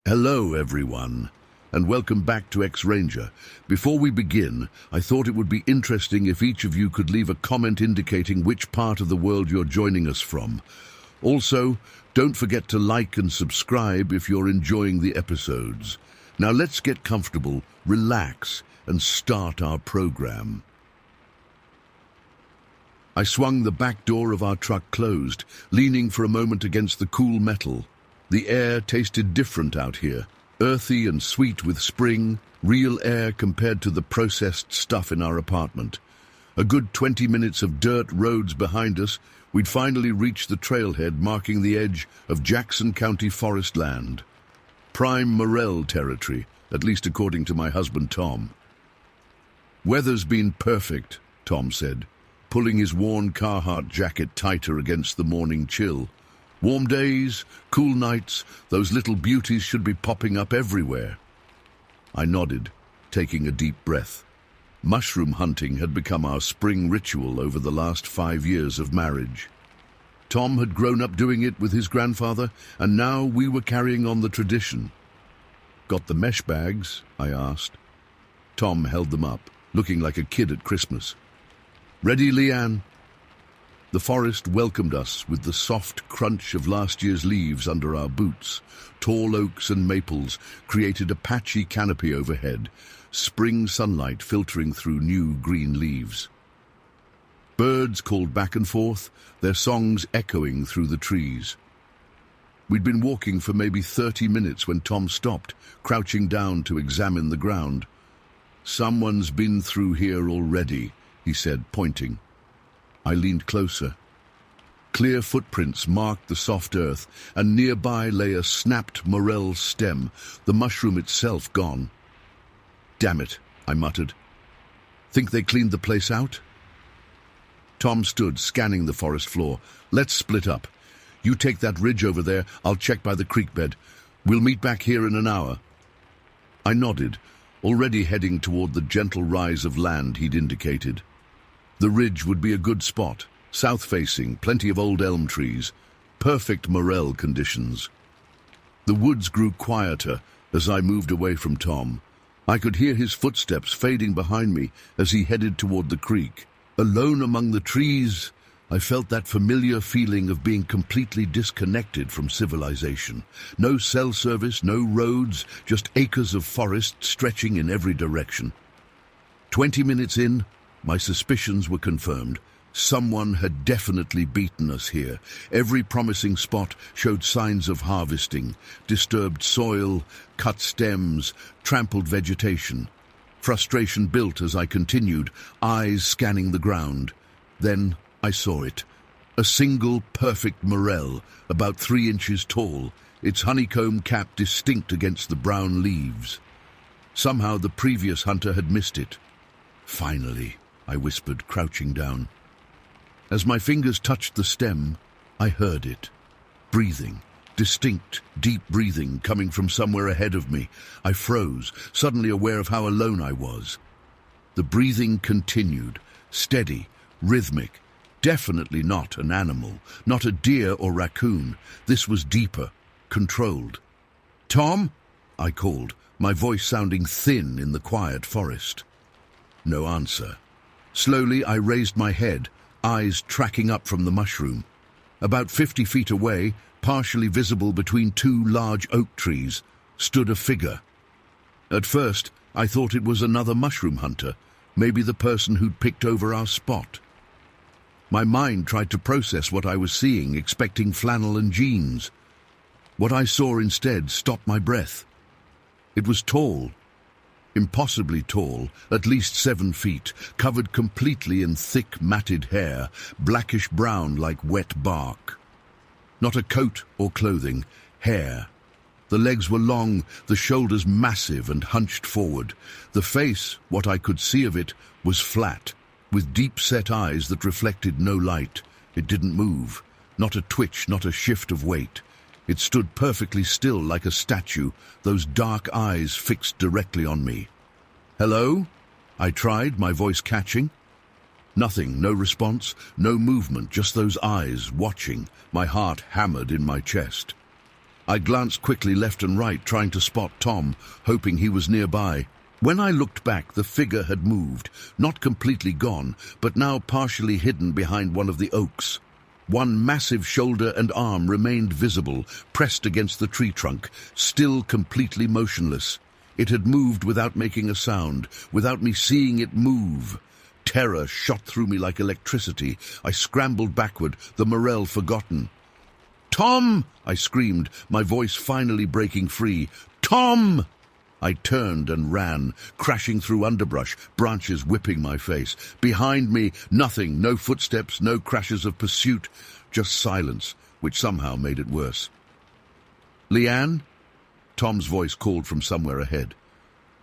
Hello everyone, and welcome back to X-Ranger. Before we begin, I thought it would be interesting if each of you could leave a comment indicating which part of the world you're joining us from. Also, don't forget to like and subscribe if you're enjoying the episodes. Now let's get comfortable, relax, and start our program. I swung the back door of our truck closed, leaning for a moment against the cool metal. The air tasted different out here, earthy and sweet with spring, real air compared to the processed stuff in our apartment. A good 20 minutes of dirt roads behind us, we'd finally reached the trailhead marking the edge of Jackson County forest land. Prime morel territory, at least according to my husband Tom. "Weather's been perfect," Tom said, pulling his worn Carhartt jacket tighter against the morning chill. "Warm days, cool nights, those little beauties should be popping up everywhere." I nodded, taking a deep breath. Mushroom hunting had become our spring ritual over the last 5 years of marriage. Tom had grown up doing it with his grandfather, and now we were carrying on the tradition. "Got the mesh bags?" I asked. Tom held them up, looking like a kid at Christmas. "Ready, Leanne?" The forest welcomed us with the soft crunch of last year's leaves under our boots. Tall oaks and maples created a patchy canopy overhead, spring sunlight filtering through new green leaves. Birds called back and forth, their songs echoing through the trees. We'd been walking for maybe 30 minutes when Tom stopped, crouching down to examine the ground. "Someone's been through here already," he said, pointing. I leaned closer. Clear footprints marked the soft earth, and nearby lay a snapped morel stem, the mushroom itself gone. "Damn it," I muttered. "Think they cleaned the place out?" Tom stood, scanning the forest floor. "Let's split up. You take that ridge over there, I'll check by the creek bed. We'll meet back here in an hour." I nodded, already heading toward the gentle rise of land he'd indicated. The ridge would be a good spot, south-facing, plenty of old elm trees, perfect morel conditions. The woods grew quieter as I moved away from Tom. I could hear his footsteps fading behind me as he headed toward the creek. Alone among the trees, I felt that familiar feeling of being completely disconnected from civilization. No cell service, no roads, just acres of forest stretching in every direction. 20 minutes in, my suspicions were confirmed. Someone had definitely beaten us here. Every promising spot showed signs of harvesting: disturbed soil, cut stems, trampled vegetation. Frustration built as I continued, eyes scanning the ground. Then I saw it. A single perfect morel, about 3 inches tall, its honeycomb cap distinct against the brown leaves. Somehow the previous hunter had missed it. "Finally," I whispered, crouching down. As my fingers touched the stem, I heard it. Breathing. Distinct, deep breathing coming from somewhere ahead of me. I froze, suddenly aware of how alone I was. The breathing continued, steady, rhythmic. Definitely not an animal, not a deer or raccoon. This was deeper, controlled. "Tom?" I called, my voice sounding thin in the quiet forest. No answer. Slowly I raised my head, eyes tracking up from the mushroom. About 50 feet away, partially visible between 2 large oak trees, stood a figure. At first, I thought it was another mushroom hunter, maybe the person who'd picked over our spot. My mind tried to process what I was seeing, expecting flannel and jeans. What I saw instead stopped my breath. It was tall. Impossibly tall, at least 7 feet, covered completely in thick, matted hair, blackish-brown like wet bark. Not a coat or clothing, hair. The legs were long, the shoulders massive and hunched forward. The face, what I could see of it, was flat, with deep-set eyes that reflected no light. It didn't move, not a twitch, not a shift of weight. It stood perfectly still like a statue, those dark eyes fixed directly on me. "Hello?" I tried, my voice catching. Nothing, no response, no movement, just those eyes watching, my heart hammered in my chest. I glanced quickly left and right, trying to spot Tom, hoping he was nearby. When I looked back, the figure had moved, not completely gone, but now partially hidden behind one of the oaks. One massive shoulder and arm remained visible, pressed against the tree trunk, still completely motionless. It had moved without making a sound, without me seeing it move. Terror shot through me like electricity. I scrambled backward, the morel forgotten. "Tom!" I screamed, my voice finally breaking free. "Tom!" I turned and ran, crashing through underbrush, branches whipping my face. Behind me, nothing, no footsteps, no crashes of pursuit, just silence, which somehow made it worse. "Leanne?" Tom's voice called from somewhere ahead.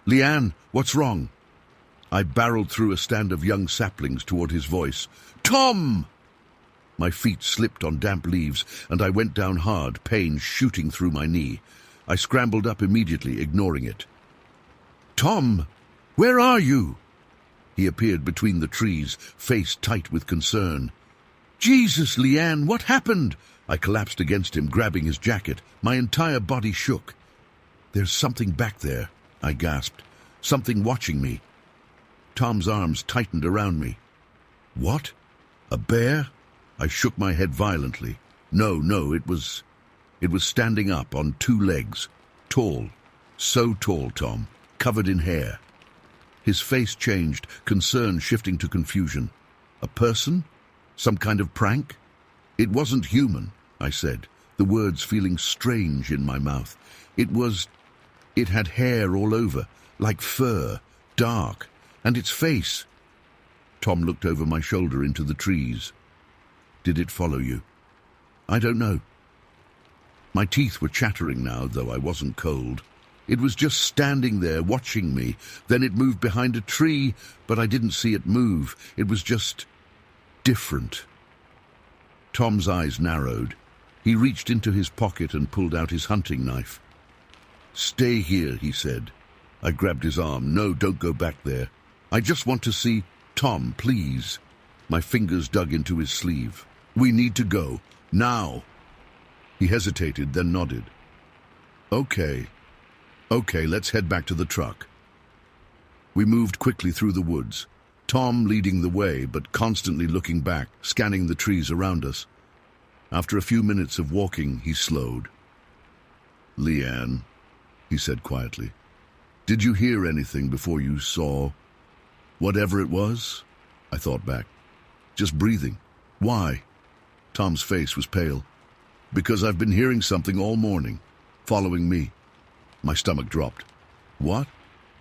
"Leanne, what's wrong?" I barreled through a stand of young saplings toward his voice. "Tom!" My feet slipped on damp leaves, and I went down hard, pain shooting through my knee. I scrambled up immediately, ignoring it. "Tom, where are you?" He appeared between the trees, face tight with concern. "Jesus, Leanne, what happened?" I collapsed against him, grabbing his jacket. My entire body shook. "There's something back there," I gasped. "Something watching me." Tom's arms tightened around me. "What? A bear?" I shook my head violently. No, it was standing up on two legs. Tall. So tall, Tom. Covered in hair. His face changed, concern shifting to confusion. A person? Some kind of prank? "It wasn't human," I said, the words feeling strange in my mouth. It had hair all over, like fur, dark, and its face. Tom looked over my shoulder into the trees. "Did it follow you?" "I don't know." My teeth were chattering now, though I wasn't cold. It was just standing there, watching me. Then it moved behind a tree, but I didn't see it move. It was just different. Tom's eyes narrowed. He reached into his pocket and pulled out his hunting knife. "Stay here," he said. I grabbed his arm. "No, don't go back there. I just want to see Tom, please." My fingers dug into his sleeve. "We need to go. Now." He hesitated, then nodded. Okay, let's head back to the truck." We moved quickly through the woods, Tom leading the way, but constantly looking back, scanning the trees around us. After a few minutes of walking, he slowed. "Leanne," he said quietly, "did you hear anything before you saw whatever it was?" I thought back. "Just breathing. Why?" Tom's face was pale. "Because I've been hearing something all morning, following me." My stomach dropped. "What?"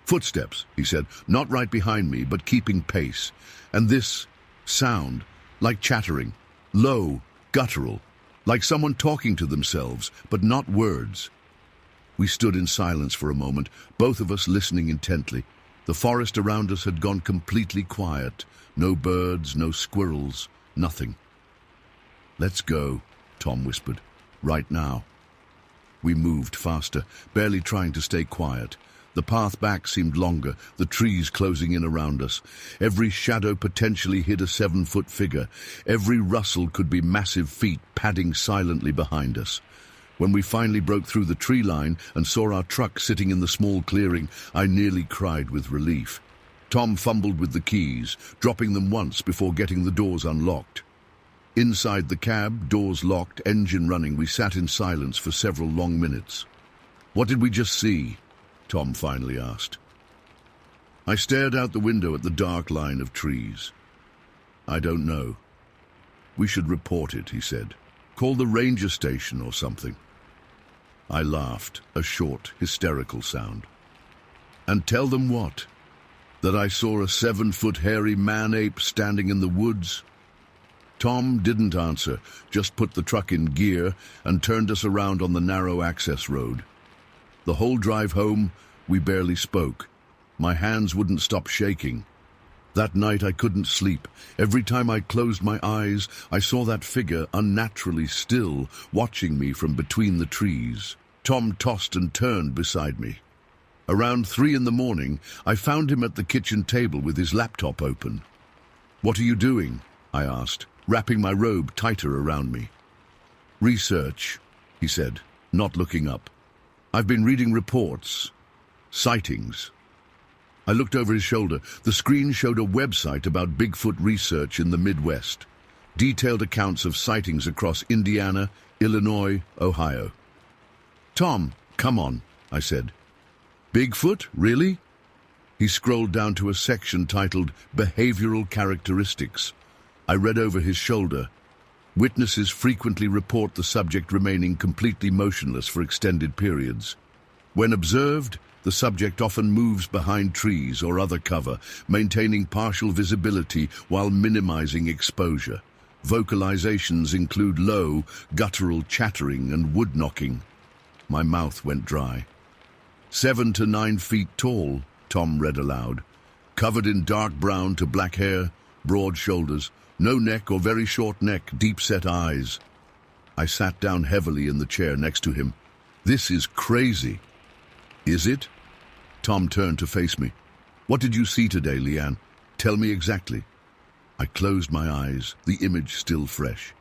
"Footsteps," he said, "not right behind me, but keeping pace. And this sound, like chattering, low, guttural, like someone talking to themselves, but not words." We stood in silence for a moment, both of us listening intently. The forest around us had gone completely quiet. No birds, no squirrels, nothing. "Let's go," Tom whispered. "Right now." We moved faster, barely trying to stay quiet. The path back seemed longer, the trees closing in around us. Every shadow potentially hid a 7-foot figure. Every rustle could be massive feet padding silently behind us. When we finally broke through the tree line and saw our truck sitting in the small clearing, I nearly cried with relief. Tom fumbled with the keys, dropping them once before getting the doors unlocked. Inside the cab, doors locked, engine running, we sat in silence for several long minutes. "What did we just see?" Tom finally asked. I stared out the window at the dark line of trees. "I don't know." "We should report it," he said. "Call the ranger station or something." I laughed, a short, hysterical sound. "And tell them what? That I saw a 7-foot hairy man-ape standing in the woods?" Tom didn't answer, just put the truck in gear and turned us around on the narrow access road. The whole drive home, we barely spoke. My hands wouldn't stop shaking. That night I couldn't sleep. Every time I closed my eyes, I saw that figure unnaturally still, watching me from between the trees. Tom tossed and turned beside me. Around 3 in the morning, I found him at the kitchen table with his laptop open. "What are you doing?" I asked, wrapping my robe tighter around me. "Research," he said. not looking up. "I've been reading reports. Sightings." I looked over his shoulder. The screen showed a website about Bigfoot research in the Midwest. Detailed accounts of sightings across Indiana, Illinois, Ohio. "Tom, come on," I said. "Bigfoot? Really?" He scrolled down to a section titled Behavioral Characteristics. I read over his shoulder. Witnesses frequently report the subject remaining completely motionless for extended periods. When observed, the subject often moves behind trees or other cover, maintaining partial visibility while minimizing exposure. Vocalizations include low, guttural chattering and wood knocking. My mouth went dry. 7 to 9 feet tall, Tom read aloud. Covered in dark brown to black hair, broad shoulders, no neck or very short neck, deep-set eyes. I sat down heavily in the chair next to him. "This is crazy." "Is it?" Tom turned to face me. "What did you see today, Leanne? Tell me exactly." I closed my eyes, the image still fresh.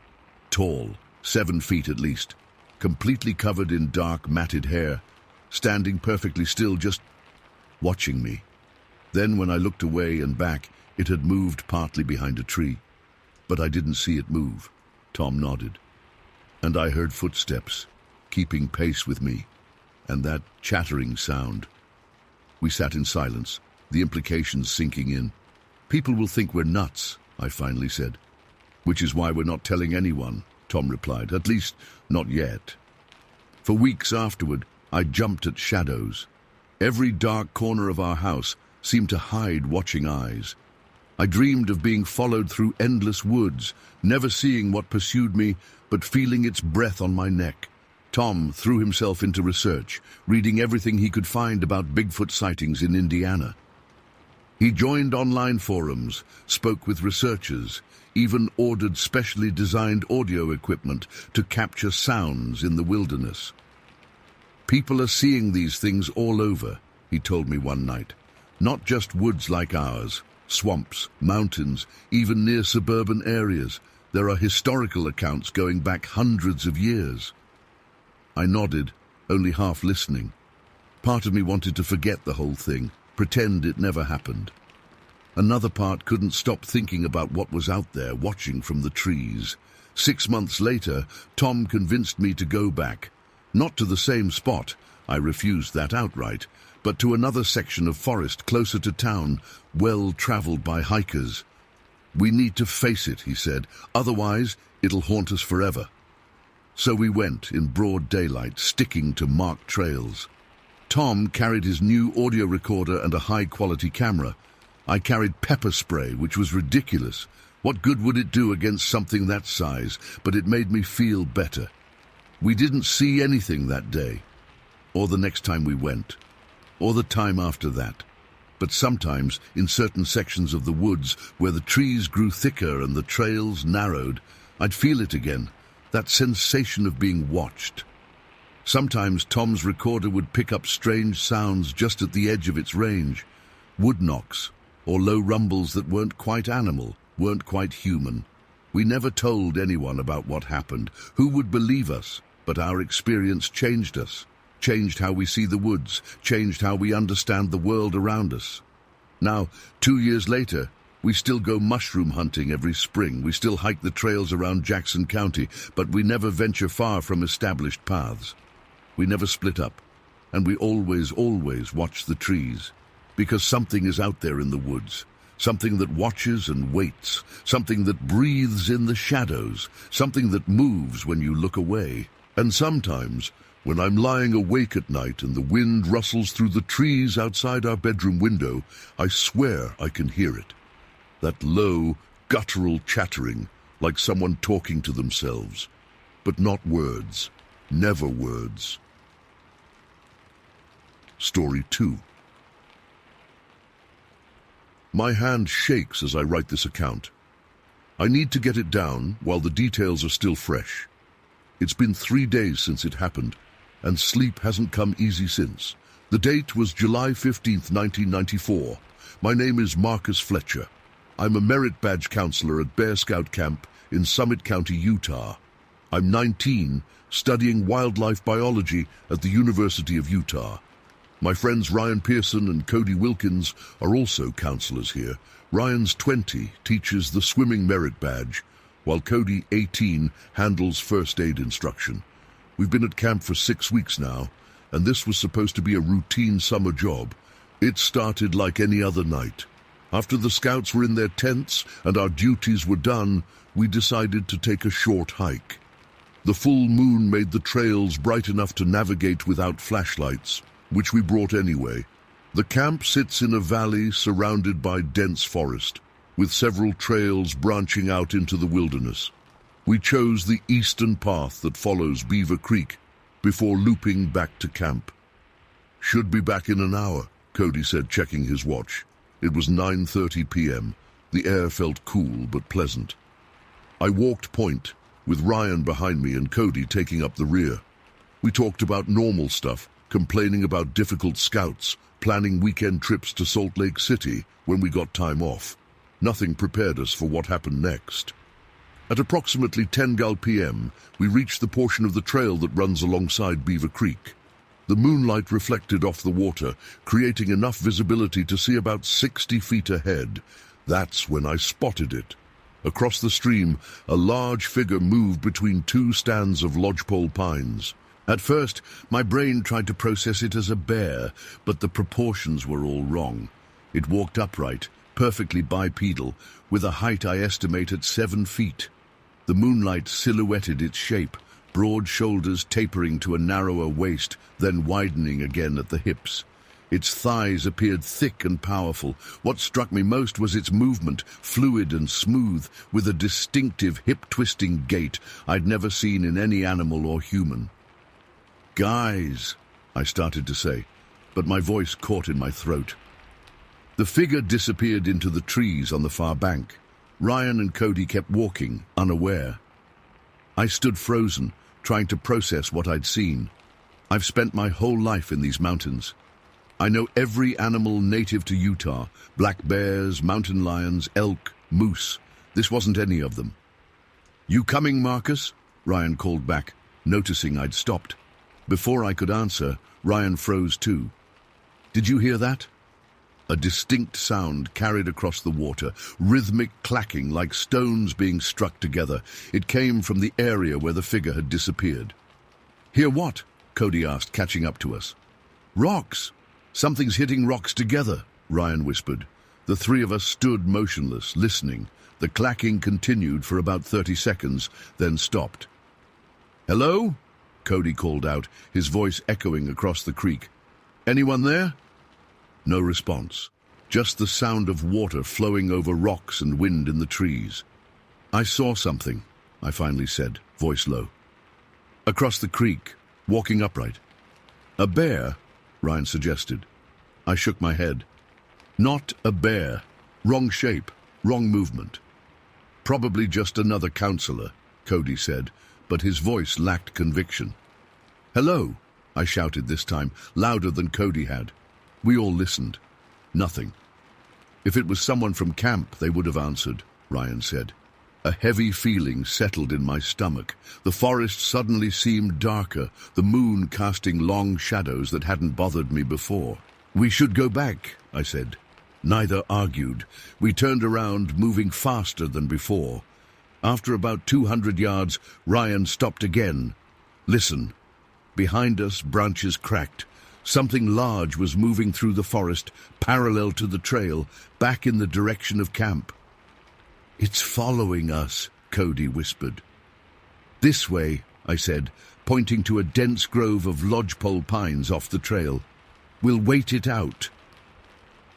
Tall, 7 feet at least, completely covered in dark, matted hair, standing perfectly still, just watching me. Then when I looked away and back, it had moved partly behind a tree. But I didn't see it move. Tom nodded. And I heard footsteps, keeping pace with me, and that chattering sound. We sat in silence, the implications sinking in. "People will think we're nuts," I finally said. "Which is why we're not telling anyone," Tom replied, "at least not yet." For weeks afterward, I jumped at shadows. Every dark corner of our house seemed to hide watching eyes. I dreamed of being followed through endless woods, never seeing what pursued me, but feeling its breath on my neck. Tom threw himself into research, reading everything he could find about Bigfoot sightings in Indiana. He joined online forums, spoke with researchers, even ordered specially designed audio equipment to capture sounds in the wilderness. "People are seeing these things all over," he told me one night. "Not just woods like ours, swamps, mountains, even near suburban areas. There are historical accounts going back hundreds of years." I nodded, only half listening. Part of me wanted to forget the whole thing, pretend it never happened. Another part couldn't stop thinking about what was out there, watching from the trees. 6 months later, Tom convinced me to go back. Not to the same spot, I refused that outright, but to another section of forest closer to town, well traveled by hikers. "We need to face it," he said, "otherwise it'll haunt us forever." So we went in broad daylight, sticking to marked trails. Tom carried his new audio recorder and a high-quality camera. I carried pepper spray, which was ridiculous. What good would it do against something that size? But it made me feel better. We didn't see anything that day, or the next time we went, or the time after that. But sometimes, in certain sections of the woods, where the trees grew thicker and the trails narrowed, I'd feel it again, that sensation of being watched. Sometimes Tom's recorder would pick up strange sounds just at the edge of its range, wood knocks, or low rumbles that weren't quite animal, weren't quite human. We never told anyone about what happened. Who would believe us? But our experience changed us, changed how we see the woods, changed how we understand the world around us. Now, 2 years later, we still go mushroom hunting every spring. We still hike the trails around Jackson County, but we never venture far from established paths. We never split up, and we always watch the trees, because something is out there in the woods, something that watches and waits, something that breathes in the shadows, something that moves when you look away. And sometimes, when I'm lying awake at night and the wind rustles through the trees outside our bedroom window, I swear I can hear it. That low, guttural chattering, like someone talking to themselves. But not words. Never words. Story 2. My hand shakes as I write this account. I need to get it down while the details are still fresh. It's been 3 days since it happened, and sleep hasn't come easy since. The date was July 15th, 1994. My name is Marcus Fletcher. I'm a merit badge counselor at Bear Scout Camp in Summit County, Utah. I'm 19, studying wildlife biology at the University of Utah. My friends Ryan Pearson and Cody Wilkins are also counselors here. Ryan's 20, teaches the swimming merit badge, while Cody, 18, handles first aid instruction. We've been at camp for 6 weeks now, and this was supposed to be a routine summer job. It started like any other night. After the scouts were in their tents and our duties were done, we decided to take a short hike. The full moon made the trails bright enough to navigate without flashlights, which we brought anyway. The camp sits in a valley surrounded by dense forest, with several trails branching out into the wilderness. We chose the eastern path that follows Beaver Creek before looping back to camp. "Should be back in an hour," Cody said, checking his watch. It was 9:30 p.m. The air felt cool but pleasant. I walked point, with Ryan behind me and Cody taking up the rear. We talked about normal stuff, complaining about difficult scouts, planning weekend trips to Salt Lake City when we got time off. Nothing prepared us for what happened next. At approximately 10 p.m., we reached the portion of the trail that runs alongside Beaver Creek. The moonlight reflected off the water, creating enough visibility to see about 60 feet ahead. That's when I spotted it. Across the stream, a large figure moved between two stands of lodgepole pines. At first, my brain tried to process it as a bear, but the proportions were all wrong. It walked upright, perfectly bipedal, with a height I estimate at 7 feet. The moonlight silhouetted its shape, broad shoulders tapering to a narrower waist, then widening again at the hips. Its thighs appeared thick and powerful. What struck me most was its movement, fluid and smooth, with a distinctive hip-twisting gait I'd never seen in any animal or human. "Guys," I started to say, but my voice caught in my throat. The figure disappeared into the trees on the far bank. Ryan and Cody kept walking, unaware. I stood frozen, trying to process what I'd seen. I've spent my whole life in these mountains. I know every animal native to Utah: black bears, mountain lions, elk, moose. This wasn't any of them. "You coming, Marcus?" Ryan called back, noticing I'd stopped. Before I could answer, Ryan froze too. "Did you hear that?" A distinct sound carried across the water, rhythmic clacking like stones being struck together. It came from the area where the figure had disappeared. "Hear what?" Cody asked, catching up to us. "Rocks! Something's hitting rocks together," Ryan whispered. The three of us stood motionless, listening. The clacking continued for about 30 seconds, then stopped. "Hello?" Cody called out, his voice echoing across the creek. "Anyone there?" No response, just the sound of water flowing over rocks and wind in the trees. "I saw something," I finally said, voice low. "Across the creek, walking upright." "A bear?" Ryan suggested. I shook my head. "Not a bear. Wrong shape, wrong movement." "Probably just another counselor," Cody said, but his voice lacked conviction. "Hello," I shouted this time, louder than Cody had. We all listened. Nothing. "If it was someone from camp, they would have answered," Ryan said. A heavy feeling settled in my stomach. The forest suddenly seemed darker, the moon casting long shadows that hadn't bothered me before. "We should go back," I said. Neither argued. We turned around, moving faster than before. After about 200 yards, Ryan stopped again. "Listen." Behind us, branches cracked. Something large was moving through the forest, parallel to the trail, back in the direction of camp. "It's following us," Cody whispered. "This way," I said, pointing to a dense grove of lodgepole pines off the trail. "We'll wait it out."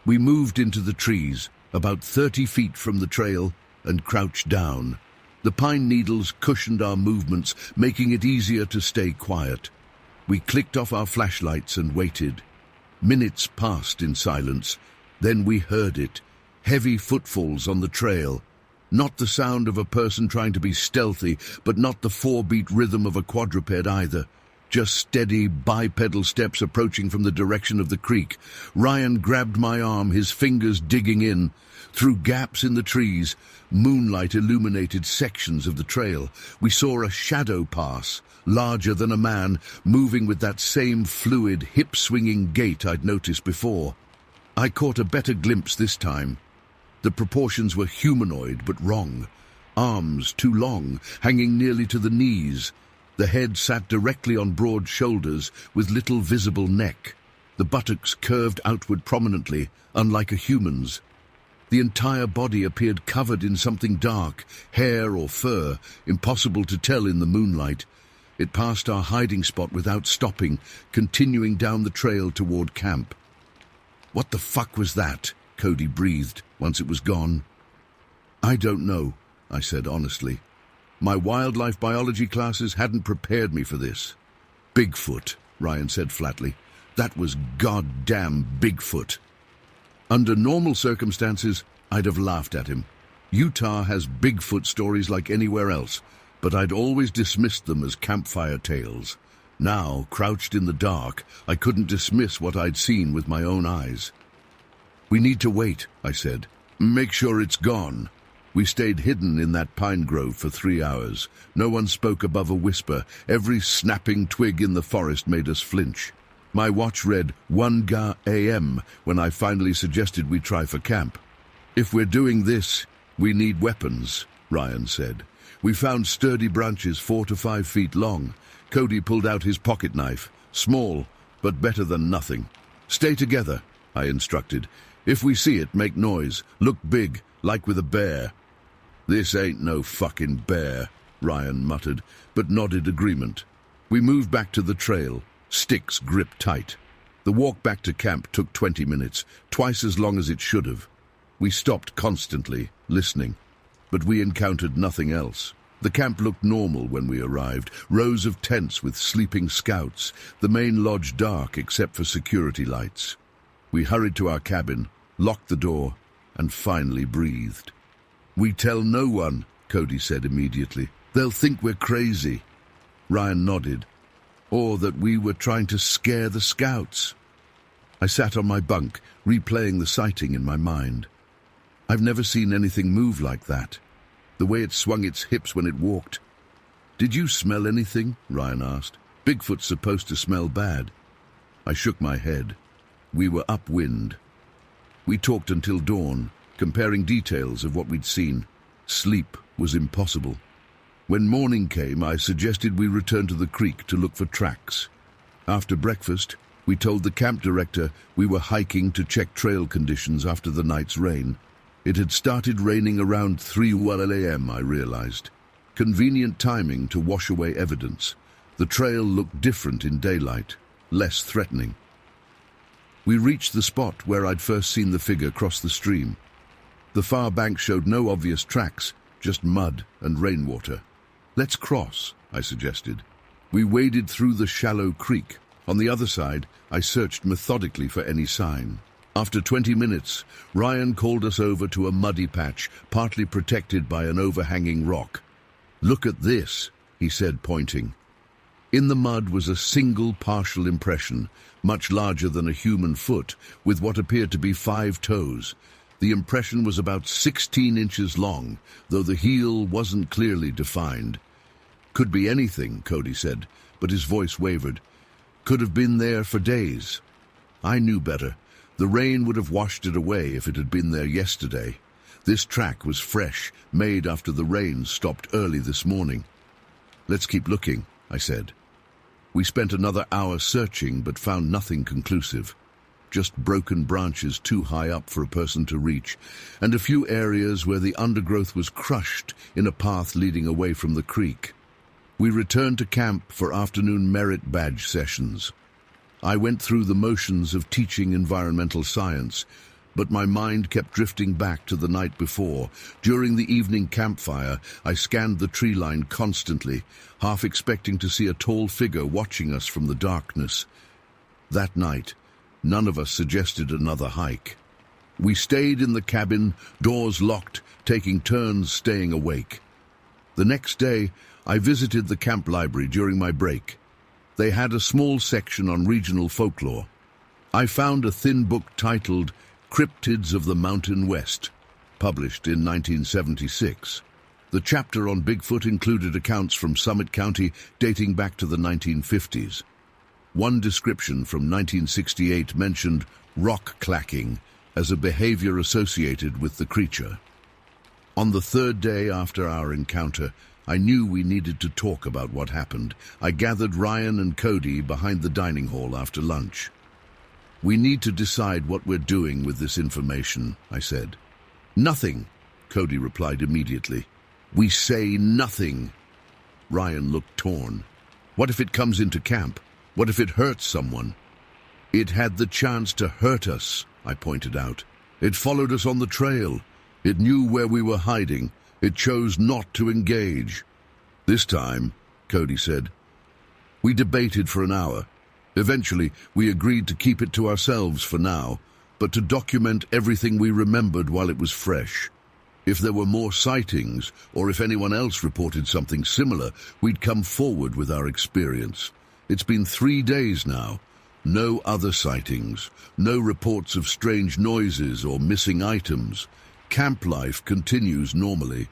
We moved into the trees, about 30 feet from the trail, and crouched down. The pine needles cushioned our movements, making it easier to stay quiet. We clicked off our flashlights and waited. Minutes passed in silence. Then we heard it. Heavy footfalls on the trail. Not the sound of a person trying to be stealthy, but not the 4-beat rhythm of a quadruped either. just steady bipedal steps approaching from the direction of the creek. Ryan grabbed my arm, his fingers digging in. Through gaps in the trees, moonlight illuminated sections of the trail. We saw a shadow pass, larger than a man, moving with that same fluid, hip-swinging gait I'd noticed before. I caught a better glimpse this time. The proportions were humanoid, but wrong. Arms too long, hanging nearly to the knees. The head sat directly on broad shoulders, with little visible neck. The buttocks curved outward prominently, unlike a human's. The entire body appeared covered in something dark, hair or fur, impossible to tell in the moonlight. It passed our hiding spot without stopping, continuing down the trail toward camp. "What the fuck was that?" Cody breathed, once it was gone. "I don't know," I said honestly. My wildlife biology classes hadn't prepared me for this. "Bigfoot," Ryan said flatly. "That was goddamn Bigfoot." Under normal circumstances, I'd have laughed at him. Utah has Bigfoot stories like anywhere else, but I'd always dismissed them as campfire tales. Now, crouched in the dark, I couldn't dismiss what I'd seen with my own eyes. "We need to wait," I said. "Make sure it's gone." We stayed hidden in that pine grove for 3 hours. No one spoke above a whisper. Every snapping twig in the forest made us flinch. My watch read 1 a.m. when I finally suggested we try for camp. "If we're doing this, we need weapons," Ryan said. We found sturdy branches 4 to 5 feet long. Cody pulled out his pocket knife. Small, but better than nothing. "Stay together," I instructed. "If we see it, make noise. Look big, like with a bear." "This ain't no fucking bear," Ryan muttered, but nodded agreement. We moved back to the trail, sticks gripped tight. The walk back to camp took 20 minutes, twice as long as it should have. We stopped constantly, listening, but we encountered nothing else. The camp looked normal when we arrived, rows of tents with sleeping scouts, the main lodge dark except for security lights. We hurried to our cabin, locked the door, and finally breathed. "We tell no one," Cody said immediately. "They'll think we're crazy." Ryan nodded. "Or that we were trying to scare the scouts." I sat on my bunk, replaying the sighting in my mind. I've never seen anything move like that. The way it swung its hips when it walked. "Did you smell anything?" Ryan asked. "Bigfoot's supposed to smell bad." I shook my head. We were upwind. We talked until dawn, comparing details of what we'd seen. Sleep was impossible. When morning came, I suggested we return to the creek to look for tracks. After breakfast, we told the camp director we were hiking to check trail conditions after the night's rain. It had started raining around 3 a.m., I realized. Convenient timing to wash away evidence. The trail looked different in daylight, less threatening. We reached the spot where I'd first seen the figure cross the stream. The far bank showed no obvious tracks, just mud and rainwater. "Let's cross," I suggested. We waded through the shallow creek. On the other side, I searched methodically for any sign. After 20 minutes, Ryan called us over to a muddy patch, partly protected by an overhanging rock. "Look at this," he said, pointing. In the mud was a single partial impression, much larger than a human foot, with what appeared to be 5 toes. The impression was about 16 inches long, though the heel wasn't clearly defined. "Could be anything," Cody said, but his voice wavered. "Could have been there for days." I knew better. The rain would have washed it away if it had been there yesterday. This track was fresh, made after the rain stopped early this morning. "Let's keep looking," I said. We spent another hour searching, but found nothing conclusive. Just broken branches too high up for a person to reach, and a few areas where the undergrowth was crushed in a path leading away from the creek. We returned to camp for afternoon merit badge sessions. I went through the motions of teaching environmental science, but my mind kept drifting back to the night before. During the evening campfire, I scanned the tree line constantly, half expecting to see a tall figure watching us from the darkness. That night, none of us suggested another hike. We stayed in the cabin, doors locked, taking turns staying awake. The next day, I visited the camp library during my break. They had a small section on regional folklore. I found a thin book titled Cryptids of the Mountain West, published in 1976. The chapter on Bigfoot included accounts from Summit County dating back to the 1950s. One description from 1968 mentioned rock clacking as a behavior associated with the creature. On the third day after our encounter, I knew we needed to talk about what happened. I gathered Ryan and Cody behind the dining hall after lunch. "We need to decide what we're doing with this information," I said. "Nothing," Cody replied immediately. "We say nothing." Ryan looked torn. "What if it comes into camp? What if it hurts someone?" "It had the chance to hurt us," I pointed out. "It followed us on the trail. It knew where we were hiding. It chose not to engage." "This time," Cody said. "We debated for an hour. Eventually, we agreed to keep it to ourselves for now, but to document everything we remembered while it was fresh. If there were more sightings, or if anyone else reported something similar, we'd come forward with our experience. It's been 3 days now. No other sightings, no reports of strange noises or missing items. Camp life continues normally.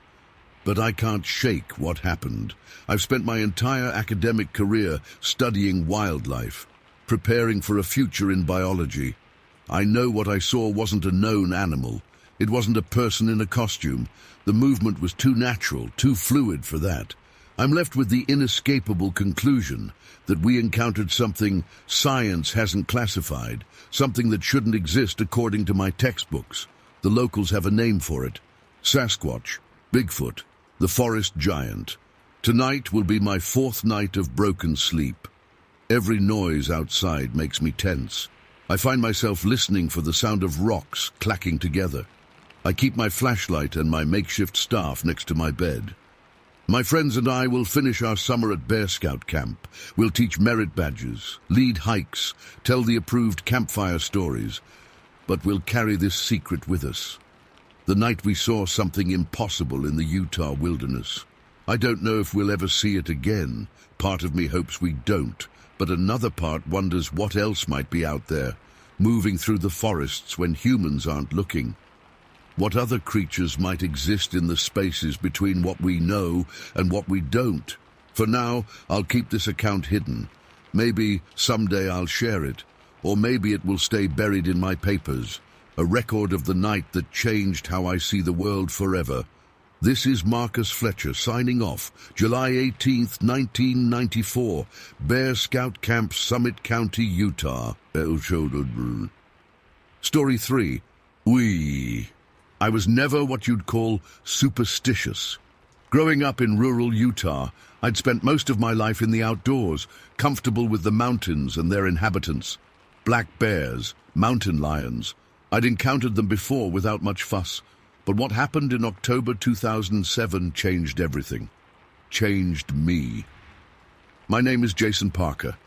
But I can't shake what happened. I've spent my entire academic career studying wildlife, preparing for a future in biology. I know what I saw wasn't a known animal. It wasn't a person in a costume. The movement was too natural, too fluid for that. I'm left with the inescapable conclusion that we encountered something science hasn't classified, something that shouldn't exist according to my textbooks. The locals have a name for it: Sasquatch, Bigfoot, the forest giant. Tonight will be my 4th night of broken sleep. Every noise outside makes me tense. I find myself listening for the sound of rocks clacking together. I keep my flashlight and my makeshift staff next to my bed. My friends and I will finish our summer at Bear Scout Camp. We'll teach merit badges, lead hikes, tell the approved campfire stories. But we'll carry this secret with us. The night we saw something impossible in the Utah wilderness. I don't know if we'll ever see it again. Part of me hopes we don't, but another part wonders what else might be out there, moving through the forests when humans aren't looking. What other creatures might exist in the spaces between what we know and what we don't? For now, I'll keep this account hidden. Maybe someday I'll share it, or maybe it will stay buried in my papers, a record of the night that changed how I see the world forever. This is Marcus Fletcher signing off, July 18th, 1994, Bear Scout Camp, Summit County, Utah. Story 3. I was never what you'd call superstitious. Growing up in rural Utah, I'd spent most of my life in the outdoors, comfortable with the mountains and their inhabitants. Black bears, mountain lions. I'd encountered them before without much fuss. But what happened in October 2007 changed everything. Changed me. My name is Jason Parker.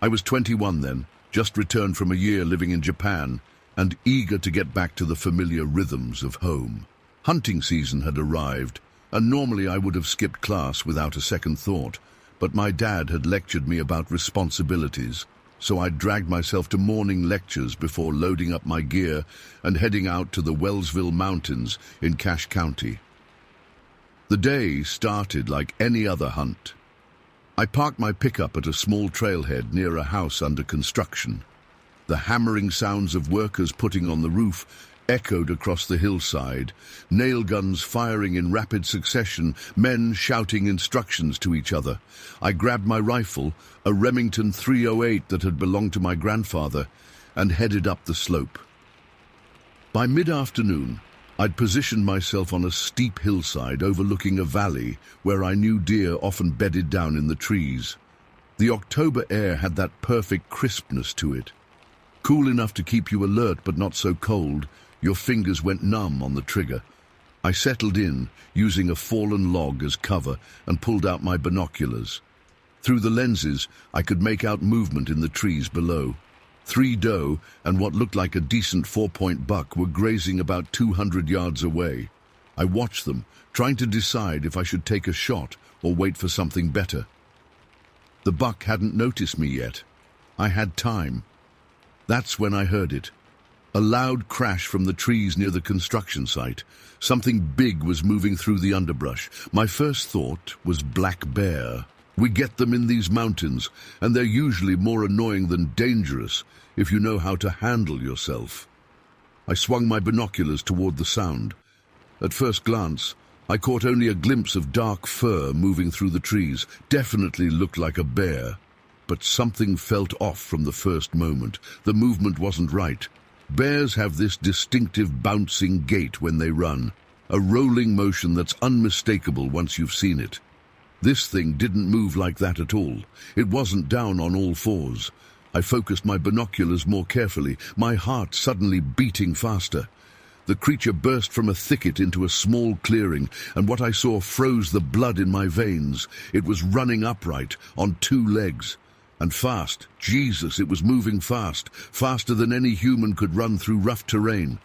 I was 21 then, just returned from a year living in Japan, and eager to get back to the familiar rhythms of home. Hunting season had arrived, and normally I would have skipped class without a second thought, but my dad had lectured me about responsibilities, so I dragged myself to morning lectures before loading up my gear and heading out to the Wellsville Mountains in Cache County. The day started like any other hunt. I parked my pickup at a small trailhead near a house under construction. The hammering sounds of workers putting on the roof echoed across the hillside, nail guns firing in rapid succession, men shouting instructions to each other. I grabbed my rifle, a Remington .308 that had belonged to my grandfather, and headed up the slope. By mid-afternoon, I'd positioned myself on a steep hillside overlooking a valley where I knew deer often bedded down in the trees. The October air had that perfect crispness to it. Cool enough to keep you alert but not so cold, your fingers went numb on the trigger. I settled in, using a fallen log as cover, and pulled out my binoculars. Through the lenses, I could make out movement in the trees below. 3 doe and what looked like a decent 4-point buck were grazing about 200 yards away. I watched them, trying to decide if I should take a shot or wait for something better. The buck hadn't noticed me yet. I had time. That's when I heard it. A loud crash from the trees near the construction site. Something big was moving through the underbrush. My first thought was black bear. We get them in these mountains, and they're usually more annoying than dangerous if you know how to handle yourself. I swung my binoculars toward the sound. At first glance, I caught only a glimpse of dark fur moving through the trees. Definitely looked like a bear. But something felt off from the first moment. The movement wasn't right. Bears have this distinctive bouncing gait when they run, a rolling motion that's unmistakable once you've seen it. This thing didn't move like that at all. It wasn't down on all fours. I focused my binoculars more carefully, my heart suddenly beating faster. The creature burst from a thicket into a small clearing, and what I saw froze the blood in my veins. It was running upright, on two legs. And fast. Jesus, it was moving fast, faster than any human could run through rough terrain.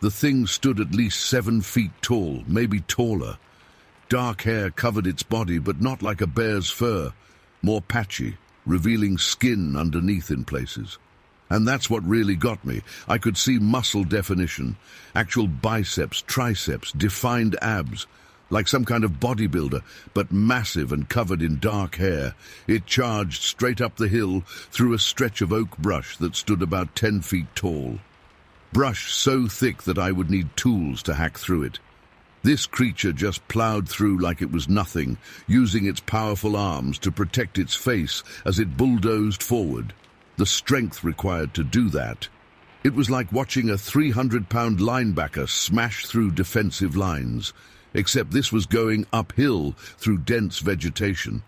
The thing stood at least 7 feet tall, maybe taller. Dark hair covered its body, but not like a bear's fur, more patchy, revealing skin underneath in places. And that's what really got me. I could see muscle definition, actual biceps, triceps, defined abs, like some kind of bodybuilder, but massive and covered in dark hair. It charged straight up the hill through a stretch of oak brush that stood about 10 feet tall. Brush so thick that I would need tools to hack through it. This creature just plowed through like it was nothing, using its powerful arms to protect its face as it bulldozed forward. The strength required to do that. It was like watching a 300-pound linebacker smash through defensive lines, except this was going uphill through dense vegetation.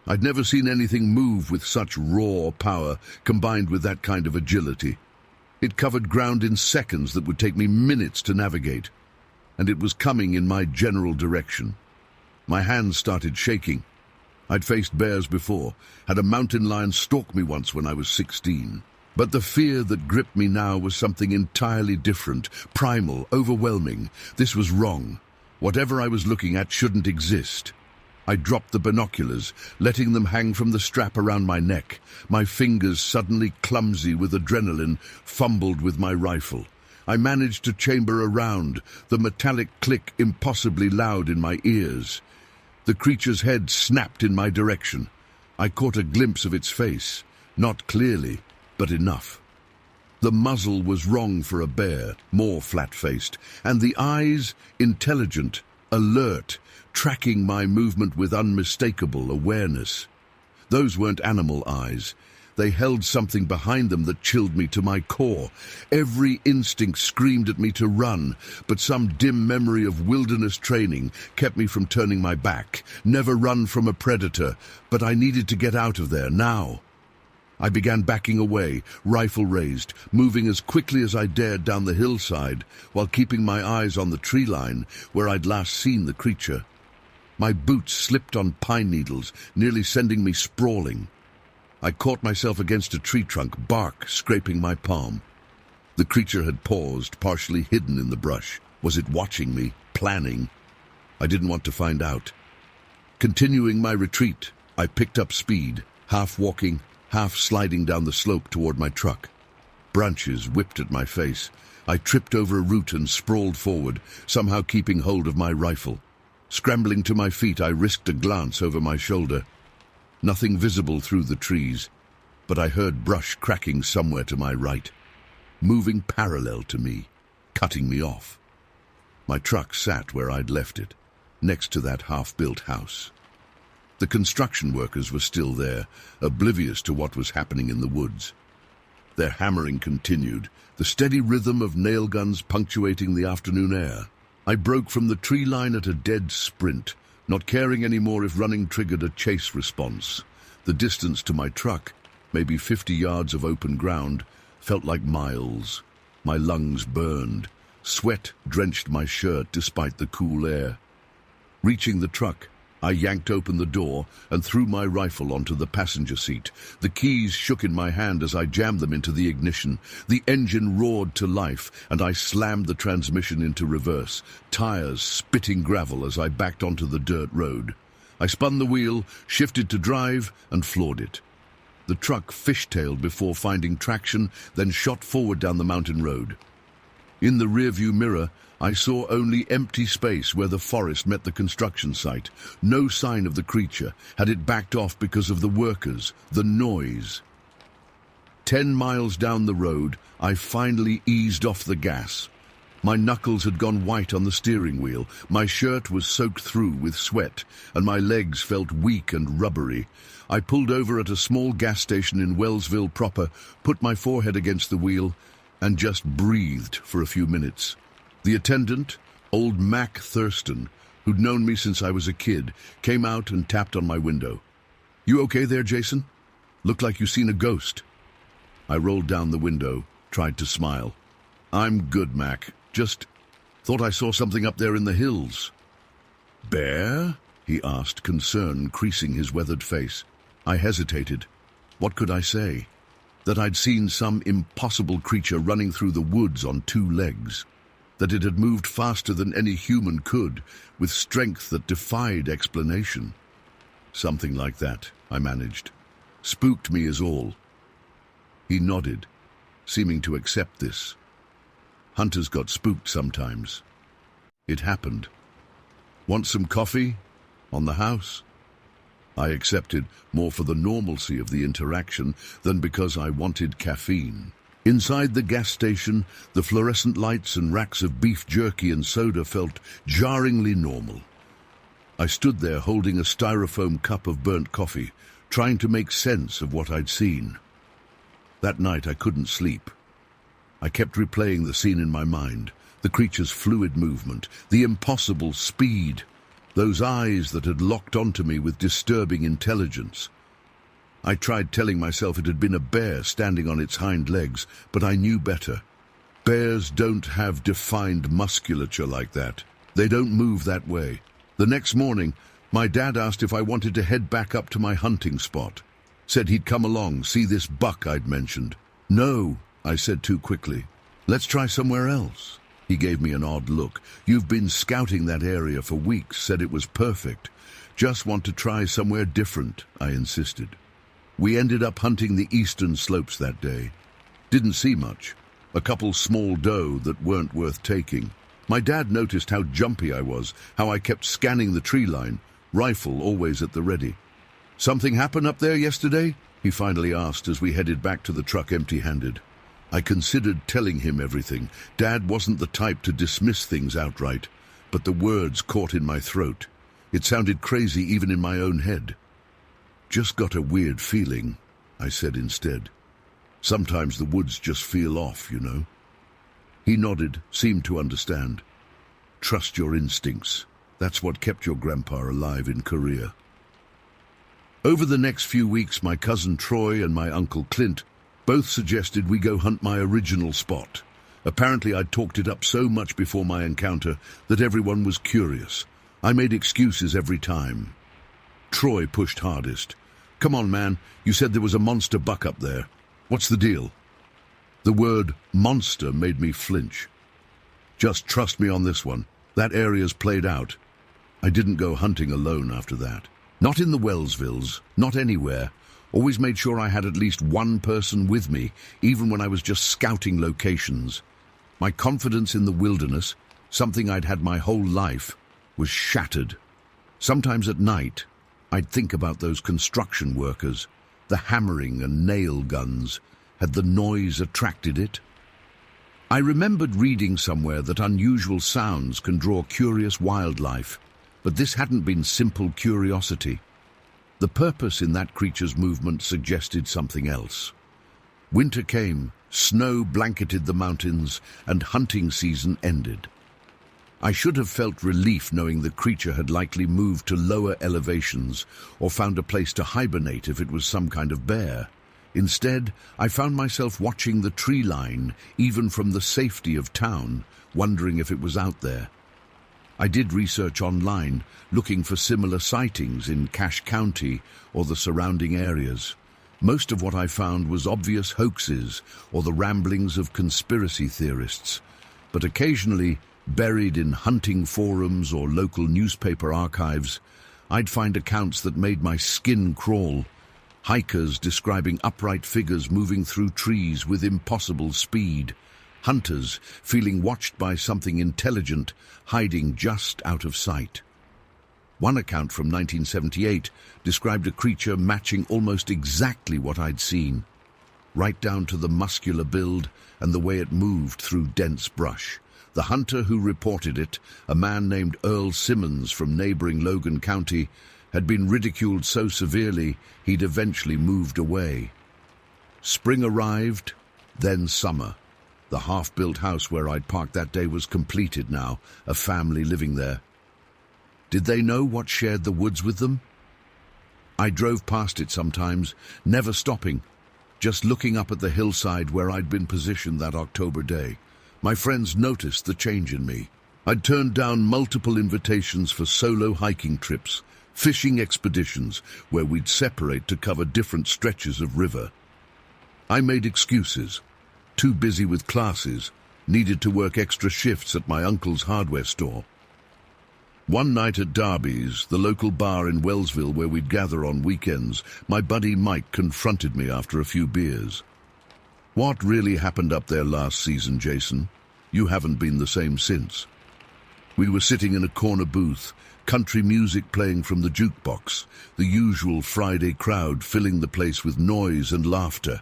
I'd never seen anything move with such raw power combined with that kind of agility. It covered ground in seconds that would take me minutes to navigate, and it was coming in my general direction. My hands started shaking. I'd faced bears before, had a mountain lion stalk me once when I was 16. But the fear that gripped me now was something entirely different, primal, overwhelming. This was wrong. Whatever I was looking at shouldn't exist. I dropped the binoculars, letting them hang from the strap around my neck. My fingers, suddenly clumsy with adrenaline, fumbled with my rifle. I managed to chamber a round, the metallic click impossibly loud in my ears. The creature's head snapped in my direction. I caught a glimpse of its face, not clearly, but enough. The muzzle was wrong for a bear, more flat-faced, and the eyes, intelligent, alert, tracking my movement with unmistakable awareness. Those weren't animal eyes. They held something behind them that chilled me to my core. Every instinct screamed at me to run, but some dim memory of wilderness training kept me from turning my back. Never run from a predator, but I needed to get out of there, now. I began backing away, rifle raised, moving as quickly as I dared down the hillside, while keeping my eyes on the tree line where I'd last seen the creature. My boots slipped on pine needles, nearly sending me sprawling. I caught myself against a tree trunk, bark scraping my palm. The creature had paused, partially hidden in the brush. Was it watching me, planning? I didn't want to find out. Continuing my retreat, I picked up speed, half walking, half sliding down the slope toward my truck. Branches whipped at my face. I tripped over a root and sprawled forward, somehow keeping hold of my rifle. Scrambling to my feet, I risked a glance over my shoulder. Nothing visible through the trees, but I heard brush cracking somewhere to my right, moving parallel to me, cutting me off. My truck sat where I'd left it, next to that half-built house. The construction workers were still there, oblivious to what was happening in the woods. Their hammering continued, the steady rhythm of nail guns punctuating the afternoon air. I broke from the tree line at a dead sprint, not caring anymore if running triggered a chase response. The distance to my truck, maybe 50 yards of open ground, felt like miles. My lungs burned. Sweat drenched my shirt despite the cool air. Reaching the truck, I yanked open the door and threw my rifle onto the passenger seat. The keys shook in my hand as I jammed them into the ignition. The engine roared to life, and I slammed the transmission into reverse, tires spitting gravel as I backed onto the dirt road. I spun the wheel, shifted to drive, and floored it. The truck fishtailed before finding traction, then shot forward down the mountain road. In the rearview mirror, I saw only empty space where the forest met the construction site. No sign of the creature. Had it backed off because of the workers, the noise? 10 miles down the road, I finally eased off the gas. My knuckles had gone white on the steering wheel, my shirt was soaked through with sweat, and my legs felt weak and rubbery. I pulled over at a small gas station in Wellsville proper, put my forehead against the wheel, and just breathed for a few minutes. The attendant, old Mac Thurston, who'd known me since I was a kid, came out and tapped on my window. "You okay there, Jason? Looked like you seen a ghost." I rolled down the window, tried to smile. "I'm good, Mac. Just thought I saw something up there in the hills." "Bear?" he asked, concern creasing his weathered face. I hesitated. What could I say? That I'd seen some impossible creature running through the woods on 2 legs. That it had moved faster than any human could, with strength that defied explanation. "Something like that," I managed. "Spooked me is all." He nodded, seeming to accept this. Hunters got spooked sometimes. It happened. "Want some coffee? On the house?" I accepted, more for the normalcy of the interaction than because I wanted caffeine. Inside the gas station, the fluorescent lights and racks of beef jerky and soda felt jarringly normal. I stood there holding a styrofoam cup of burnt coffee, trying to make sense of what I'd seen. That night I couldn't sleep. I kept replaying the scene in my mind, the creature's fluid movement, the impossible speed, those eyes that had locked onto me with disturbing intelligence. I tried telling myself it had been a bear standing on its hind legs, but I knew better. Bears don't have defined musculature like that. They don't move that way. The next morning, my dad asked if I wanted to head back up to my hunting spot. Said he'd come along, see this buck I'd mentioned. "No," I said too quickly. "Let's try somewhere else." He gave me an odd look. "You've been scouting that area for weeks, said it was perfect. Just want to try somewhere different," I insisted. We ended up hunting the eastern slopes that day. Didn't see much. A couple small doe that weren't worth taking. My dad noticed how jumpy I was, how I kept scanning the tree line, rifle always at the ready. "Something happen up there yesterday?" he finally asked as we headed back to the truck empty-handed. I considered telling him everything. Dad wasn't the type to dismiss things outright, but the words caught in my throat. It sounded crazy even in my own head. "Just got a weird feeling," I said instead. "Sometimes the woods just feel off, you know." He nodded, seemed to understand. "Trust your instincts. That's what kept your grandpa alive in Korea." Over the next few weeks, my cousin Troy and my uncle Clint both suggested we go hunt my original spot. Apparently I'd talked it up so much before my encounter that everyone was curious. I made excuses every time. Troy pushed hardest. "Come on, man, you said there was a monster buck up there. What's the deal?" The word monster made me flinch. "Just trust me on this one. That area's played out." I didn't go hunting alone after that. Not in the Wellsvilles, not anywhere. Always made sure I had at least one person with me, even when I was just scouting locations. My confidence in the wilderness, something I'd had my whole life, was shattered. Sometimes at night, I'd think about those construction workers, the hammering and nail guns. Had the noise attracted it? I remembered reading somewhere that unusual sounds can draw curious wildlife, but this hadn't been simple curiosity. The purpose in that creature's movement suggested something else. Winter came, snow blanketed the mountains, and hunting season ended. I should have felt relief knowing the creature had likely moved to lower elevations or found a place to hibernate if it was some kind of bear. Instead, I found myself watching the tree line, even from the safety of town, wondering if it was out there. I did research online, looking for similar sightings in Cache County or the surrounding areas. Most of what I found was obvious hoaxes or the ramblings of conspiracy theorists, but occasionally, buried in hunting forums or local newspaper archives, I'd find accounts that made my skin crawl. Hikers describing upright figures moving through trees with impossible speed. Hunters feeling watched by something intelligent, hiding just out of sight. One account from 1978 described a creature matching almost exactly what I'd seen, right down to the muscular build and the way it moved through dense brush. The hunter who reported it, a man named Earl Simmons from neighboring Logan County, had been ridiculed so severely he'd eventually moved away. Spring arrived, then summer. The half-built house where I'd parked that day was completed now, a family living there. Did they know what shared the woods with them? I drove past it sometimes, never stopping, just looking up at the hillside where I'd been positioned that October day. My friends noticed the change in me. I'd turned down multiple invitations for solo hiking trips, fishing expeditions where we'd separate to cover different stretches of river. I made excuses. Too busy with classes, needed to work extra shifts at my uncle's hardware store. One night at Darby's, the local bar in Wellsville where we'd gather on weekends, my buddy Mike confronted me after a few beers. "What really happened up there last season, Jason? You haven't been the same since." We were sitting in a corner booth, country music playing from the jukebox, the usual Friday crowd filling the place with noise and laughter.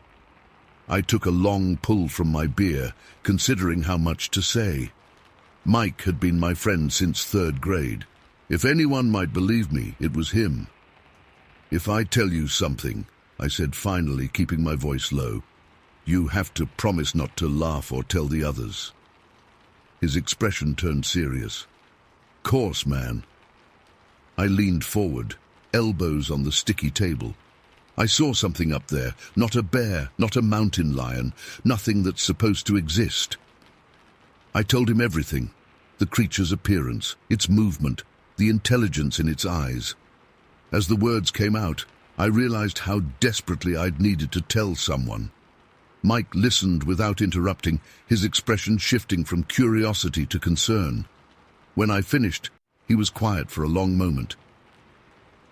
I took a long pull from my beer, considering how much to say. Mike had been my friend since 3rd grade. If anyone might believe me, it was him. "If I tell you something," I said finally, keeping my voice low, "you have to promise not to laugh or tell the others." His expression turned serious. "Course, man." I leaned forward, elbows on the sticky table. I saw something up there, not a bear, not a mountain lion, nothing that's supposed to exist. I told him everything. The creature's appearance, its movement, the intelligence in its eyes. As the words came out, I realized how desperately I'd needed to tell someone. Mike listened without interrupting, his expression shifting from curiosity to concern. When I finished, he was quiet for a long moment.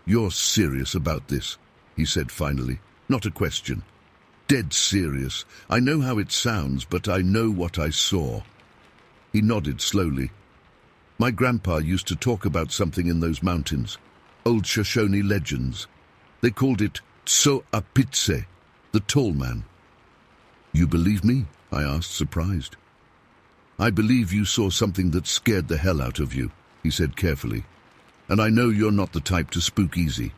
"You're serious about this," he said finally. "Not a question. Dead serious. I know how it sounds, but I know what I saw." He nodded slowly. "My grandpa used to talk about something in those mountains, old Shoshone legends. They called it Tso-a-Pitse, the tall man." "You believe me?" I asked, surprised. "I believe you saw something that scared the hell out of you," he said carefully. "And I know you're not the type to spook easy."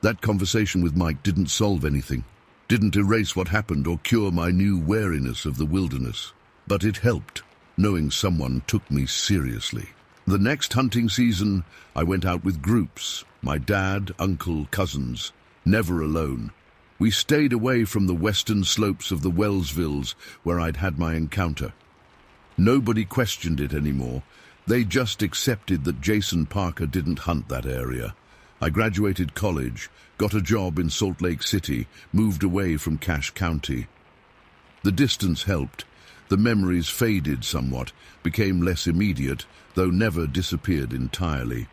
That conversation with Mike didn't solve anything, didn't erase what happened or cure my new wariness of the wilderness. But it helped, knowing someone took me seriously. The next hunting season, I went out with groups, my dad, uncle, cousins, never alone. We stayed away from the western slopes of the Wellsvilles where I'd had my encounter. Nobody questioned it anymore. They just accepted that Jason Parker didn't hunt that area. I graduated college, got a job in Salt Lake City, moved away from Cache County. The distance helped. The memories faded somewhat, became less immediate, though never disappeared entirely.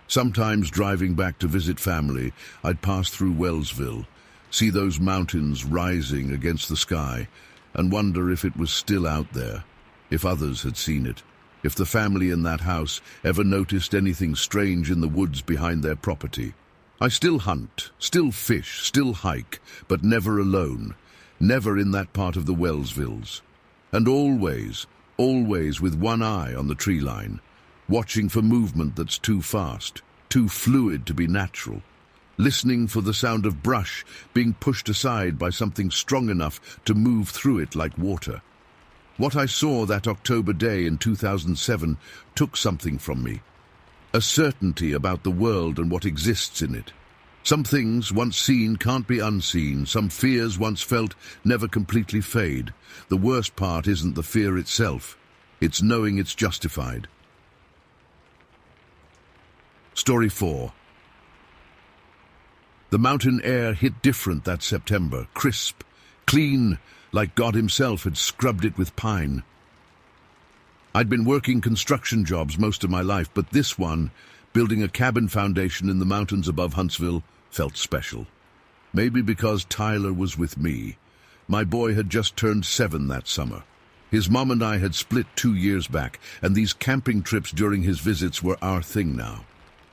Sometimes driving back to visit family, I'd pass through Wellsville, see those mountains rising against the sky, and wonder if it was still out there, if others had seen it, if the family in that house ever noticed anything strange in the woods behind their property. I still hunt, still fish, still hike, but never alone, never in that part of the Wellsvilles. And always, always with one eye on the tree line, watching for movement that's too fast, too fluid to be natural, listening for the sound of brush being pushed aside by something strong enough to move through it like water. What I saw that October day in 2007 took something from me, a certainty about the world and what exists in it. Some things once seen can't be unseen, some fears once felt never completely fade. The worst part isn't the fear itself, it's knowing it's justified. Story 4. The mountain air hit different that September, crisp, clean, like God himself had scrubbed it with pine. I'd been working construction jobs most of my life, but this one, Building a cabin foundation in the mountains above Huntsville felt special. Maybe because Tyler was with me. My boy had just turned 7 that summer. His mom and I had split 2 years back, and these camping trips during his visits were our thing now.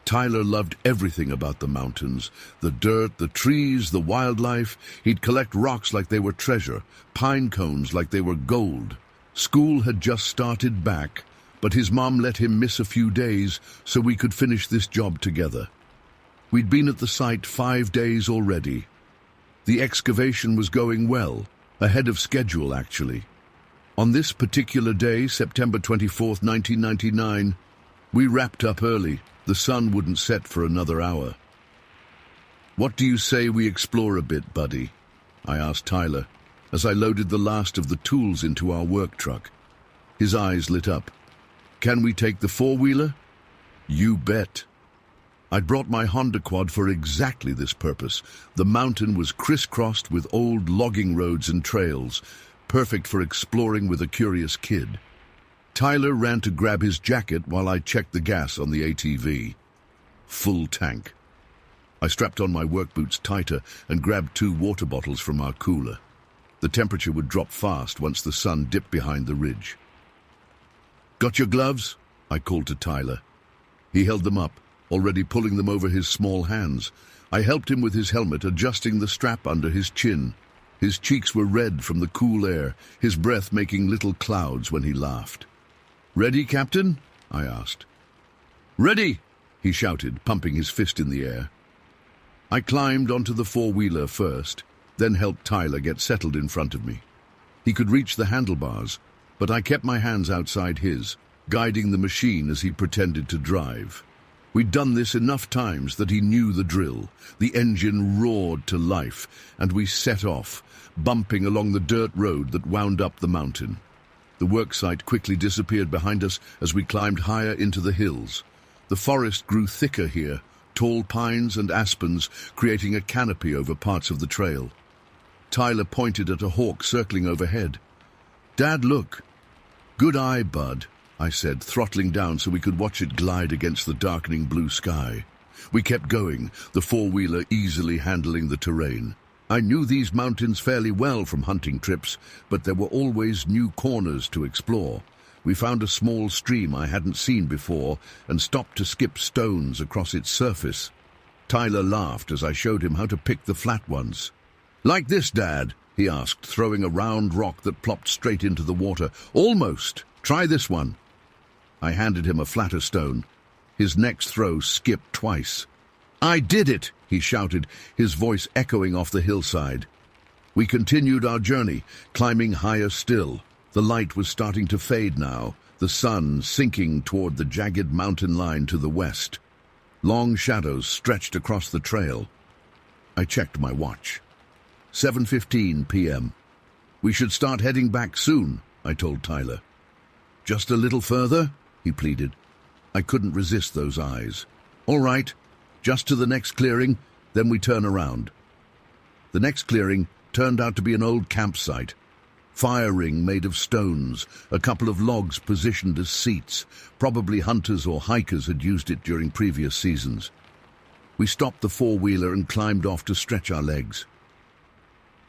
Tyler loved everything about the mountains, the dirt, the trees, the wildlife. He'd collect rocks like they were treasure, pine cones like they were gold. School had just started back, but his mom let him miss a few days so we could finish this job together. We'd been at the site 5 days already. The excavation was going well, ahead of schedule actually. On this particular day, September 24th, 1999, we wrapped up early. The sun wouldn't set for another hour. "What do you say we explore a bit, buddy?" I asked Tyler, as I loaded the last of the tools into our work truck. His eyes lit up. "Can we take the 4-wheeler?" "You bet." I'd brought my Honda Quad for exactly this purpose. The mountain was crisscrossed with old logging roads and trails, perfect for exploring with a curious kid. Tyler ran to grab his jacket while I checked the gas on the ATV. Full tank. I strapped on my work boots tighter and grabbed 2 water bottles from our cooler. The temperature would drop fast once the sun dipped behind the ridge. "Got your gloves?" I called to Tyler. He held them up, already pulling them over his small hands. I helped him with his helmet, adjusting the strap under his chin. His cheeks were red from the cool air, his breath making little clouds when he laughed. "Ready, Captain?" I asked. "Ready!" he shouted, pumping his fist in the air. I climbed onto the 4-wheeler first, then helped Tyler get settled in front of me. He could reach the handlebars, but I kept my hands outside his, guiding the machine as he pretended to drive. We'd done this enough times that he knew the drill. The engine roared to life, and we set off, bumping along the dirt road that wound up the mountain. The worksite quickly disappeared behind us as we climbed higher into the hills. The forest grew thicker here, tall pines and aspens creating a canopy over parts of the trail. Tyler pointed at a hawk circling overhead. "Dad, look." "Good eye, bud," I said, throttling down so we could watch it glide against the darkening blue sky. We kept going, the 4-wheeler easily handling the terrain. I knew these mountains fairly well from hunting trips, but there were always new corners to explore. We found a small stream I hadn't seen before and stopped to skip stones across its surface. Tyler laughed as I showed him how to pick the flat ones. "Like this, Dad?" he asked, throwing a round rock that plopped straight into the water. "Almost. Try this one." I handed him a flatter stone. His next throw skipped twice. "I did it!" he shouted, his voice echoing off the hillside. We continued our journey, climbing higher still. The light was starting to fade now, the sun sinking toward the jagged mountain line to the west. Long shadows stretched across the trail. I checked my watch. 7:15 p.m. "We should start heading back soon," I told Tyler. "Just a little further?" he pleaded. I couldn't resist those eyes. "All right, just to the next clearing, then we turn around." The next clearing turned out to be an old campsite. Fire ring made of stones, a couple of logs positioned as seats. Probably hunters or hikers had used it during previous seasons. We stopped the 4-wheeler and climbed off to stretch our legs.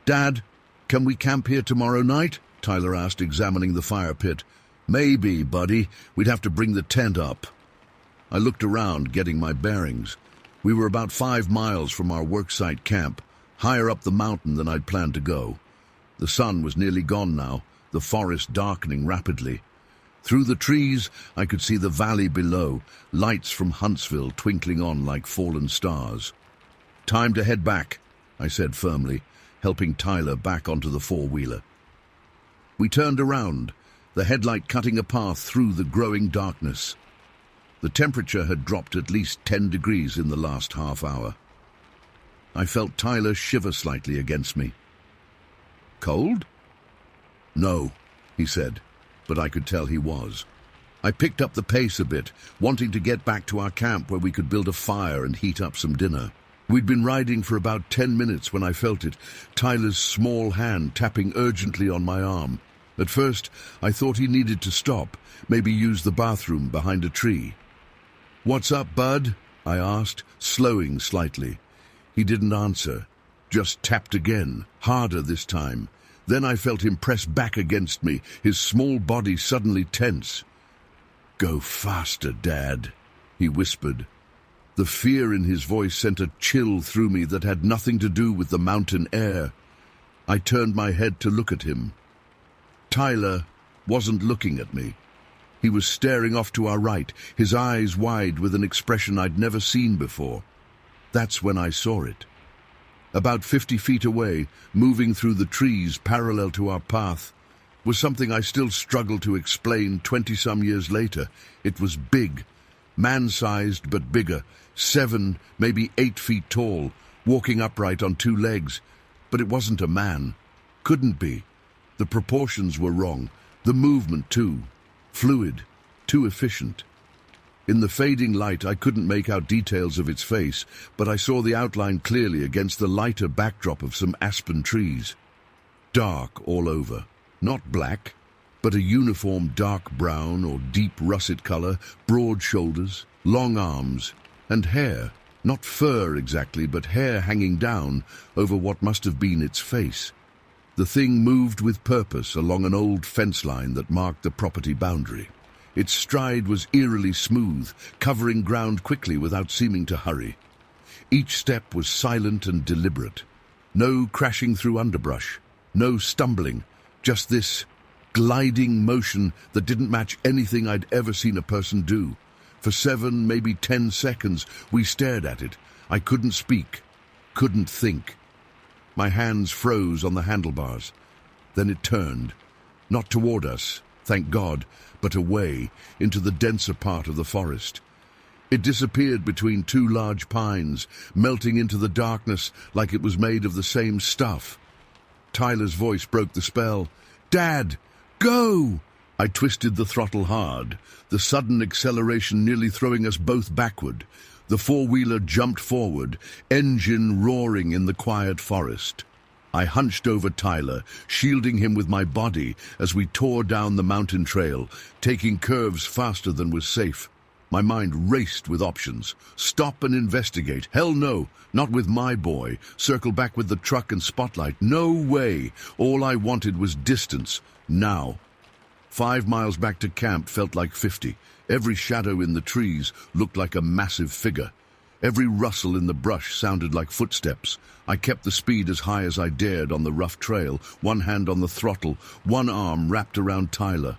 "Dad, can we camp here tomorrow night?" Tyler asked, examining the fire pit. "Maybe, buddy. We'd have to bring the tent up." I looked around, getting my bearings. We were about 5 miles from our worksite camp, higher up the mountain than I'd planned to go. The sun was nearly gone now, the forest darkening rapidly. Through the trees, I could see the valley below, lights from Huntsville twinkling on like fallen stars. "Time to head back," I said firmly, helping Tyler back onto the 4-wheeler. We turned around, the headlight cutting a path through the growing darkness. The temperature had dropped at least 10 degrees in the last half hour. I felt Tyler shiver slightly against me. "Cold?" "No," he said, but I could tell he was. I picked up the pace a bit, wanting to get back to our camp where we could build a fire and heat up some dinner. We'd been riding for about 10 minutes when I felt it, Tyler's small hand tapping urgently on my arm. At first, I thought he needed to stop, maybe use the bathroom behind a tree. "What's up, bud?" I asked, slowing slightly. He didn't answer, just tapped again, harder this time. Then I felt him press back against me, his small body suddenly tense. "Go faster, Dad," he whispered. The fear in his voice sent a chill through me that had nothing to do with the mountain air. I turned my head to look at him. Tyler wasn't looking at me. He was staring off to our right, his eyes wide with an expression I'd never seen before. That's when I saw it. About 50 feet away, moving through the trees parallel to our path, was something I still struggle to explain 20-some years later. It was big, man-sized but bigger, 7, maybe 8 feet tall, walking upright on 2 legs. But it wasn't a man. Couldn't be. The proportions were wrong. The movement, too. Fluid. Too efficient. In the fading light, I couldn't make out details of its face, but I saw the outline clearly against the lighter backdrop of some aspen trees. Dark all over. Not black, but a uniform dark brown or deep russet color, broad shoulders, long arms, and hair. Not fur exactly, but hair hanging down over what must have been its face. The thing moved with purpose along an old fence line that marked the property boundary. Its stride was eerily smooth, covering ground quickly without seeming to hurry. Each step was silent and deliberate. No crashing through underbrush, no stumbling, just this gliding motion that didn't match anything I'd ever seen a person do. For 7, maybe 10 seconds, we stared at it. I couldn't speak, couldn't think. My hands froze on the handlebars. Then it turned, not toward us, thank God, but away, into the denser part of the forest. It disappeared between 2 large pines, melting into the darkness like it was made of the same stuff. Tyler's voice broke the spell. "Dad, go!" I twisted the throttle hard, the sudden acceleration nearly throwing us both backward. The four-wheeler jumped forward, engine roaring in the quiet forest. I hunched over Tyler, shielding him with my body as we tore down the mountain trail, taking curves faster than was safe. My mind raced with options. Stop and investigate. Hell no, not with my boy. Circle back with the truck and spotlight. No way. All I wanted was distance. Now. 5 miles back to camp felt like 50. Every shadow in the trees looked like a massive figure. Every rustle in the brush sounded like footsteps. I kept the speed as high as I dared on the rough trail, one hand on the throttle, one arm wrapped around Tyler.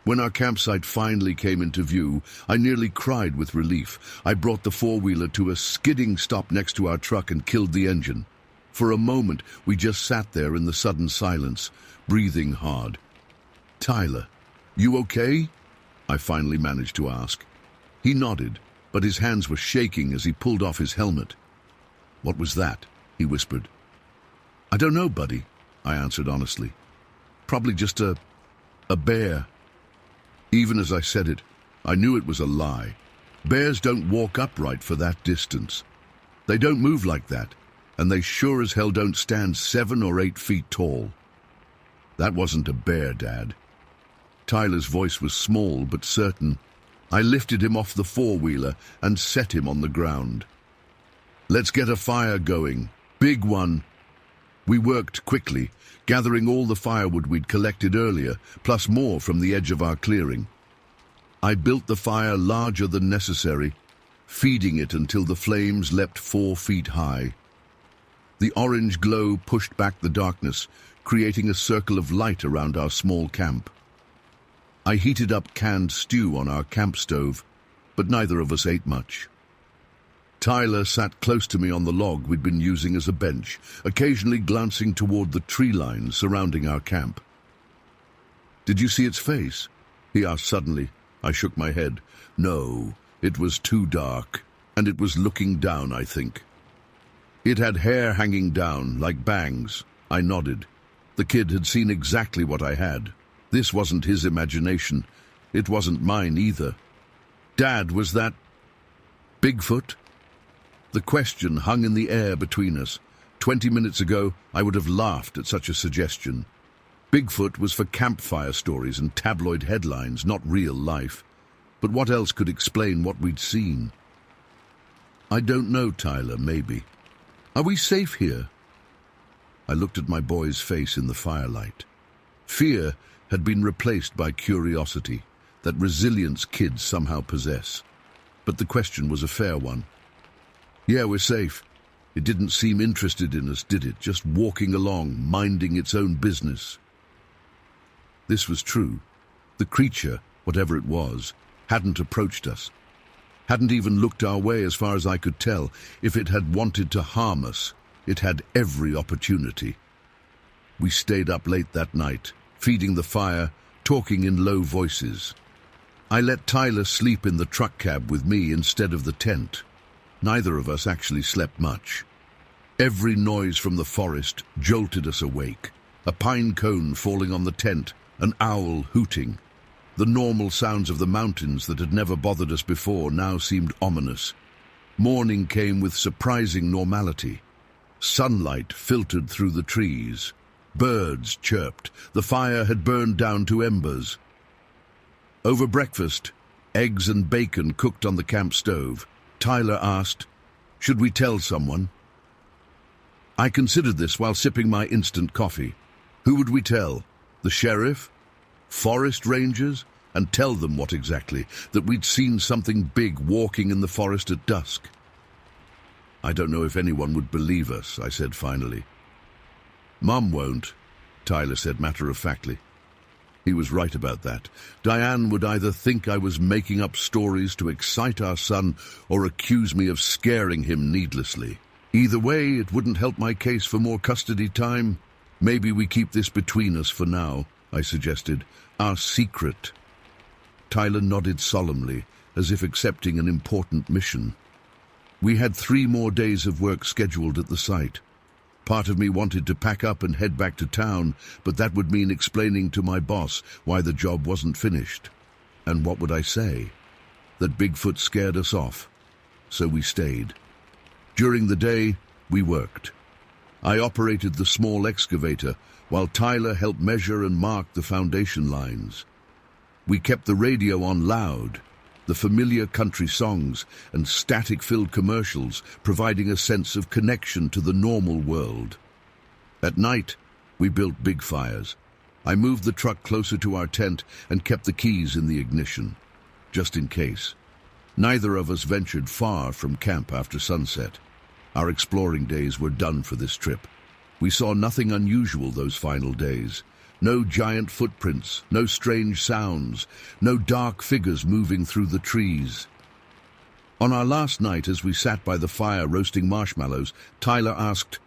When our campsite finally came into view, I nearly cried with relief. I brought the four-wheeler to a skidding stop next to our truck and killed the engine. For a moment, we just sat there in the sudden silence, breathing hard. "Tyler, you okay?" I finally managed to ask. He nodded, but his hands were shaking as he pulled off his helmet. "What was that?" he whispered. "I don't know, buddy," I answered honestly. "Probably just a bear." Even as I said it, I knew it was a lie. Bears don't walk upright for that distance. They don't move like that, and they sure as hell don't stand 7 or 8 feet tall. "That wasn't a bear, Dad." Tyler's voice was small but certain. I lifted him off the four-wheeler and set him on the ground. "Let's get a fire going. Big one." We worked quickly, gathering all the firewood we'd collected earlier, plus more from the edge of our clearing. I built the fire larger than necessary, feeding it until the flames leapt 4 feet high. The orange glow pushed back the darkness, creating a circle of light around our small camp. I heated up canned stew on our camp stove, but neither of us ate much. Tyler sat close to me on the log we'd been using as a bench, occasionally glancing toward the tree lines surrounding our camp. "Did you see its face?" he asked suddenly. I shook my head. "No, it was too dark, and it was looking down, I think." "It had hair hanging down, like bangs." I nodded. The kid had seen exactly what I had. This wasn't his imagination. It wasn't mine either. "Dad, was that Bigfoot?" The question hung in the air between us. 20 minutes ago, I would have laughed at such a suggestion. Bigfoot was for campfire stories and tabloid headlines, not real life. But what else could explain what we'd seen? I don't know, Tyler, maybe. Are we safe here? I looked at my boy's face in the firelight. Fear had been replaced by curiosity, that resilience kids somehow possess. But the question was a fair one. Yeah, we're safe. It didn't seem interested in us, did it? Just walking along, minding its own business. This was true. The creature, whatever it was, hadn't approached us. Hadn't even looked our way as far as I could tell. If it had wanted to harm us, it had every opportunity. We stayed up late that night, feeding the fire, talking in low voices. I let Tyler sleep in the truck cab with me instead of the tent. Neither of us actually slept much. Every noise from the forest jolted us awake. A pine cone falling on the tent, an owl hooting. The normal sounds of the mountains that had never bothered us before now seemed ominous. Morning came with surprising normality. Sunlight filtered through the trees. Birds chirped. The fire had burned down to embers. Over breakfast, eggs and bacon cooked on the camp stove, Tyler asked, "Should we tell someone?" I considered this while sipping my instant coffee. Who would we tell? The sheriff? Forest rangers? And tell them what exactly? That we'd seen something big walking in the forest at dusk? I don't know if anyone would believe us, I said finally. Mum won't, Tyler said matter-of-factly. He was right about that. Diane would either think I was making up stories to excite our son or accuse me of scaring him needlessly. Either way, it wouldn't help my case for more custody time. Maybe we keep this between us for now, I suggested. Our secret. Tyler nodded solemnly, as if accepting an important mission. We had 3 more days of work scheduled at the site. Part of me wanted to pack up and head back to town, but that would mean explaining to my boss why the job wasn't finished. And what would I say? That Bigfoot scared us off. So we stayed. During the day, we worked. I operated the small excavator, while Tyler helped measure and mark the foundation lines. We kept the radio on loud, the familiar country songs and static-filled commercials providing a sense of connection to the normal world. At night, we built big fires. I moved the truck closer to our tent and kept the keys in the ignition, just in case. Neither of us ventured far from camp after sunset. Our exploring days were done for this trip. We saw nothing unusual those final days. No giant footprints, no strange sounds, no dark figures moving through the trees. On our last night, as we sat by the fire roasting marshmallows, Tyler asked,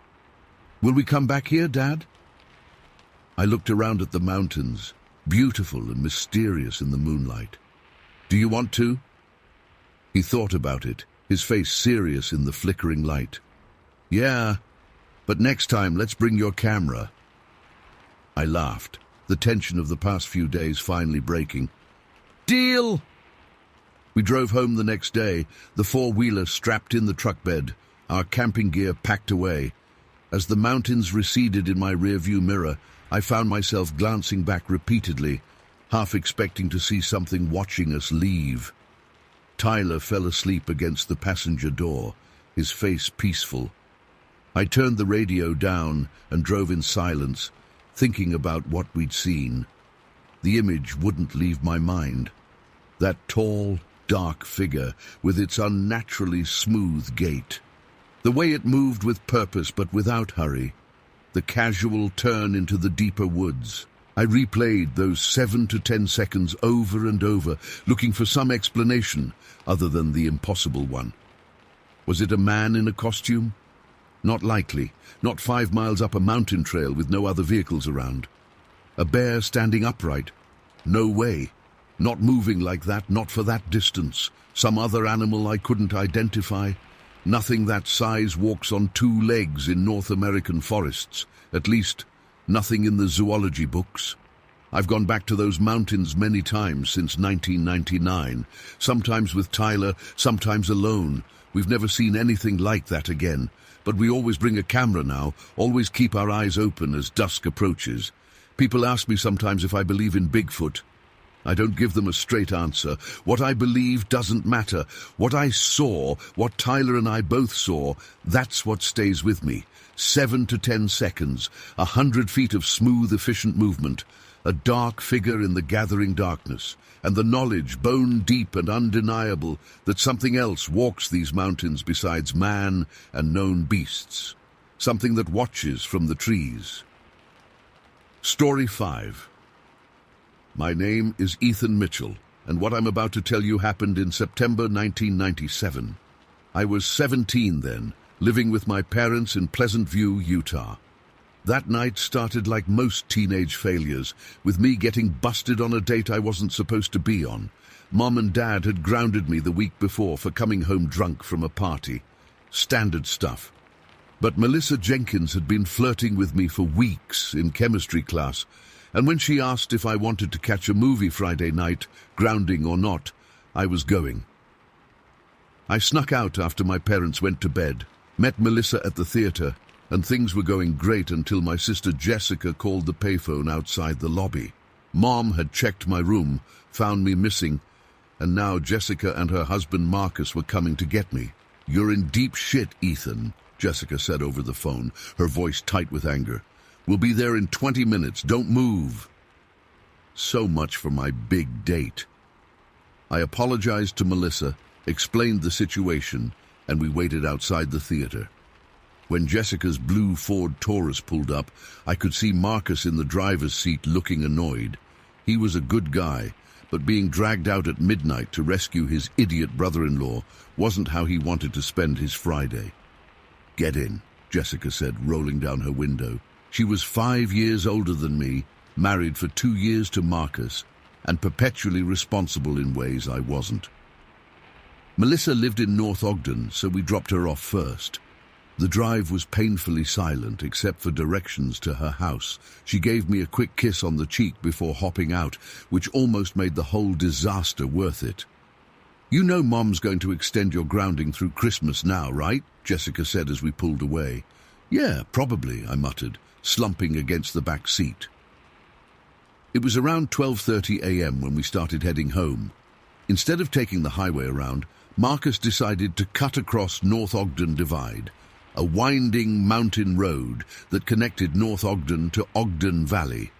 "Will we come back here, Dad?" I looked around at the mountains, beautiful and mysterious in the moonlight. "Do you want to?" He thought about it, his face serious in the flickering light. "Yeah, but next time let's bring your camera." I laughed, the tension of the past few days finally breaking. "Deal!" We drove home the next day, the 4-wheeler strapped in the truck bed, our camping gear packed away. As the mountains receded in my rearview mirror, I found myself glancing back repeatedly, half expecting to see something watching us leave. Tyler fell asleep against the passenger door, his face peaceful. I turned the radio down and drove in silence, thinking about what we'd seen. The image wouldn't leave my mind. That tall, dark figure with its unnaturally smooth gait. The way it moved with purpose but without hurry. The casual turn into the deeper woods. I replayed those 7 to 10 seconds over and over, looking for some explanation other than the impossible one. Was it a man in a costume? Not likely. Not 5 miles up a mountain trail with no other vehicles around. A bear standing upright? No way. Not moving like that, not for that distance. Some other animal I couldn't identify. Nothing that size walks on 2 legs in North American forests. At least, nothing in the zoology books. I've gone back to those mountains many times since 1999, sometimes with Tyler, sometimes alone. We've never seen anything like that again. But we always bring a camera now, always keep our eyes open as dusk approaches. People ask me sometimes if I believe in Bigfoot. I don't give them a straight answer. What I believe doesn't matter. What I saw, what Tyler and I both saw, that's what stays with me. 7 to 10 seconds, 100 feet of smooth, efficient movement, a dark figure in the gathering darkness, and the knowledge, bone deep and undeniable, that something else walks these mountains besides man and known beasts. Something that watches from the trees. Story 5. My name is Ethan Mitchell, and what I'm about to tell you happened in September 1997. I was 17 then, living with my parents in Pleasant View, Utah. That night started like most teenage failures, with me getting busted on a date I wasn't supposed to be on. Mom and Dad had grounded me the week before for coming home drunk from a party. Standard stuff. But Melissa Jenkins had been flirting with me for weeks in chemistry class, and when she asked if I wanted to catch a movie Friday night, grounding or not, I was going. I snuck out after my parents went to bed, met Melissa at the theater, and things were going great until my sister Jessica called the payphone outside the lobby. Mom had checked my room, found me missing, and now Jessica and her husband Marcus were coming to get me. "You're in deep shit, Ethan," Jessica said over the phone, her voice tight with anger. "We'll be there in 20 minutes. Don't move." So much for my big date. I apologized to Melissa, explained the situation, and we waited outside the theater. When Jessica's blue Ford Taurus pulled up, I could see Marcus in the driver's seat looking annoyed. He was a good guy, but being dragged out at midnight to rescue his idiot brother-in-law wasn't how he wanted to spend his Friday. "Get in," Jessica said, rolling down her window. She was 5 years older than me, married for 2 years to Marcus, and perpetually responsible in ways I wasn't. Melissa lived in North Ogden, so we dropped her off first. The drive was painfully silent, except for directions to her house. She gave me a quick kiss on the cheek before hopping out, which almost made the whole disaster worth it. "You know Mom's going to extend your grounding through Christmas now, right?" Jessica said as we pulled away. "Yeah, probably," I muttered, slumping against the back seat. It was around 12:30 a.m. when we started heading home. Instead of taking the highway around, Marcus decided to cut across North Ogden Divide, a winding mountain road that connected North Ogden to Ogden Valley.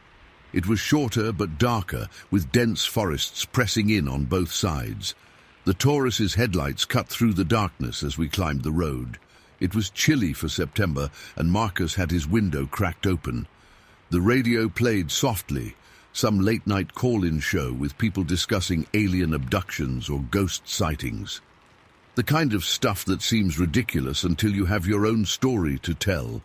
It was shorter but darker, with dense forests pressing in on both sides. The Taurus's headlights cut through the darkness as we climbed the road. It was chilly for September, and Marcus had his window cracked open. The radio played softly, some late-night call-in show with people discussing alien abductions or ghost sightings. The kind of stuff that seems ridiculous until you have your own story to tell.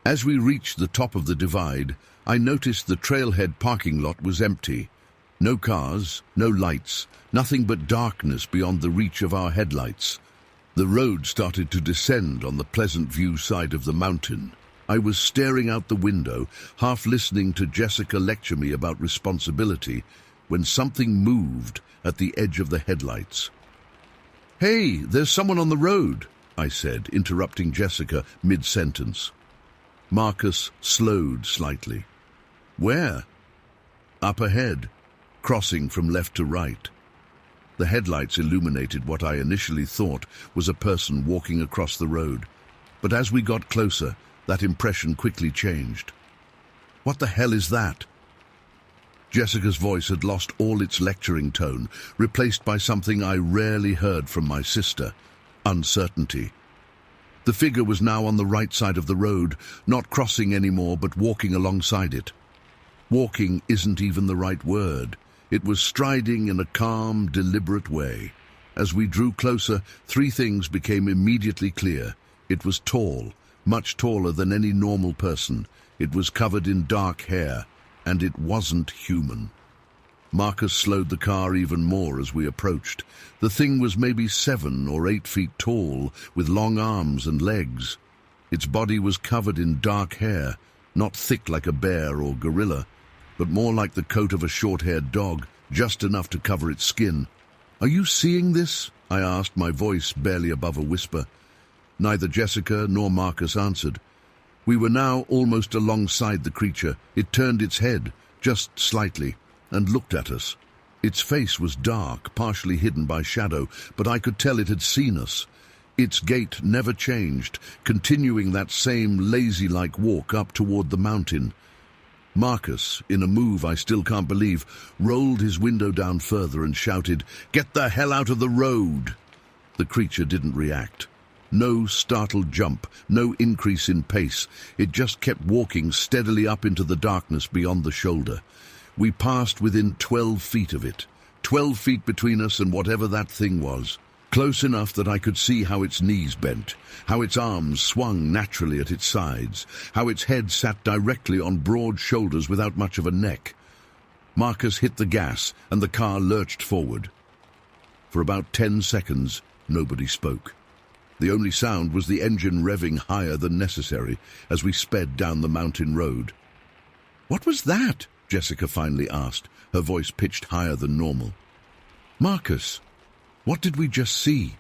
As we reached the top of the divide, I noticed the trailhead parking lot was empty. No cars, no lights, nothing but darkness beyond the reach of our headlights. The road started to descend on the Pleasant View side of the mountain. I was staring out the window, half listening to Jessica lecture me about responsibility, when something moved at the edge of the headlights. "Hey, there's someone on the road," I said, interrupting Jessica mid-sentence. Marcus slowed slightly. "Where?" "Up ahead, crossing from left to right." The headlights illuminated what I initially thought was a person walking across the road, but as we got closer, that impression quickly changed. "What the hell is that?" Jessica's voice had lost all its lecturing tone, replaced by something I rarely heard from my sister: uncertainty. The figure was now on the right side of the road, not crossing anymore but walking alongside it. Walking isn't even the right word. It was striding in a calm, deliberate way. As we drew closer, 3 things became immediately clear. It was tall, much taller than any normal person. It was covered in dark hair, and it wasn't human. Marcus slowed the car even more as we approached. The thing was maybe 7 or 8 feet tall, with long arms and legs. Its body was covered in dark hair, not thick like a bear or gorilla, but more like the coat of a short-haired dog, just enough to cover its skin. "Are you seeing this?" I asked, my voice barely above a whisper. Neither Jessica nor Marcus answered. We were now almost alongside the creature. It turned its head, just slightly, and looked at us. Its face was dark, partially hidden by shadow, but I could tell it had seen us. Its gait never changed, continuing that same lazy-like walk up toward the mountain. Marcus, in a move I still can't believe, rolled his window down further and shouted, "Get the hell out of the road!" The creature didn't react. No startled jump, no increase in pace. It just kept walking steadily up into the darkness beyond the shoulder. We passed within 12 feet of it. 12 feet between us and whatever that thing was. Close enough that I could see how its knees bent, how its arms swung naturally at its sides, how its head sat directly on broad shoulders without much of a neck. Marcus hit the gas and the car lurched forward. For about 10 seconds, nobody spoke. The only sound was the engine revving higher than necessary as we sped down the mountain road. "What was that?" Jessica finally asked, her voice pitched higher than normal. "Marcus, what did we just see?"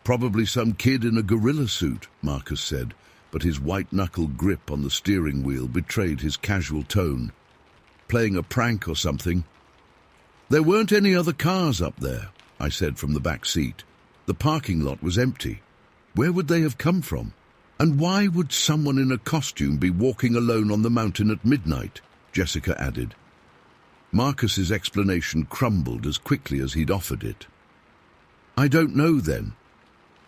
"Probably some kid in a gorilla suit," Marcus said, but his white-knuckle grip on the steering wheel betrayed his casual tone. "Playing a prank or something." "There weren't any other cars up there," I said from the back seat. "The parking lot was empty. Where would they have come from? And why would someone in a costume be walking alone on the mountain at midnight?" Jessica added. Marcus's explanation crumbled as quickly as he'd offered it. "I don't know then.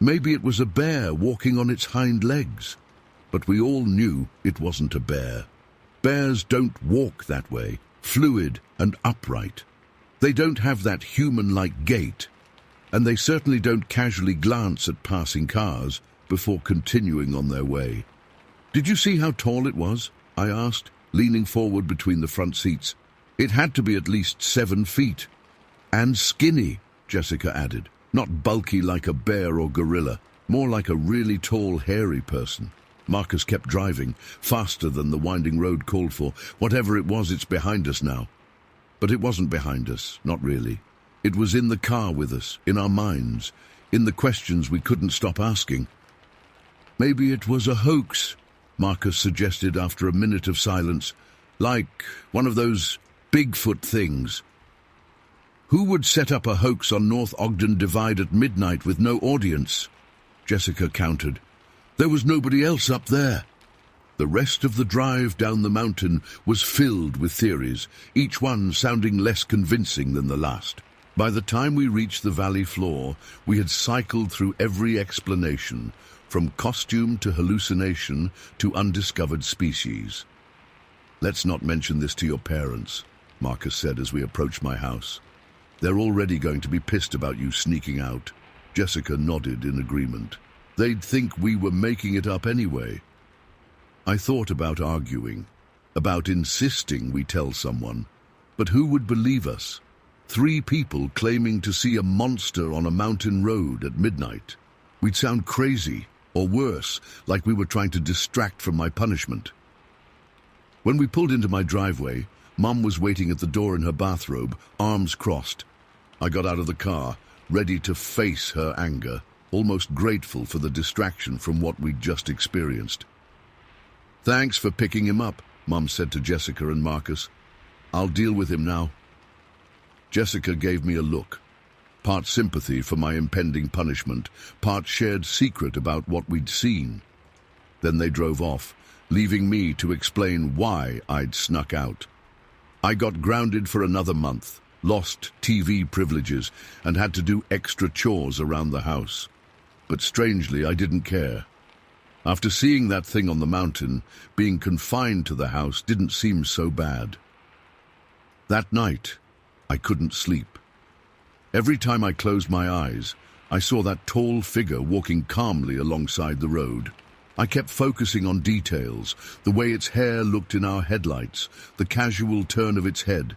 Maybe it was a bear walking on its hind legs." But we all knew it wasn't a bear. Bears don't walk that way, fluid and upright. They don't have that human-like gait, and they certainly don't casually glance at passing cars before continuing on their way. "Did you see how tall it was?" I asked, leaning forward between the front seats. "It had to be at least 7 feet. And skinny," Jessica added. "Not bulky like a bear or gorilla, more like a really tall, hairy person." Marcus kept driving, faster than the winding road called for. Whatever it was, it's behind us now. But it wasn't behind us, not really. It was in the car with us, in our minds, in the questions we couldn't stop asking. "Maybe it was a hoax," Marcus suggested after a minute of silence. "Like one of those Bigfoot things." "Who would set up a hoax on North Ogden Divide at midnight with no audience?" Jessica countered. "There was nobody else up there." The rest of the drive down the mountain was filled with theories, each one sounding less convincing than the last. By the time we reached the valley floor, we had cycled through every explanation, from costume to hallucination to undiscovered species. "Let's not mention this to your parents," Marcus said as we approached my house. "They're already going to be pissed about you sneaking out." Jessica nodded in agreement. "They'd think we were making it up anyway." I thought about arguing, about insisting we tell someone, but who would believe us? 3 people claiming to see a monster on a mountain road at midnight. We'd sound crazy, or worse, like we were trying to distract from my punishment. When we pulled into my driveway, Mum was waiting at the door in her bathrobe, arms crossed. I got out of the car, ready to face her anger, almost grateful for the distraction from what we'd just experienced. "Thanks for picking him up," Mum said to Jessica and Marcus. "I'll deal with him now." Jessica gave me a look, part sympathy for my impending punishment, part shared secret about what we'd seen. Then they drove off, leaving me to explain why I'd snuck out. I got grounded for another month, lost TV privileges, and had to do extra chores around the house. But strangely, I didn't care. After seeing that thing on the mountain, being confined to the house didn't seem so bad. That night, I couldn't sleep. Every time I closed my eyes, I saw that tall figure walking calmly alongside the road. I kept focusing on details, the way its hair looked in our headlights, the casual turn of its head,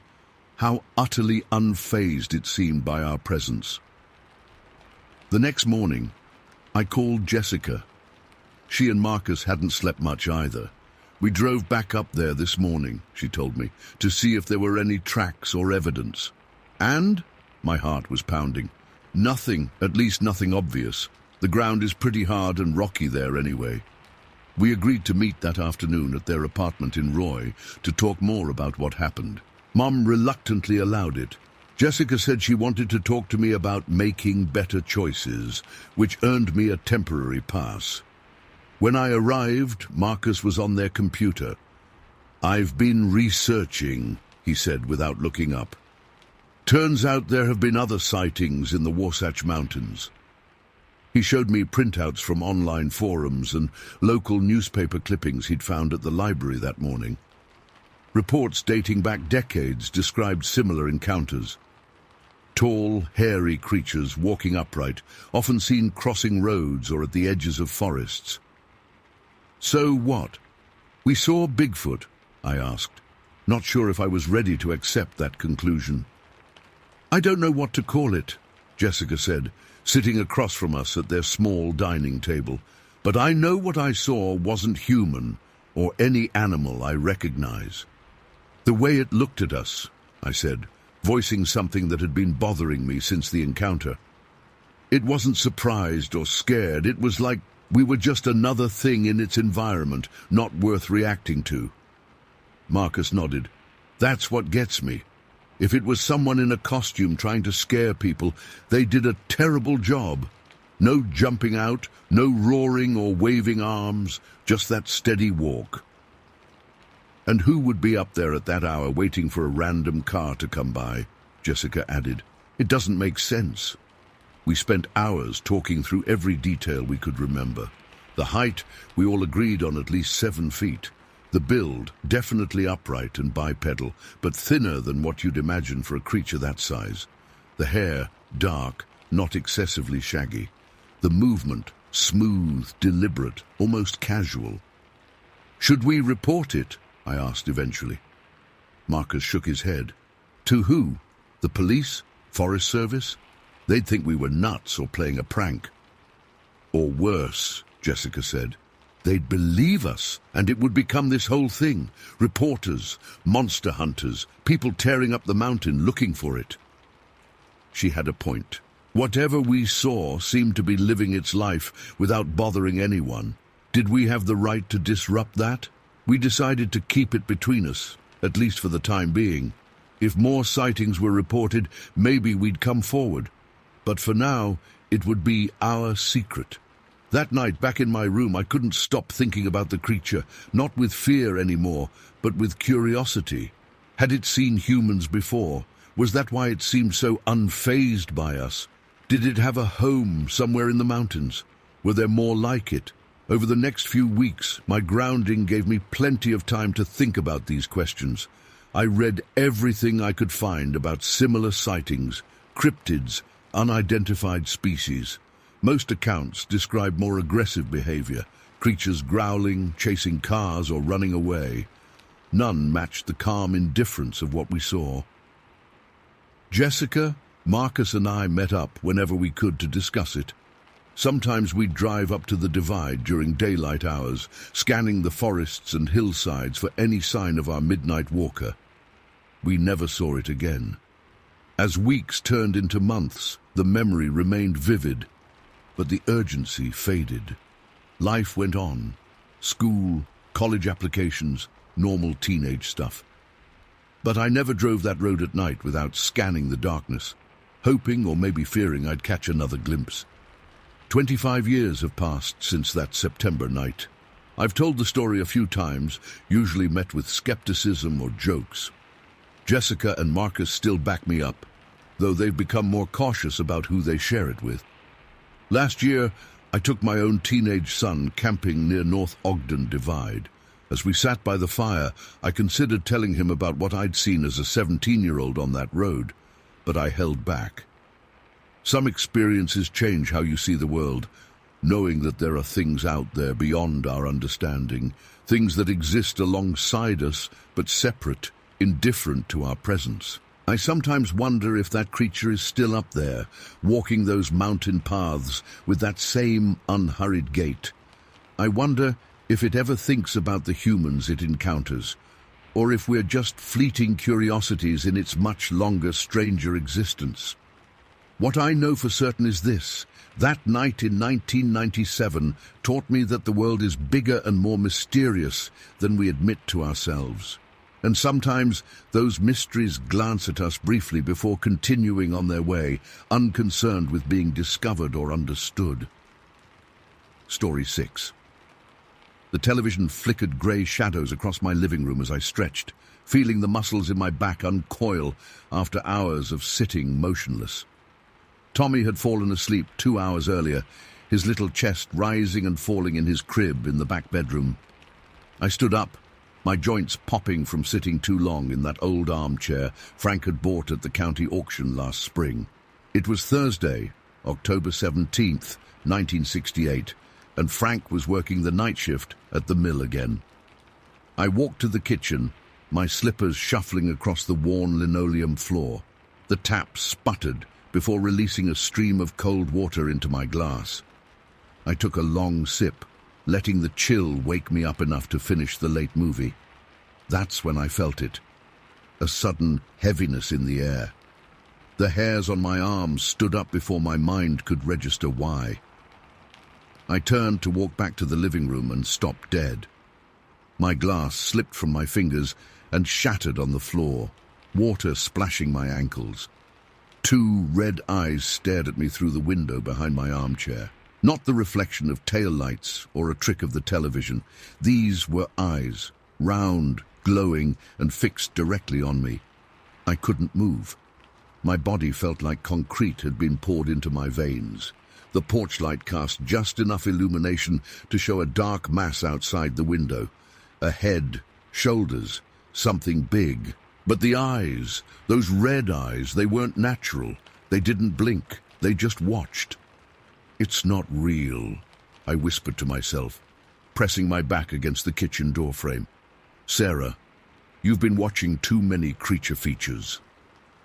how utterly unfazed it seemed by our presence. The next morning, I called Jessica. She and Marcus hadn't slept much either. "We drove back up there this morning," she told me, "to see if there were any tracks or evidence. And," my heart was pounding, "nothing, at least nothing obvious. The ground is pretty hard and rocky there anyway." We agreed to meet that afternoon at their apartment in Roy to talk more about what happened. Mom reluctantly allowed it. Jessica said she wanted to talk to me about making better choices, which earned me a temporary pass. When I arrived, Marcus was on their computer. "I've been researching," he said without looking up. "Turns out there have been other sightings in the Wasatch Mountains." He showed me printouts from online forums and local newspaper clippings he'd found at the library that morning. Reports dating back decades described similar encounters. Tall, hairy creatures walking upright, often seen crossing roads or at the edges of forests. "So what? We saw Bigfoot?" I asked, not sure if I was ready to accept that conclusion. "I don't know what to call it," Jessica said, sitting across from us at their small dining table. "But I know what I saw wasn't human or any animal I recognize." "The way it looked at us," I said, voicing something that had been bothering me since the encounter. "It wasn't surprised or scared. It was like we were just another thing in its environment, not worth reacting to." Marcus nodded. "That's what gets me. If it was someone in a costume trying to scare people, they did a terrible job. No jumping out, no roaring or waving arms, just that steady walk." "And who would be up there at that hour waiting for a random car to come by?" Jessica added. "It doesn't make sense." We spent hours talking through every detail we could remember. The height, we all agreed on at least 7 feet. The build, definitely upright and bipedal, but thinner than what you'd imagine for a creature that size. The hair, dark, not excessively shaggy. The movement, smooth, deliberate, almost casual. "Should we report it?" I asked eventually. Marcus shook his head. "To who? The police? Forest Service? They'd think we were nuts or playing a prank." "Or worse," Jessica said. "They'd believe us, and it would become this whole thing. Reporters, monster hunters, people tearing up the mountain looking for it." She had a point. Whatever we saw seemed to be living its life without bothering anyone. Did we have the right to disrupt that? We decided to keep it between us, at least for the time being. If more sightings were reported, maybe we'd come forward. But for now, it would be our secret. That night, back in my room, I couldn't stop thinking about the creature, not with fear anymore, but with curiosity. Had it seen humans before? Was that why it seemed so unfazed by us? Did it have a home somewhere in the mountains? Were there more like it? Over the next few weeks, my grounding gave me plenty of time to think about these questions. I read everything I could find about similar sightings, cryptids, unidentified species. Most accounts describe more aggressive behavior, creatures growling, chasing cars, or running away. None matched the calm indifference of what we saw. Jessica, Marcus, and I met up whenever we could to discuss it. Sometimes we'd drive up to the divide during daylight hours, scanning the forests and hillsides for any sign of our midnight walker. We never saw it again. As weeks turned into months, the memory remained vivid, but the urgency faded. Life went on. School, college applications, normal teenage stuff. But I never drove that road at night without scanning the darkness, hoping or maybe fearing I'd catch another glimpse. 25 years have passed since that September night. I've told the story a few times, usually met with skepticism or jokes. Jessica and Marcus still back me up, though they've become more cautious about who they share it with. Last year, I took my own teenage son camping near North Ogden Divide. As we sat by the fire, I considered telling him about what I'd seen as a 17-year-old on that road, but I held back. Some experiences change how you see the world, knowing that there are things out there beyond our understanding, things that exist alongside us, but separate, indifferent to our presence. I sometimes wonder if that creature is still up there, walking those mountain paths with that same unhurried gait. I wonder if it ever thinks about the humans it encounters, or if we're just fleeting curiosities in its much longer, stranger existence. What I know for certain is this: that night in 1997 taught me that the world is bigger and more mysterious than we admit to ourselves. And sometimes those mysteries glance at us briefly before continuing on their way, unconcerned with being discovered or understood. Story 6. The television flickered grey shadows across my living room as I stretched, feeling the muscles in my back uncoil after hours of sitting motionless. Tommy had fallen asleep 2 hours earlier, his little chest rising and falling in his crib in the back bedroom. I stood up, my joints popping from sitting too long in that old armchair Frank had bought at the county auction last spring. It was Thursday, October 17th, 1968, and Frank was working the night shift at the mill again. I walked to the kitchen, my slippers shuffling across the worn linoleum floor. The tap sputtered before releasing a stream of cold water into my glass. I took a long sip, letting the chill wake me up enough to finish the late movie. That's when I felt it, a sudden heaviness in the air. The hairs on my arms stood up before my mind could register why. I turned to walk back to the living room and stopped dead. My glass slipped from my fingers and shattered on the floor, water splashing my ankles. 2 red eyes stared at me through the window behind my armchair. Not the reflection of tail lights or a trick of the television. These were eyes, round, glowing, and fixed directly on me. I couldn't move. My body felt like concrete had been poured into my veins. The porch light cast just enough illumination to show a dark mass outside the window. A head, shoulders, something big. But the eyes, those red eyes, they weren't natural. They didn't blink. They just watched. "It's not real," I whispered to myself, pressing my back against the kitchen doorframe. "Sarah, you've been watching too many creature features."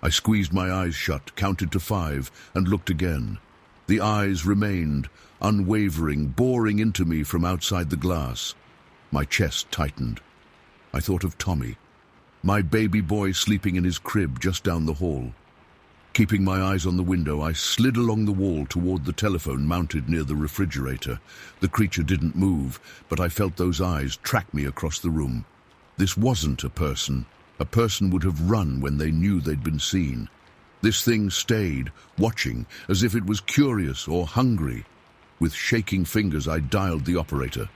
I squeezed my eyes shut, counted to 5, and looked again. The eyes remained, unwavering, boring into me from outside the glass. My chest tightened. I thought of Tommy, my baby boy sleeping in his crib just down the hall. Keeping my eyes on the window, I slid along the wall toward the telephone mounted near the refrigerator. The creature didn't move, but I felt those eyes track me across the room. This wasn't a person. A person would have run when they knew they'd been seen. This thing stayed, watching, as if it was curious or hungry. With shaking fingers, I dialed the operator.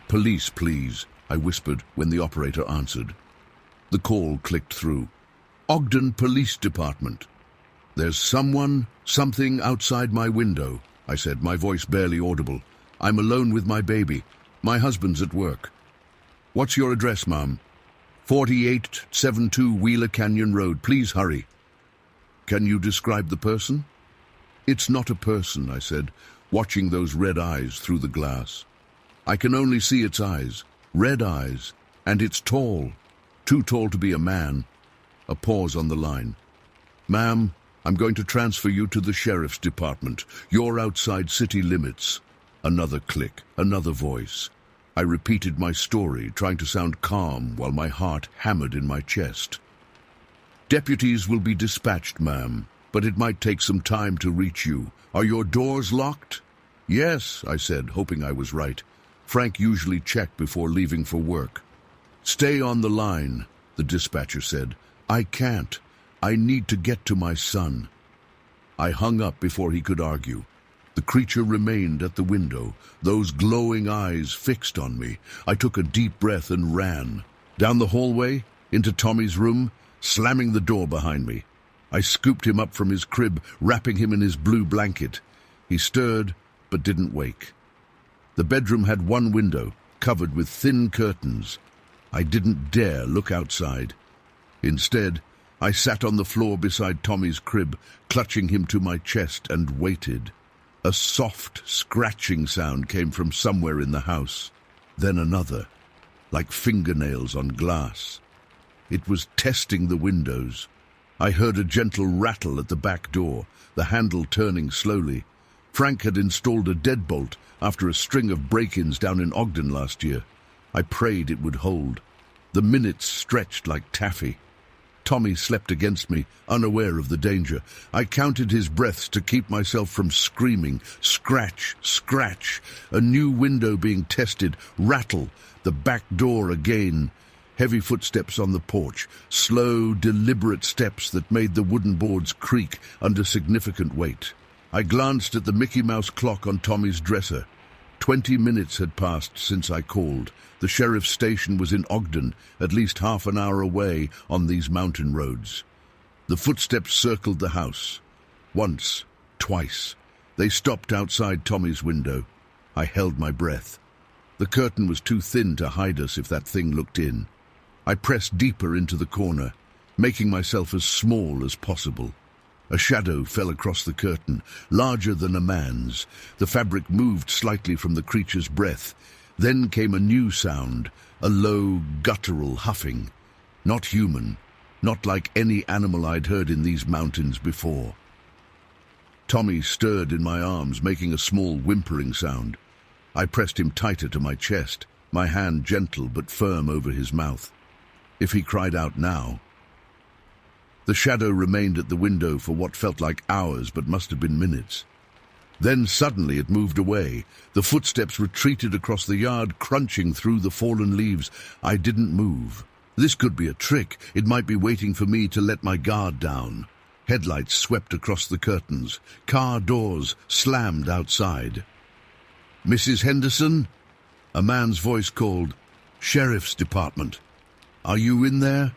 "Police, please," I whispered when the operator answered. The call clicked through. "Ogden Police Department." "There's something outside my window," I said, my voice barely audible. "I'm alone with my baby. My husband's at work." "What's your address, ma'am?" 4872 Wheeler Canyon Road. Please hurry." "Can you describe the person?" "It's not a person," I said, watching those red eyes through the glass. "I can only see its eyes, red eyes, and it's tall, too tall to be a man." A pause on the line. "Ma'am, I'm going to transfer you to the sheriff's department. You're outside city limits." Another click, another voice. I repeated my story, trying to sound calm while my heart hammered in my chest. "Deputies will be dispatched, ma'am, but it might take some time to reach you. Are your doors locked?" "Yes," I said, hoping I was right. Frank usually checked before leaving for work. "Stay on the line," the dispatcher said. "I can't. I need to get to my son." I hung up before he could argue. The creature remained at the window, those glowing eyes fixed on me. I took a deep breath and ran. Down the hallway, into Tommy's room, slamming the door behind me. I scooped him up from his crib, wrapping him in his blue blanket. He stirred, but didn't wake. The bedroom had one window, covered with thin curtains. I didn't dare look outside. Instead, I sat on the floor beside Tommy's crib, clutching him to my chest, and waited. A soft, scratching sound came from somewhere in the house. Then another, like fingernails on glass. It was testing the windows. I heard a gentle rattle at the back door, the handle turning slowly. Frank had installed a deadbolt after a string of break-ins down in Ogden last year. I prayed it would hold. The minutes stretched like taffy. Tommy slept against me, unaware of the danger. I counted his breaths to keep myself from screaming. Scratch, scratch. A new window being tested. Rattle. The back door again. Heavy footsteps on the porch, slow, deliberate steps that made the wooden boards creak under significant weight. I glanced at the Mickey Mouse clock on Tommy's dresser. 20 minutes had passed since I called. The sheriff's station was in Ogden, at least half an hour away on these mountain roads. The footsteps circled the house. Once, twice. They stopped outside Tommy's window. I held my breath. The curtain was too thin to hide us if that thing looked in. I pressed deeper into the corner, making myself as small as possible. A shadow fell across the curtain, larger than a man's. The fabric moved slightly from the creature's breath. Then came a new sound, a low, guttural huffing. Not human, not like any animal I'd heard in these mountains before. Tommy stirred in my arms, making a small whimpering sound. I pressed him tighter to my chest, my hand gentle but firm over his mouth. If he cried out now... The shadow remained at the window for what felt like hours but must have been minutes. Then suddenly it moved away. The footsteps retreated across the yard, crunching through the fallen leaves. I didn't move. This could be a trick. It might be waiting for me to let my guard down. Headlights swept across the curtains. Car doors slammed outside. "Mrs. Henderson?" A man's voice called. "Sheriff's Department. Are you in there?"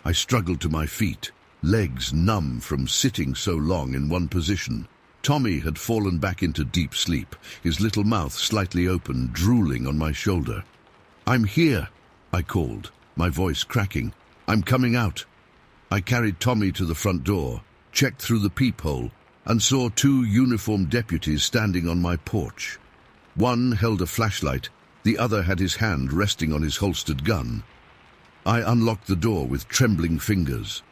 I struggled to my feet, legs numb from sitting so long in one position. Tommy had fallen back into deep sleep, his little mouth slightly open, drooling on my shoulder. "I'm here," I called, my voice cracking. "I'm coming out." I carried Tommy to the front door, checked through the peephole, and saw 2 uniformed deputies standing on my porch. One held a flashlight, the other had his hand resting on his holstered gun. I unlocked the door with trembling fingers.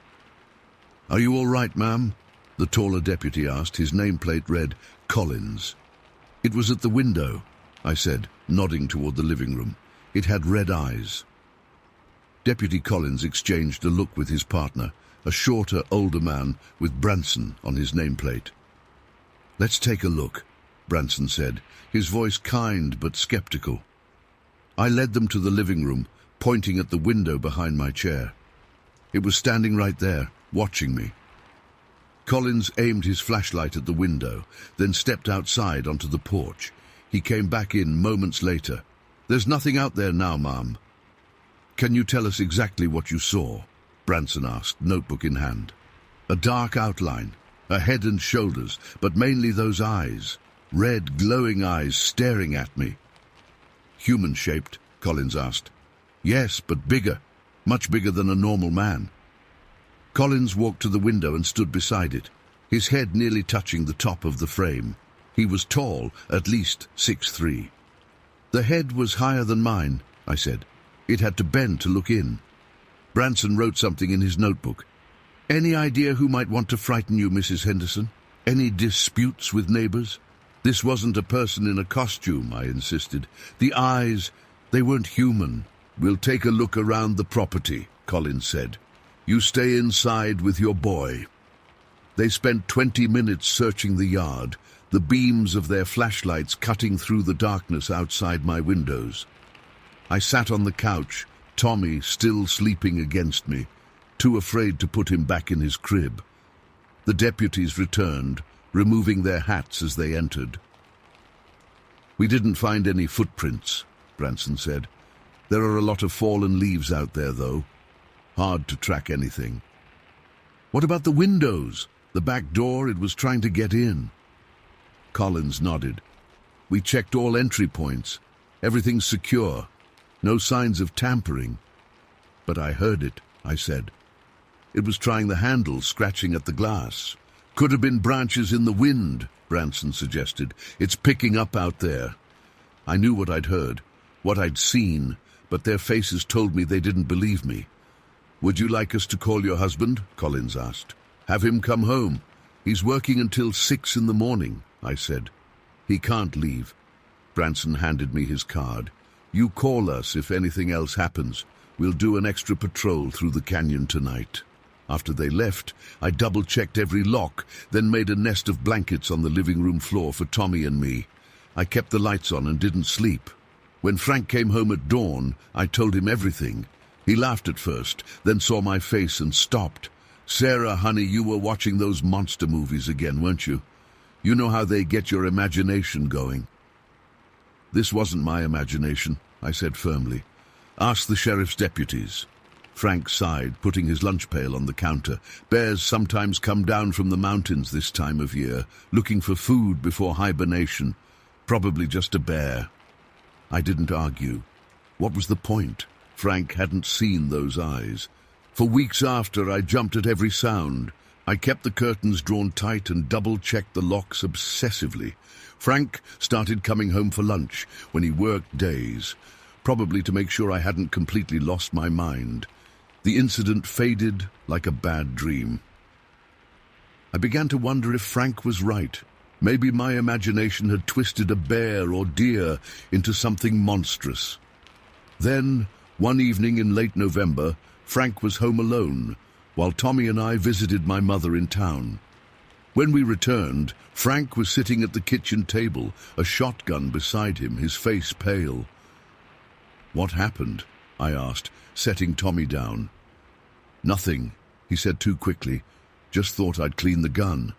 "Are you all right, ma'am?" the taller deputy asked. His nameplate read, Collins. "It was at the window," I said, nodding toward the living room. It had red eyes. Deputy Collins exchanged a look with his partner, a shorter, older man with Branson on his nameplate. "Let's take a look," Branson said, his voice kind but skeptical. I led them to the living room, pointing at the window behind my chair. It was standing right there, watching me. Collins aimed his flashlight at the window, then stepped outside onto the porch. He came back in moments later. "There's nothing out there now, ma'am." "Can you tell us exactly what you saw?" Branson asked, notebook in hand. "A dark outline, a head and shoulders, but mainly those eyes, red, glowing eyes staring at me." "Human-shaped?" Collins asked. "Yes, but bigger, much bigger than a normal man." Collins walked to the window and stood beside it, his head nearly touching the top of the frame. He was tall, at least 6'3". "The head was higher than mine," I said. "It had to bend to look in." Branson wrote something in his notebook. "Any idea who might want to frighten you, Mrs. Henderson? Any disputes with neighbors?" "This wasn't a person in a costume," I insisted. "The eyes, they weren't human." "We'll take a look around the property," Collins said. "You stay inside with your boy." They spent 20 minutes searching the yard, the beams of their flashlights cutting through the darkness outside my windows. I sat on the couch, Tommy still sleeping against me, too afraid to put him back in his crib. The deputies returned, removing their hats as they entered. "We didn't find any footprints," Branson said. "There are a lot of fallen leaves out there, though. Hard to track anything." "What about the windows? The back door, it was trying to get in." Collins nodded. "We checked all entry points. Everything's secure. No signs of tampering." "But I heard it," I said. "It was trying the handle, scratching at the glass." "Could have been branches in the wind," Branson suggested. "It's picking up out there." I knew what I'd heard, what I'd seen, but their faces told me they didn't believe me. "Would you like us to call your husband?" Collins asked. "Have him come home. He's working until 6 in the morning," I said. "He can't leave." Branson handed me his card. "You call us if anything else happens. We'll do an extra patrol through the canyon tonight." After they left, I double-checked every lock, then made a nest of blankets on the living room floor for Tommy and me. I kept the lights on and didn't sleep. When Frank came home at dawn, I told him everything. He laughed at first, then saw my face and stopped. "Sarah, honey, you were watching those monster movies again, weren't you? You know how they get your imagination going." "This wasn't my imagination," I said firmly. "Ask the sheriff's deputies." Frank sighed, putting his lunch pail on the counter. "Bears sometimes come down from the mountains this time of year, looking for food before hibernation. Probably just a bear." I didn't argue. What was the point? Frank hadn't seen those eyes. For weeks after, I jumped at every sound. I kept the curtains drawn tight and double-checked the locks obsessively. Frank started coming home for lunch when he worked days, probably to make sure I hadn't completely lost my mind. The incident faded like a bad dream. I began to wonder if Frank was right. Maybe my imagination had twisted a bear or deer into something monstrous. Then, one evening in late November, Frank was home alone, while Tommy and I visited my mother in town. When we returned, Frank was sitting at the kitchen table, a shotgun beside him, his face pale. "What happened?" I asked, setting Tommy down. "Nothing," he said too quickly. "Just thought I'd clean the gun."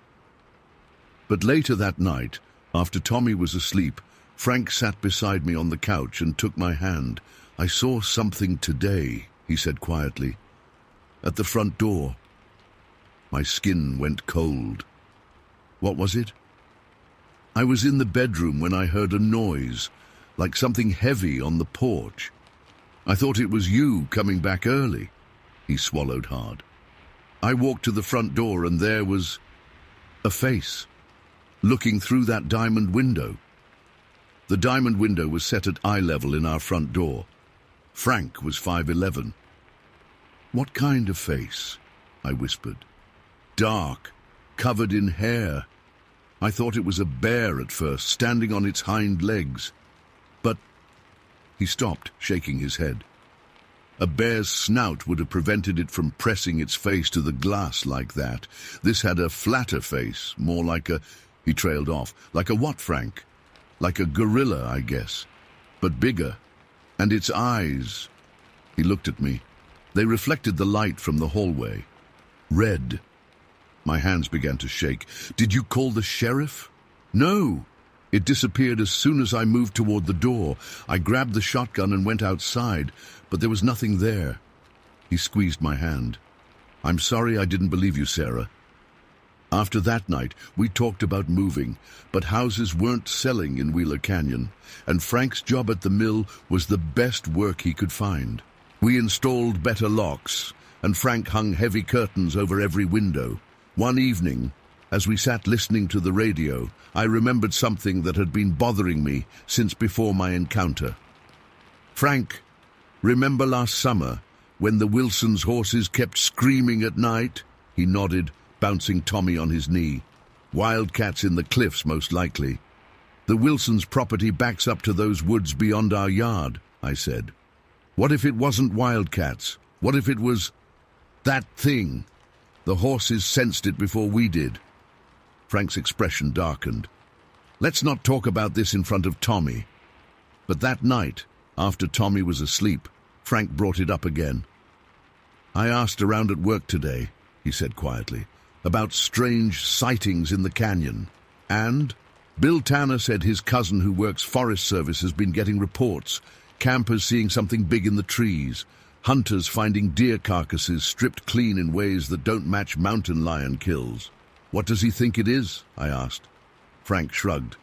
But later that night, after Tommy was asleep, Frank sat beside me on the couch and took my hand. "I saw something today," he said quietly. "At the front door." My skin went cold. "What was it?" "I was in the bedroom when I heard a noise, like something heavy on the porch. I thought it was you coming back early." He swallowed hard. "I walked to the front door and there was a face, looking through that diamond window." The diamond window was set at eye level in our front door. Frank was 5'11". "What kind of face?" I whispered. "Dark, covered in hair. I thought it was a bear at first, standing on its hind legs. But—" He stopped, shaking his head. "A bear's snout would have prevented it from pressing its face to the glass like that. This had a flatter face, more like a—" He trailed off. "Like a what, Frank?" "Like a gorilla, I guess. But bigger. And its eyes—" He looked at me. They reflected the light from the hallway. Red. My hands began to shake. "Did you call the sheriff?" "No. It disappeared as soon as I moved toward the door. I grabbed the shotgun and went outside, but there was nothing there." He squeezed my hand. "I'm sorry I didn't believe you, Sarah." After that night, we talked about moving, but houses weren't selling in Wheeler Canyon, and Frank's job at the mill was the best work he could find. We installed better locks, and Frank hung heavy curtains over every window. One evening, as we sat listening to the radio, I remembered something that had been bothering me since before my encounter. "Frank, remember last summer, when the Wilsons' horses kept screaming at night?" He nodded, bouncing Tommy on his knee. "Wildcats in the cliffs, most likely." "The Wilsons' property backs up to those woods beyond our yard," I said. "What if it wasn't wildcats? What if it was that thing? The horses sensed it before we did." Frank's expression darkened. "Let's not talk about this in front of Tommy." But that night, after Tommy was asleep, Frank brought it up again. "I asked around at work today," he said quietly, "about strange sightings in the canyon. And Bill Tanner said his cousin who works Forest Service has been getting reports. Campers seeing something big in the trees. Hunters finding deer carcasses stripped clean in ways that don't match mountain lion kills." "What does he think it is?" I asked. Frank shrugged.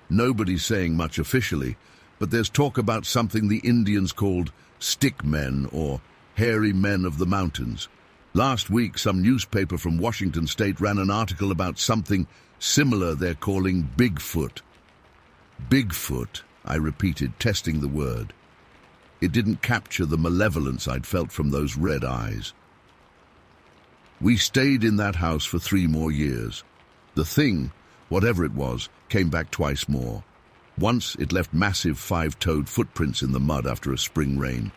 "Nobody's saying much officially, but there's talk about something the Indians called stick men or hairy men of the mountains. Last week, some newspaper from Washington State ran an article about something similar they're calling Bigfoot." "Bigfoot," I repeated, testing the word. It didn't capture the malevolence I'd felt from those red eyes. We stayed in that house for 3 more years. The thing, whatever it was, came back twice more. Once it left massive 5-toed footprints in the mud after a spring rain.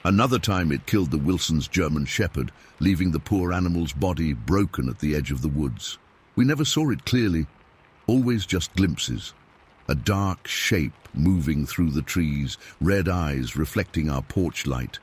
Another time it killed the Wilsons' German shepherd, leaving the poor animal's body broken at the edge of the woods. We never saw it clearly, always just glimpses. A dark shape moving through the trees, red eyes reflecting our porch light.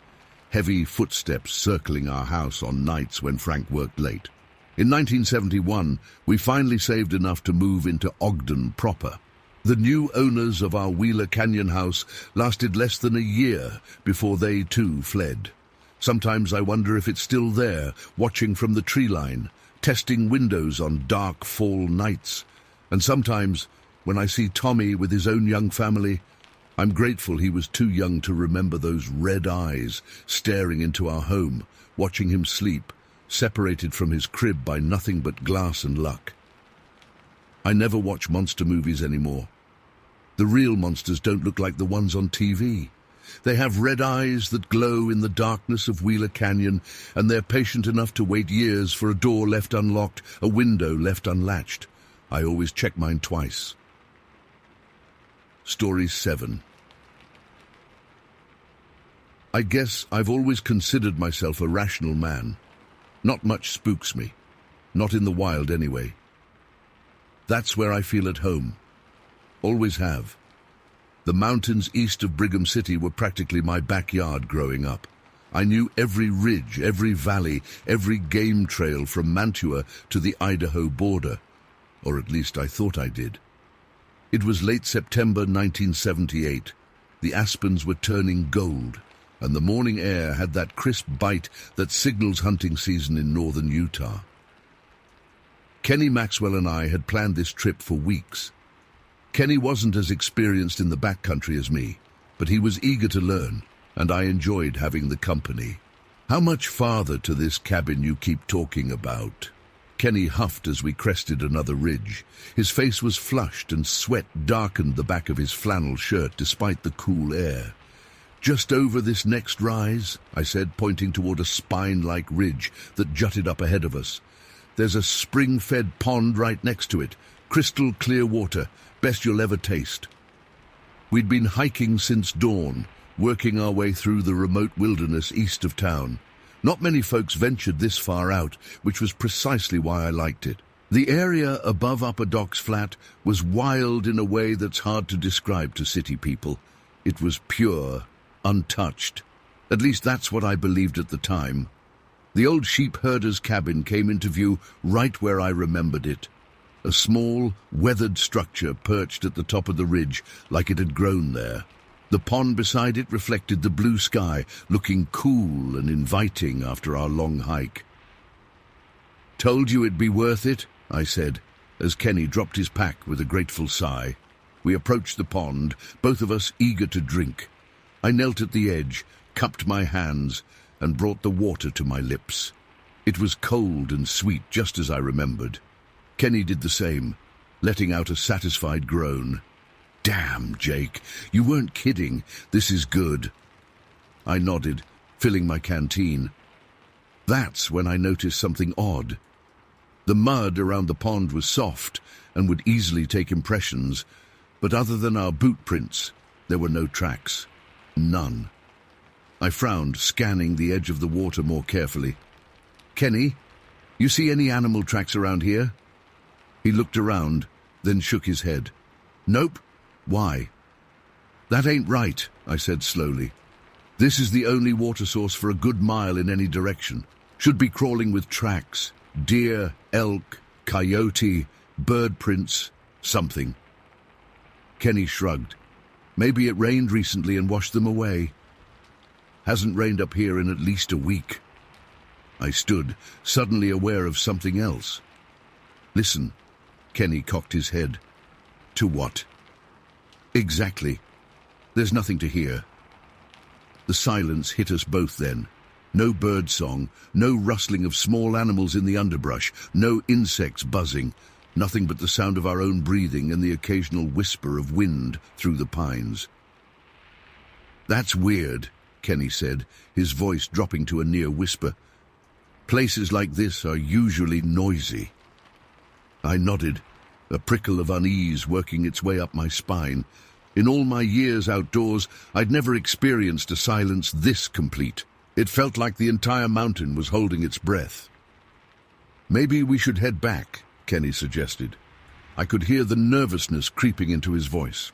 heavy footsteps circling our house on nights when Frank worked late. In 1971, we finally saved enough to move into Ogden proper. The new owners of our Wheeler Canyon house lasted less than a year before they too fled. Sometimes I wonder if it's still there, watching from the tree line, testing windows on dark fall nights. And sometimes, when I see Tommy with his own young family, I'm grateful he was too young to remember those red eyes staring into our home, watching him sleep, separated from his crib by nothing but glass and luck. I never watch monster movies anymore. The real monsters don't look like the ones on TV. They have red eyes that glow in the darkness of Wheeler Canyon, and they're patient enough to wait years for a door left unlocked, a window left unlatched. I always check mine twice. Story 7. I guess I've always considered myself a rational man. Not much spooks me. Not in the wild, anyway. That's where I feel at home. Always have. The mountains east of Brigham City were practically my backyard growing up. I knew every ridge, every valley, every game trail from Mantua to the Idaho border. Or at least I thought I did. It was late September 1978. The aspens were turning gold, and the morning air had that crisp bite that signals hunting season in northern Utah. Kenny Maxwell and I had planned this trip for weeks. Kenny wasn't as experienced in the backcountry as me, but he was eager to learn, and I enjoyed having the company. "How much farther to this cabin you keep talking about?" Kenny huffed as we crested another ridge. His face was flushed and sweat darkened the back of his flannel shirt despite the cool air. "Just over this next rise," I said, pointing toward a spine-like ridge that jutted up ahead of us. "There's a spring-fed pond right next to it. Crystal clear water, best you'll ever taste." We'd been hiking since dawn, working our way through the remote wilderness east of town. Not many folks ventured this far out, which was precisely why I liked it. The area above Upper Docks Flat was wild in a way that's hard to describe to city people. It was pure, untouched. At least that's what I believed at the time. The old sheep herder's cabin came into view right where I remembered it. A small, weathered structure perched at the top of the ridge like it had grown there. The pond beside it reflected the blue sky, looking cool and inviting after our long hike. "Told you it'd be worth it," I said, as Kenny dropped his pack with a grateful sigh. We approached the pond, both of us eager to drink. I knelt at the edge, cupped my hands, and brought the water to my lips. It was cold and sweet, just as I remembered. Kenny did the same, letting out a satisfied groan. "Damn, Jake, you weren't kidding. This is good." I nodded, filling my canteen. That's when I noticed something odd. The mud around the pond was soft and would easily take impressions, but other than our boot prints, there were no tracks. None. I frowned, scanning the edge of the water more carefully. "Kenny, you see any animal tracks around here?" He looked around, then shook his head. "Nope. Why?" "That ain't right," I said slowly. "This is the only water source for a good mile in any direction. Should be crawling with tracks. Deer, elk, coyote, bird prints, something." Kenny shrugged. "Maybe it rained recently and washed them away." "Hasn't rained up here in at least a week." I stood, suddenly aware of something else. "Listen." Kenny cocked his head. "To what?" "Exactly. There's nothing to hear." The silence hit us both then. No bird song, no rustling of small animals in the underbrush, no insects buzzing, nothing but the sound of our own breathing and the occasional whisper of wind through the pines. "That's weird," Kenny said, his voice dropping to a near whisper. "Places like this are usually noisy." I nodded, a prickle of unease working its way up my spine. In all my years outdoors, I'd never experienced a silence this complete. It felt like the entire mountain was holding its breath. "Maybe we should head back," Kenny suggested. I could hear the nervousness creeping into his voice.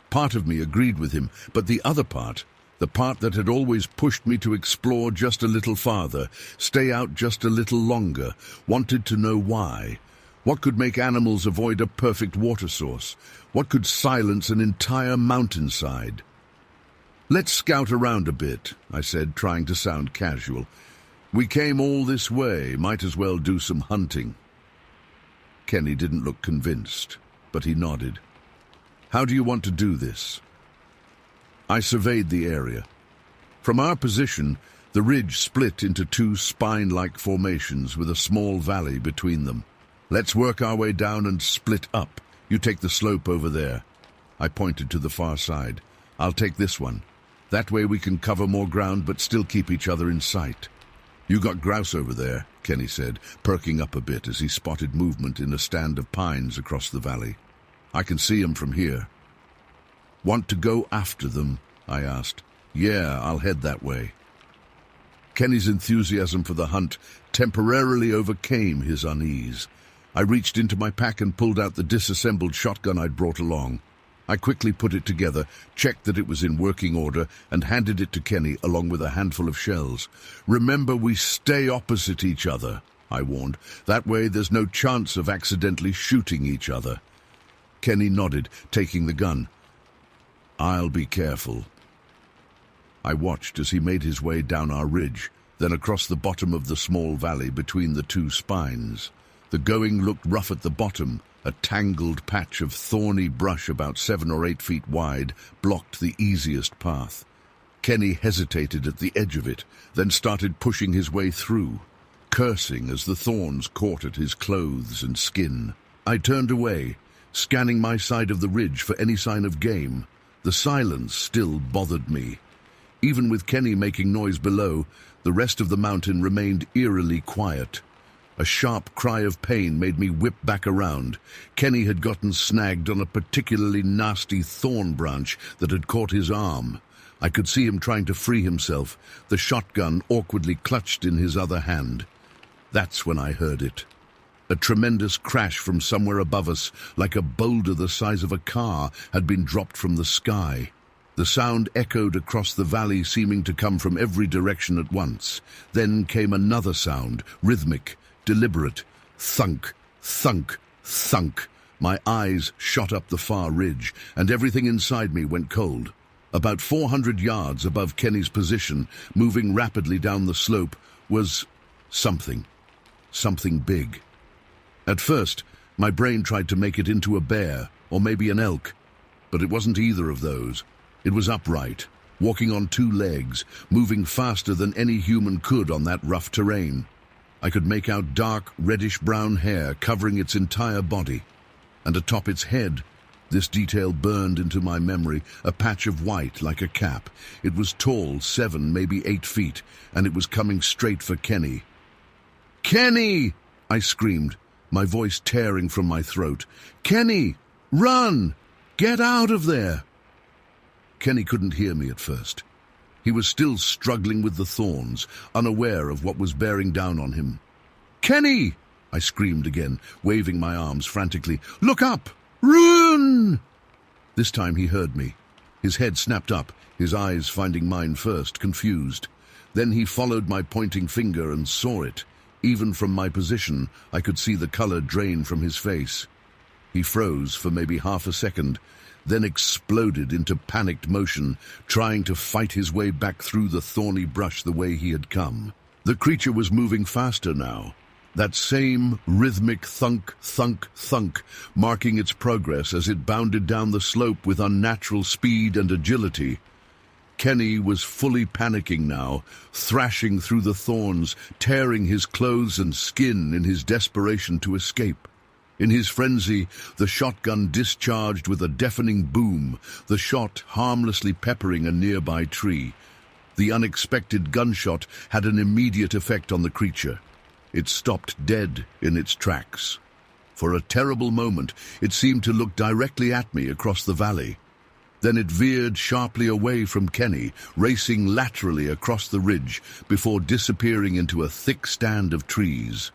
Part of me agreed with him, but the other part, The part that had always pushed me to explore just a little farther, stay out just a little longer, wanted to know why. What could make animals avoid a perfect water source? What could silence an entire mountainside? "Let's scout around a bit," I said, trying to sound casual. "We came all this way, might as well do some hunting." Kenny didn't look convinced, but he nodded. "How do you want to do this?" I surveyed the area. From our position, the ridge split into two spine-like formations with a small valley between them. "Let's work our way down and split up. You take the slope over there." I pointed to the far side. "I'll take this one. That way we can cover more ground but still keep each other in sight." "You got grouse over there," Kenny said, perking up a bit as he spotted movement in a stand of pines across the valley. "I can see 'em from here." "Want to go after them?" I asked. "Yeah, I'll head that way." Kenny's enthusiasm for the hunt temporarily overcame his unease. I reached into my pack and pulled out the disassembled shotgun I'd brought along. I quickly put it together, checked that it was in working order, and handed it to Kenny along with a handful of shells. "Remember, we stay opposite each other," I warned. "That way there's no chance of accidentally shooting each other." Kenny nodded, taking the gun. "I'll be careful." I watched as he made his way down our ridge, then across the bottom of the small valley between the two spines. The going looked rough at the bottom. A tangled patch of thorny brush about 7 or 8 feet wide blocked the easiest path. Kenny hesitated at the edge of it, then started pushing his way through, cursing as the thorns caught at his clothes and skin. I turned away, scanning my side of the ridge for any sign of game. The silence still bothered me. Even with Kenny making noise below, the rest of the mountain remained eerily quiet. A sharp cry of pain made me whip back around. Kenny had gotten snagged on a particularly nasty thorn branch that had caught his arm. I could see him trying to free himself, the shotgun awkwardly clutched in his other hand. That's when I heard it. A tremendous crash from somewhere above us, like a boulder the size of a car, had been dropped from the sky. The sound echoed across the valley, seeming to come from every direction at once. Then came another sound, rhythmic, deliberate. Thunk, thunk, thunk. My eyes shot up the far ridge, and everything inside me went cold. About 400 yards above Kenny's position, moving rapidly down the slope, was something big. At first, my brain tried to make it into a bear, or maybe an elk, but it wasn't either of those. It was upright, walking on 2 legs, moving faster than any human could on that rough terrain. I could make out dark, reddish-brown hair covering its entire body, and atop its head, this detail burned into my memory, a patch of white like a cap. It was tall, 7, maybe 8 feet, and it was coming straight for Kenny. "Kenny!" I screamed, my voice tearing from my throat. "Kenny! Run! Get out of there!" Kenny couldn't hear me at first. He was still struggling with the thorns, unaware of what was bearing down on him. "Kenny!" I screamed again, waving my arms frantically. "Look up! Run!" This time he heard me. His head snapped up, his eyes finding mine first, confused. Then he followed my pointing finger and saw it. Even from my position, I could see the color drain from his face. He froze for maybe half a second, then exploded into panicked motion, trying to fight his way back through the thorny brush the way he had come. The creature was moving faster now, that same rhythmic thunk, thunk, thunk, marking its progress as it bounded down the slope with unnatural speed and agility. Kenny was fully panicking now, thrashing through the thorns, tearing his clothes and skin in his desperation to escape. In his frenzy, the shotgun discharged with a deafening boom, the shot harmlessly peppering a nearby tree. The unexpected gunshot had an immediate effect on the creature. It stopped dead in its tracks. For a terrible moment, it seemed to look directly at me across the valley. Then it veered sharply away from Kenny, racing laterally across the ridge before disappearing into a thick stand of trees.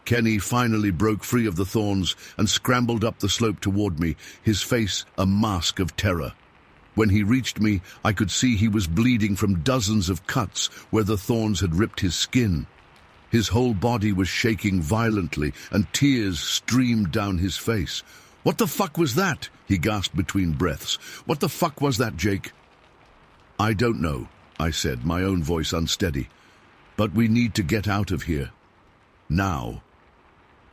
Kenny finally broke free of the thorns and scrambled up the slope toward me, his face a mask of terror. When he reached me, I could see he was bleeding from dozens of cuts where the thorns had ripped his skin. His whole body was shaking violently, and tears streamed down his face. "What the fuck was that?" he gasped between breaths. "What the fuck was that, Jake?" "I don't know," I said, my own voice unsteady. "But we need to get out of here. Now."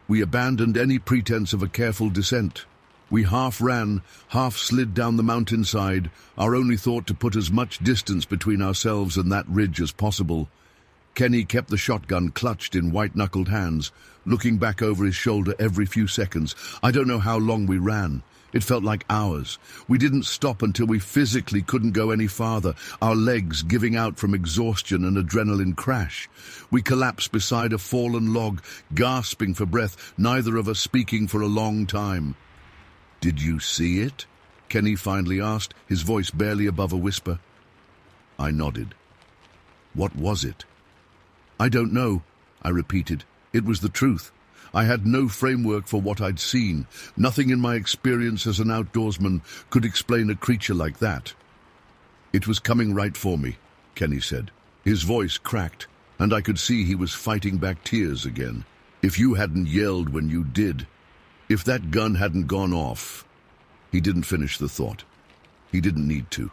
We abandoned any pretense of a careful descent. We half ran, half slid down the mountainside, our only thought to put as much distance between ourselves and that ridge as possible. Kenny kept the shotgun clutched in white-knuckled hands, looking back over his shoulder every few seconds. I don't know how long we ran. It felt like hours. We didn't stop until we physically couldn't go any farther, our legs giving out from exhaustion and adrenaline crash. We collapsed beside a fallen log, gasping for breath, neither of us speaking for a long time. "Did you see it?" Kenny finally asked, his voice barely above a whisper. I nodded. "What was it?" "I don't know," I repeated. It was the truth. I had no framework for what I'd seen. Nothing in my experience as an outdoorsman could explain a creature like that. "It was coming right for me," Kenny said. His voice cracked, and I could see he was fighting back tears again. "If you hadn't yelled when you did, if that gun hadn't gone off..." He didn't finish the thought. He didn't need to.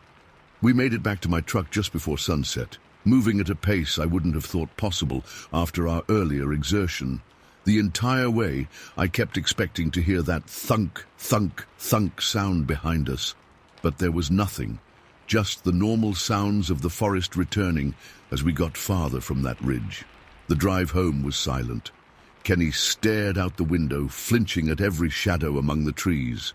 We made it back to my truck just before sunset, moving at a pace I wouldn't have thought possible after our earlier exertion. The entire way, I kept expecting to hear that thunk, thunk, thunk sound behind us. But there was nothing, just the normal sounds of the forest returning as we got farther from that ridge. The drive home was silent. Kenny stared out the window, flinching at every shadow among the trees.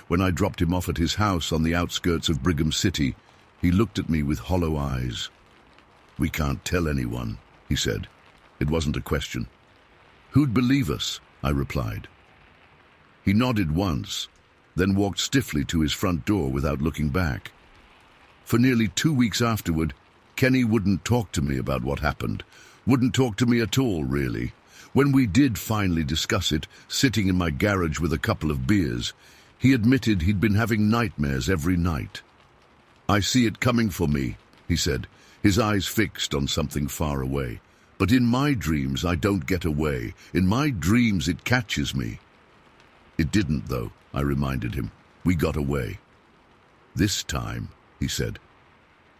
When I dropped him off at his house on the outskirts of Brigham City, he looked at me with hollow eyes. "We can't tell anyone," he said. It wasn't a question. "Who'd believe us?" I replied. He nodded once, then walked stiffly to his front door without looking back. For nearly 2 weeks afterward, Kenny wouldn't talk to me about what happened. Wouldn't talk to me at all, really. When we did finally discuss it, sitting in my garage with a couple of beers, he admitted he'd been having nightmares every night. "I see it coming for me," he said, his eyes fixed on something far away. "But in my dreams, I don't get away. In my dreams, it catches me." "It didn't, though," I reminded him. "We got away." "This time," he said.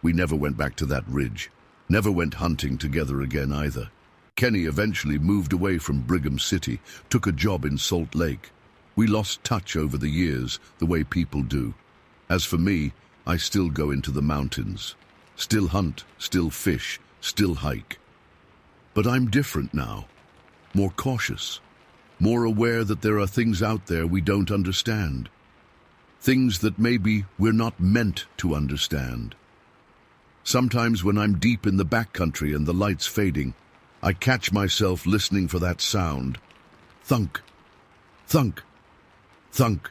We never went back to that ridge. Never went hunting together again either. Kenny eventually moved away from Brigham City, took a job in Salt Lake. We lost touch over the years, the way people do. As for me, I still go into the mountains. Still hunt, still fish, still hike. But I'm different now, more cautious, more aware that there are things out there we don't understand, things that maybe we're not meant to understand. Sometimes when I'm deep in the backcountry and the light's fading, I catch myself listening for that sound. Thunk, thunk, thunk.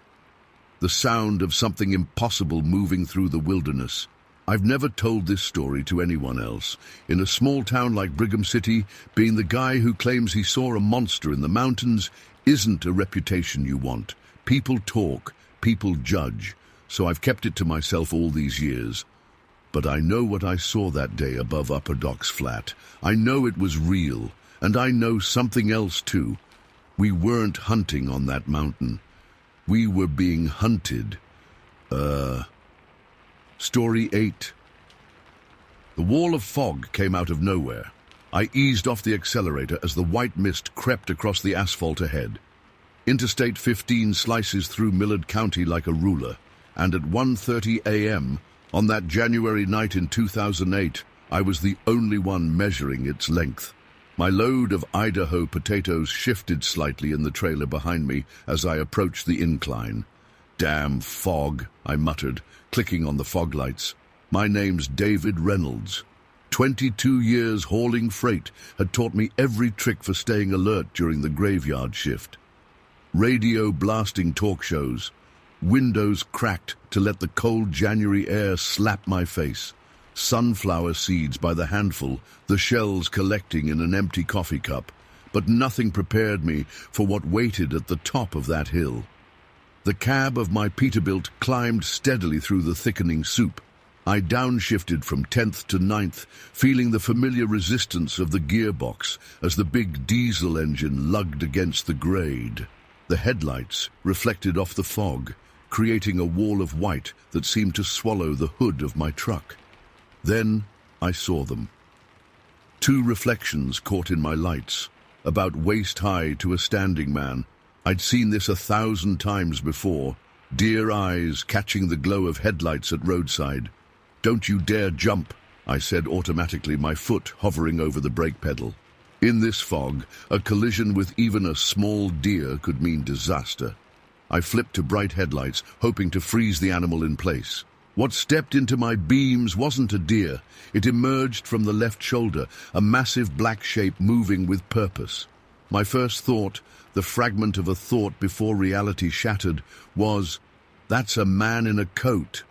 The sound of something impossible moving through the wilderness. I've never told this story to anyone else. In a small town like Brigham City, being the guy who claims he saw a monster in the mountains isn't a reputation you want. People talk, people judge, so I've kept it to myself all these years. But I know what I saw that day above Upper Docks Flat. I know it was real, and I know something else too. We weren't hunting on that mountain. We were being hunted. Story 8. The wall of fog came out of nowhere. I eased off the accelerator as the white mist crept across the asphalt ahead. Interstate 15 slices through Millard County like a ruler, and at 1:30 a.m., on that January night in 2008, I was the only one measuring its length. My load of Idaho potatoes shifted slightly in the trailer behind me as I approached the incline. "Damn fog," I muttered, clicking on the fog lights. My name's David Reynolds. 22 years hauling freight had taught me every trick for staying alert during the graveyard shift. Radio blasting talk shows, windows cracked to let the cold January air slap my face, sunflower seeds by the handful, the shells collecting in an empty coffee cup, but nothing prepared me for what waited at the top of that hill. The cab of my Peterbilt climbed steadily through the thickening soup. I downshifted from 10th to 9th, feeling the familiar resistance of the gearbox as the big diesel engine lugged against the grade. The headlights reflected off the fog, creating a wall of white that seemed to swallow the hood of my truck. Then I saw them. Two reflections caught in my lights, about waist-high to a standing man. I'd seen this 1,000 times before, deer eyes catching the glow of headlights at roadside. "Don't you dare jump," I said automatically, my foot hovering over the brake pedal. In this fog, a collision with even a small deer could mean disaster. I flipped to bright headlights, hoping to freeze the animal in place. What stepped into my beams wasn't a deer. It emerged from the left shoulder, a massive black shape moving with purpose. My first thought, the fragment of a thought before reality shattered, was, "That's a man in a coat."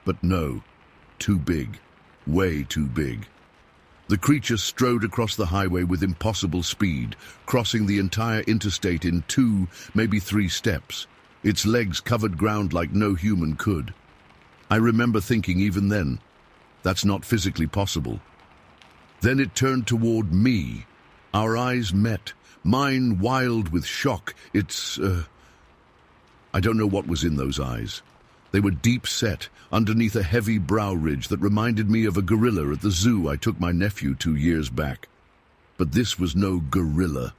But no, too big, way too big. The creature strode across the highway with impossible speed, crossing the entire interstate in 2, maybe 3 steps. Its legs covered ground like no human could. I remember thinking even then, that's not physically possible. Then it turned toward me. Our eyes met, mine wild with shock. I don't know what was in those eyes. They were deep set, underneath a heavy brow ridge that reminded me of a gorilla at the zoo I took my nephew 2 years back. But this was no gorilla.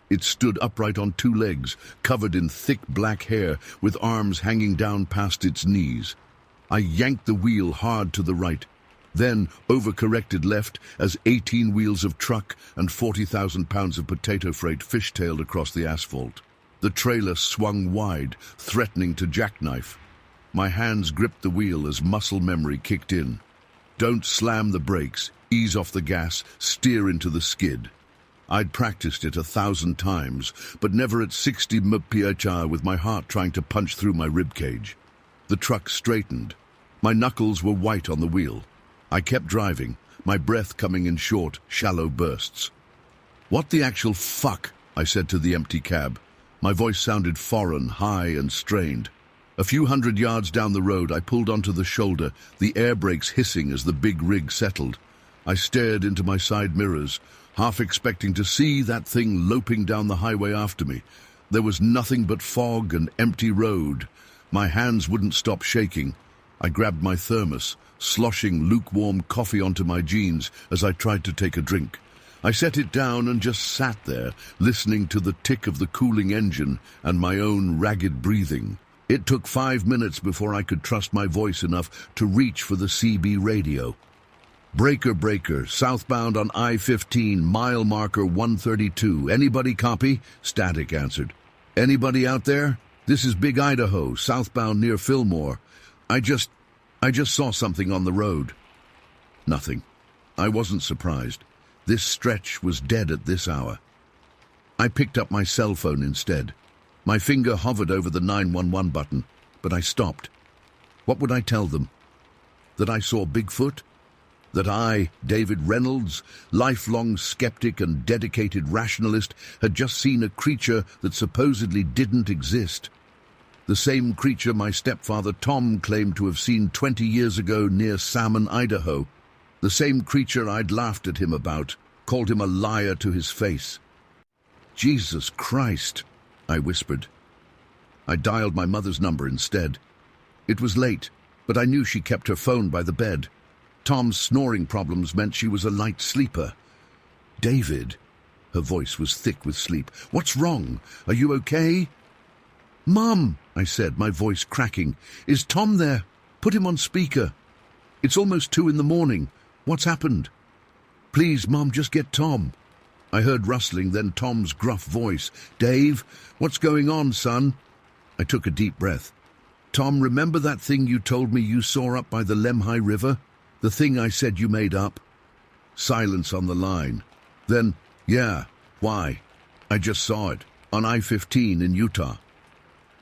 It stood upright on 2 legs, covered in thick black hair, with arms hanging down past its knees. I yanked the wheel hard to the right, then overcorrected left as 18 wheels of truck and 40,000 pounds of potato freight fishtailed across the asphalt. The trailer swung wide, threatening to jackknife. My hands gripped the wheel as muscle memory kicked in. Don't slam the brakes, ease off the gas, steer into the skid. I'd practiced it 1,000 times, but never at 60 mph with my heart trying to punch through my ribcage. The truck straightened. My knuckles were white on the wheel. I kept driving, my breath coming in short, shallow bursts. "What the actual fuck?" I said to the empty cab. My voice sounded foreign, high and strained. A few hundred yards down the road, I pulled onto the shoulder, the air brakes hissing as the big rig settled. I stared into my side mirrors, half expecting to see that thing loping down the highway after me. There was nothing but fog and empty road. My hands wouldn't stop shaking. I grabbed my thermos, sloshing lukewarm coffee onto my jeans as I tried to take a drink. I set it down and just sat there, listening to the tick of the cooling engine and my own ragged breathing. It took 5 minutes before I could trust my voice enough to reach for the CB radio. "Breaker, breaker, southbound on I-15, mile marker 132. Anybody copy?" Static answered. "Anybody out there? This is Big Idaho, southbound near Fillmore. I just saw something on the road." Nothing. I wasn't surprised. This stretch was dead at this hour. I picked up my cell phone instead. My finger hovered over the 911 button, but I stopped. What would I tell them? That I saw Bigfoot? That I, David Reynolds, lifelong skeptic and dedicated rationalist, had just seen a creature that supposedly didn't exist? The same creature my stepfather Tom claimed to have seen 20 years ago near Salmon, Idaho. The same creature I'd laughed at him about, called him a liar to his face. "Jesus Christ," I whispered. I dialed my mother's number instead. It was late, but I knew she kept her phone by the bed. Tom's snoring problems meant she was a light sleeper. "David," her voice was thick with sleep. "What's wrong? Are you okay?" "Mom," I said, my voice cracking. "Is Tom there? Put him on speaker. It's almost 2 in the morning. What's happened?" "Please, Mom, just get Tom." I heard rustling, then Tom's gruff voice. "Dave, what's going on, son?" I took a deep breath. "Tom, remember that thing you told me you saw up by the Lemhi River? The thing I said you made up?" Silence on the line. Then, "Yeah, why?" "I just saw it, on I-15 in Utah."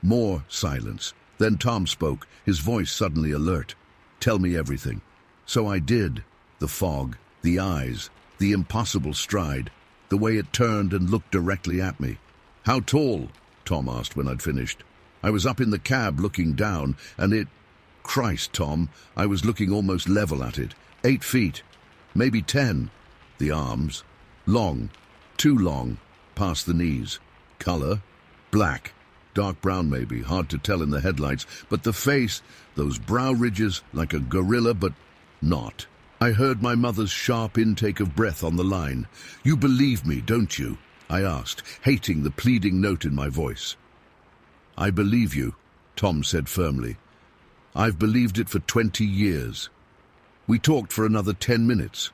More silence. Then Tom spoke, his voice suddenly alert. "Tell me everything." So I did. The fog, the eyes, the impossible stride, the way it turned and looked directly at me. "How tall?" Tom asked when I'd finished. I was up in the cab looking down, and it... Christ, Tom, I was looking almost level at it. 8 feet, maybe 10. The arms, long, too long, past the knees. Color, black, dark brown maybe, hard to tell in the headlights, but the face, those brow ridges, like a gorilla, but not. I heard my mother's sharp intake of breath on the line. "You believe me, don't you?" I asked, hating the pleading note in my voice. "I believe you," Tom said firmly. "I've believed it for 20 years. We talked for another 10 minutes.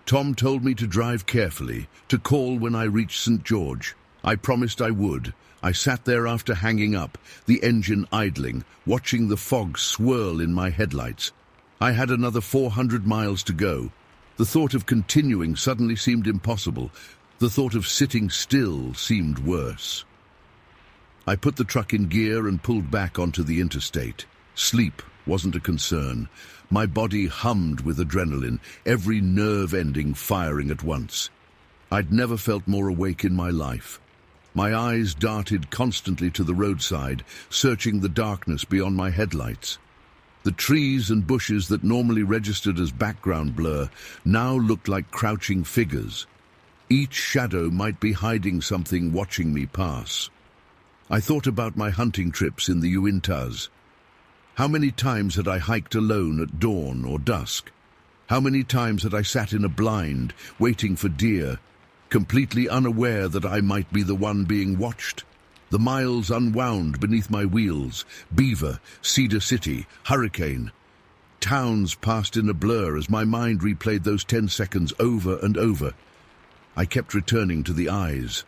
Tom told me to drive carefully, to call when I reached St. George. I promised I would. I sat there after hanging up, the engine idling, watching the fog swirl in my headlights. I had another 400 miles to go. The thought of continuing suddenly seemed impossible. The thought of sitting still seemed worse. I put the truck in gear and pulled back onto the interstate. Sleep wasn't a concern. My body hummed with adrenaline, every nerve ending firing at once. I'd never felt more awake in my life. My eyes darted constantly to the roadside, searching the darkness beyond my headlights. The trees and bushes that normally registered as background blur now looked like crouching figures. Each shadow might be hiding something watching me pass. I thought about my hunting trips in the Uintas. How many times had I hiked alone at dawn or dusk? How many times had I sat in a blind, waiting for deer, completely unaware that I might be the one being watched? The miles unwound beneath my wheels. Beaver, Cedar City, Hurricane. Towns passed in a blur as my mind replayed those 10 seconds over and over. I kept returning to the eyes.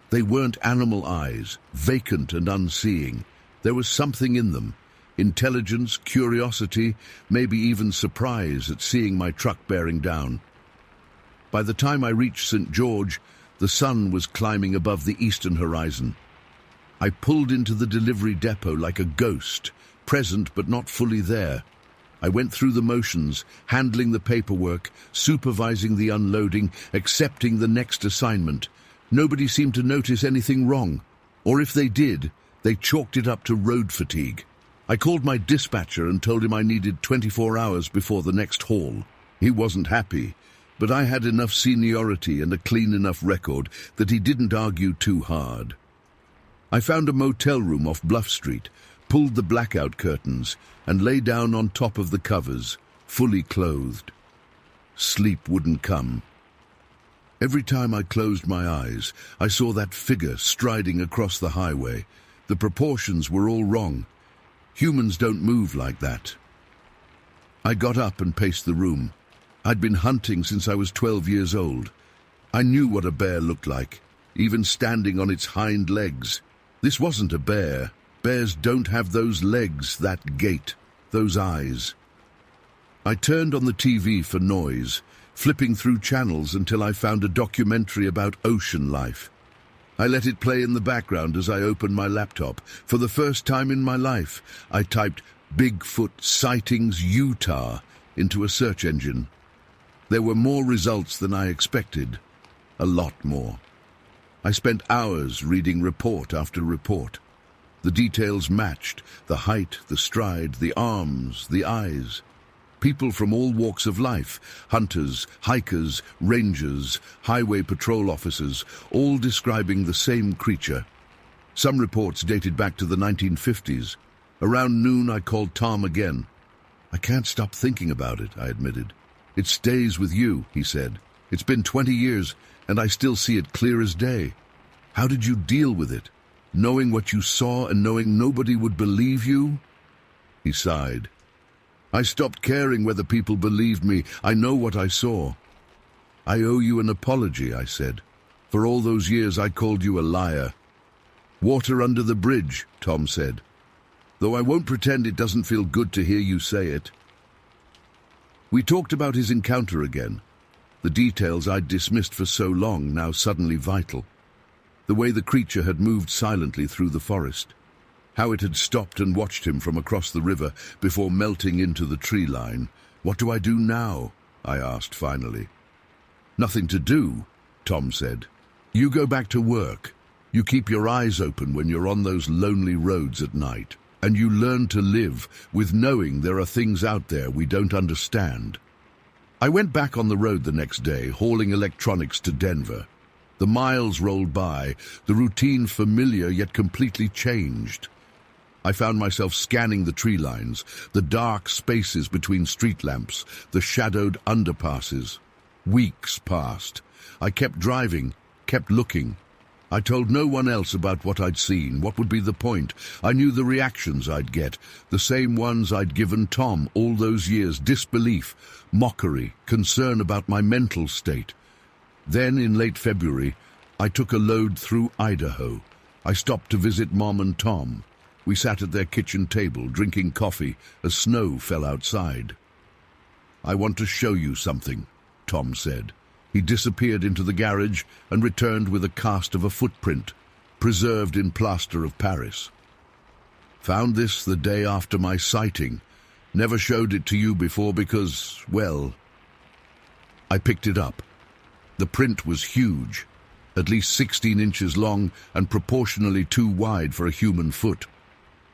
They weren't animal eyes, vacant and unseeing. There was something in them. Intelligence, curiosity, maybe even surprise at seeing my truck bearing down. By the time I reached St. George, the sun was climbing above the eastern horizon. I pulled into the delivery depot like a ghost, present but not fully there. I went through the motions, handling the paperwork, supervising the unloading, accepting the next assignment. Nobody seemed to notice anything wrong, or if they did, they chalked it up to road fatigue. I called my dispatcher and told him I needed 24 hours before the next haul. He wasn't happy, but I had enough seniority and a clean enough record that he didn't argue too hard. I found a motel room off Bluff Street, pulled the blackout curtains, and lay down on top of the covers, fully clothed. Sleep wouldn't come. Every time I closed my eyes, I saw that figure striding across the highway. The proportions were all wrong. Humans don't move like that. I got up and paced the room. I'd been hunting since I was 12 years old. I knew what a bear looked like, even standing on its hind legs. This wasn't a bear. Bears don't have those legs, that gait, those eyes. I turned on the TV for noise, flipping through channels until I found a documentary about ocean life. I let it play in the background as I opened my laptop. For the first time in my life, I typed Bigfoot sightings Utah into a search engine. There were more results than I expected, a lot more. I spent hours reading report after report. The details matched, the height, the stride, the arms, the eyes. People from all walks of life, hunters, hikers, rangers, highway patrol officers, all describing the same creature. Some reports dated back to the 1950s. Around noon, I called Tom again. "I can't stop thinking about it," I admitted. "It stays with you," he said. "It's been 20 years, and I still see it clear as day. How did you deal with it? Knowing what you saw and knowing nobody would believe you?" He sighed. "I stopped caring whether people believed me. I know what I saw." "I owe you an apology," I said. "For all those years I called you a liar." "Water under the bridge," Tom said. "Though I won't pretend it doesn't feel good to hear you say it." We talked about his encounter again. The details I'd dismissed for so long, now suddenly vital. The way the creature had moved silently through the forest. How it had stopped and watched him from across the river before melting into the tree line. "What do I do now?" I asked finally. "Nothing to do," Tom said. "You go back to work. You keep your eyes open when you're on those lonely roads at night, and you learn to live with knowing there are things out there we don't understand. I went back on the road the next day, hauling electronics to Denver. The miles rolled by, the routine familiar yet completely changed. I found myself scanning the tree lines, the dark spaces between street lamps, the shadowed underpasses. Weeks passed. I kept driving, kept looking. I told no one else about what I'd seen. What would be the point? I knew the reactions I'd get, the same ones I'd given Tom all those years: disbelief, mockery, concern about my mental state. Then, in late February, I took a load through Idaho. I stopped to visit Mom and Tom. We sat at their kitchen table, drinking coffee, as snow fell outside. "I want to show you something," Tom said. He disappeared into the garage and returned with a cast of a footprint, preserved in plaster of Paris. "Found this the day after my sighting. Never showed it to you before because, well..." I picked it up. The print was huge, at least 16 inches long and proportionally too wide for a human foot.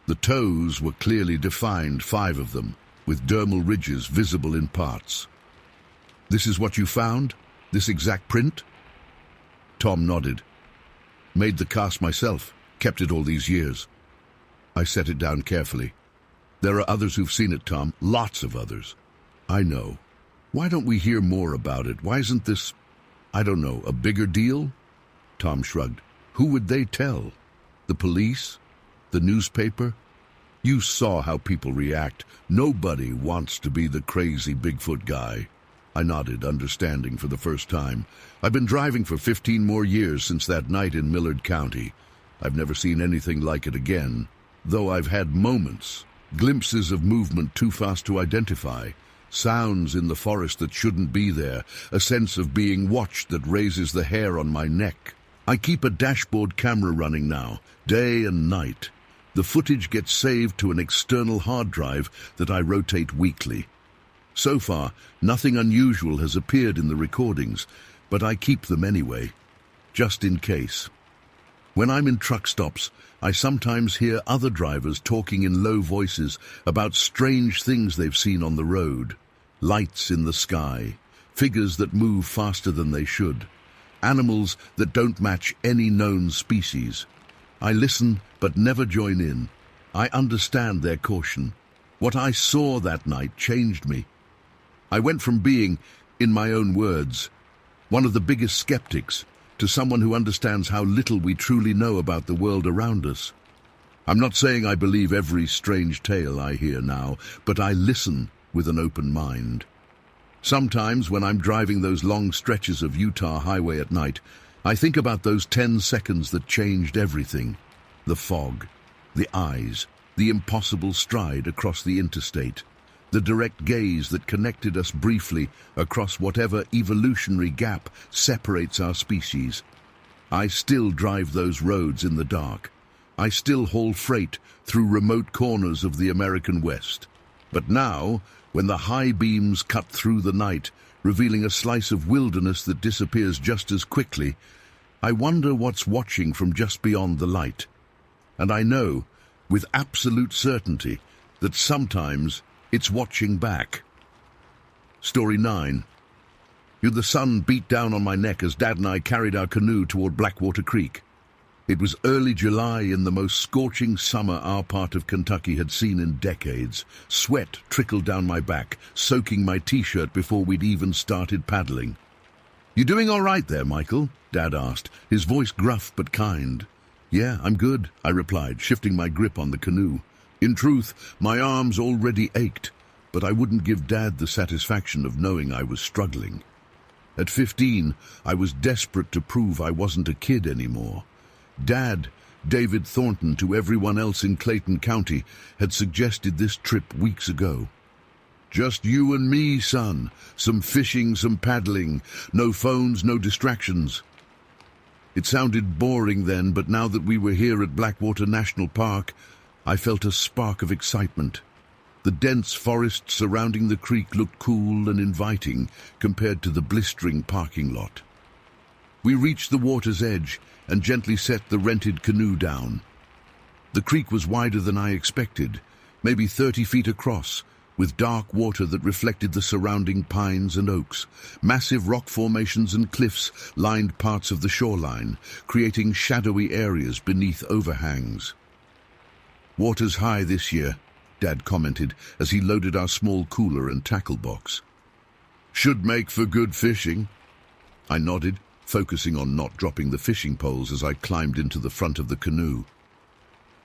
The toes were clearly defined, 5 of them, with dermal ridges visible in parts. "This is what you found? This exact print?" Tom nodded. "Made the cast myself, kept it all these years." I set it down carefully. "There are others who've seen it, Tom, lots of others." "I know. Why don't we hear more about it? Why isn't this, I don't know, a bigger deal?" Tom shrugged. "Who would they tell? The police? The newspaper? You saw how people react. Nobody wants to be the crazy Bigfoot guy." I nodded, understanding for the first time. I've been driving for 15 more years since that night in Millard County. I've never seen anything like it again, though I've had moments, glimpses of movement too fast to identify, sounds in the forest that shouldn't be there, a sense of being watched that raises the hair on my neck. I keep a dashboard camera running now, day and night. The footage gets saved to an external hard drive that I rotate weekly. So far, nothing unusual has appeared in the recordings, but I keep them anyway, just in case. When I'm in truck stops, I sometimes hear other drivers talking in low voices about strange things they've seen on the road. Lights in the sky, figures that move faster than they should, animals that don't match any known species. I listen but never join in. I understand their caution. What I saw that night changed me. I went from being, in my own words, one of the biggest skeptics to someone who understands how little we truly know about the world around us. I'm not saying I believe every strange tale I hear now, but I listen with an open mind. Sometimes when I'm driving those long stretches of Utah highway at night, I think about those 10 seconds that changed everything. The fog, the eyes, the impossible stride across the interstate, the direct gaze that connected us briefly across whatever evolutionary gap separates our species. I still drive those roads in the dark. I still haul freight through remote corners of the American West. But now, when the high beams cut through the night, revealing a slice of wilderness that disappears just as quickly, I wonder what's watching from just beyond the light. And I know, with absolute certainty, that sometimes it's watching back. Story 9. The sun beat down on my neck as Dad and I carried our canoe toward Blackwater Creek. It was early July in the most scorching summer our part of Kentucky had seen in decades. Sweat trickled down my back, soaking my t-shirt before we'd even started paddling. "You doing all right there, Michael?" Dad asked, his voice gruff but kind. "Yeah, I'm good," I replied, shifting my grip on the canoe. In truth, my arms already ached, but I wouldn't give Dad the satisfaction of knowing I was struggling. At 15, I was desperate to prove I wasn't a kid anymore. Dad, David Thornton, to everyone else in Clayton County, had suggested this trip weeks ago. "Just you and me, son. Some fishing, some paddling. No phones, no distractions." It sounded boring then, but now that we were here at Blackwater National Park, I felt a spark of excitement. The dense forest surrounding the creek looked cool and inviting compared to the blistering parking lot. We reached the water's edge and gently set the rented canoe down. The creek was wider than I expected, maybe 30 feet across, with dark water that reflected the surrounding pines and oaks. Massive rock formations and cliffs lined parts of the shoreline, creating shadowy areas beneath overhangs. "Water's high this year," Dad commented as he loaded our small cooler and tackle box. "Should make for good fishing." I nodded, focusing on not dropping the fishing poles as I climbed into the front of the canoe.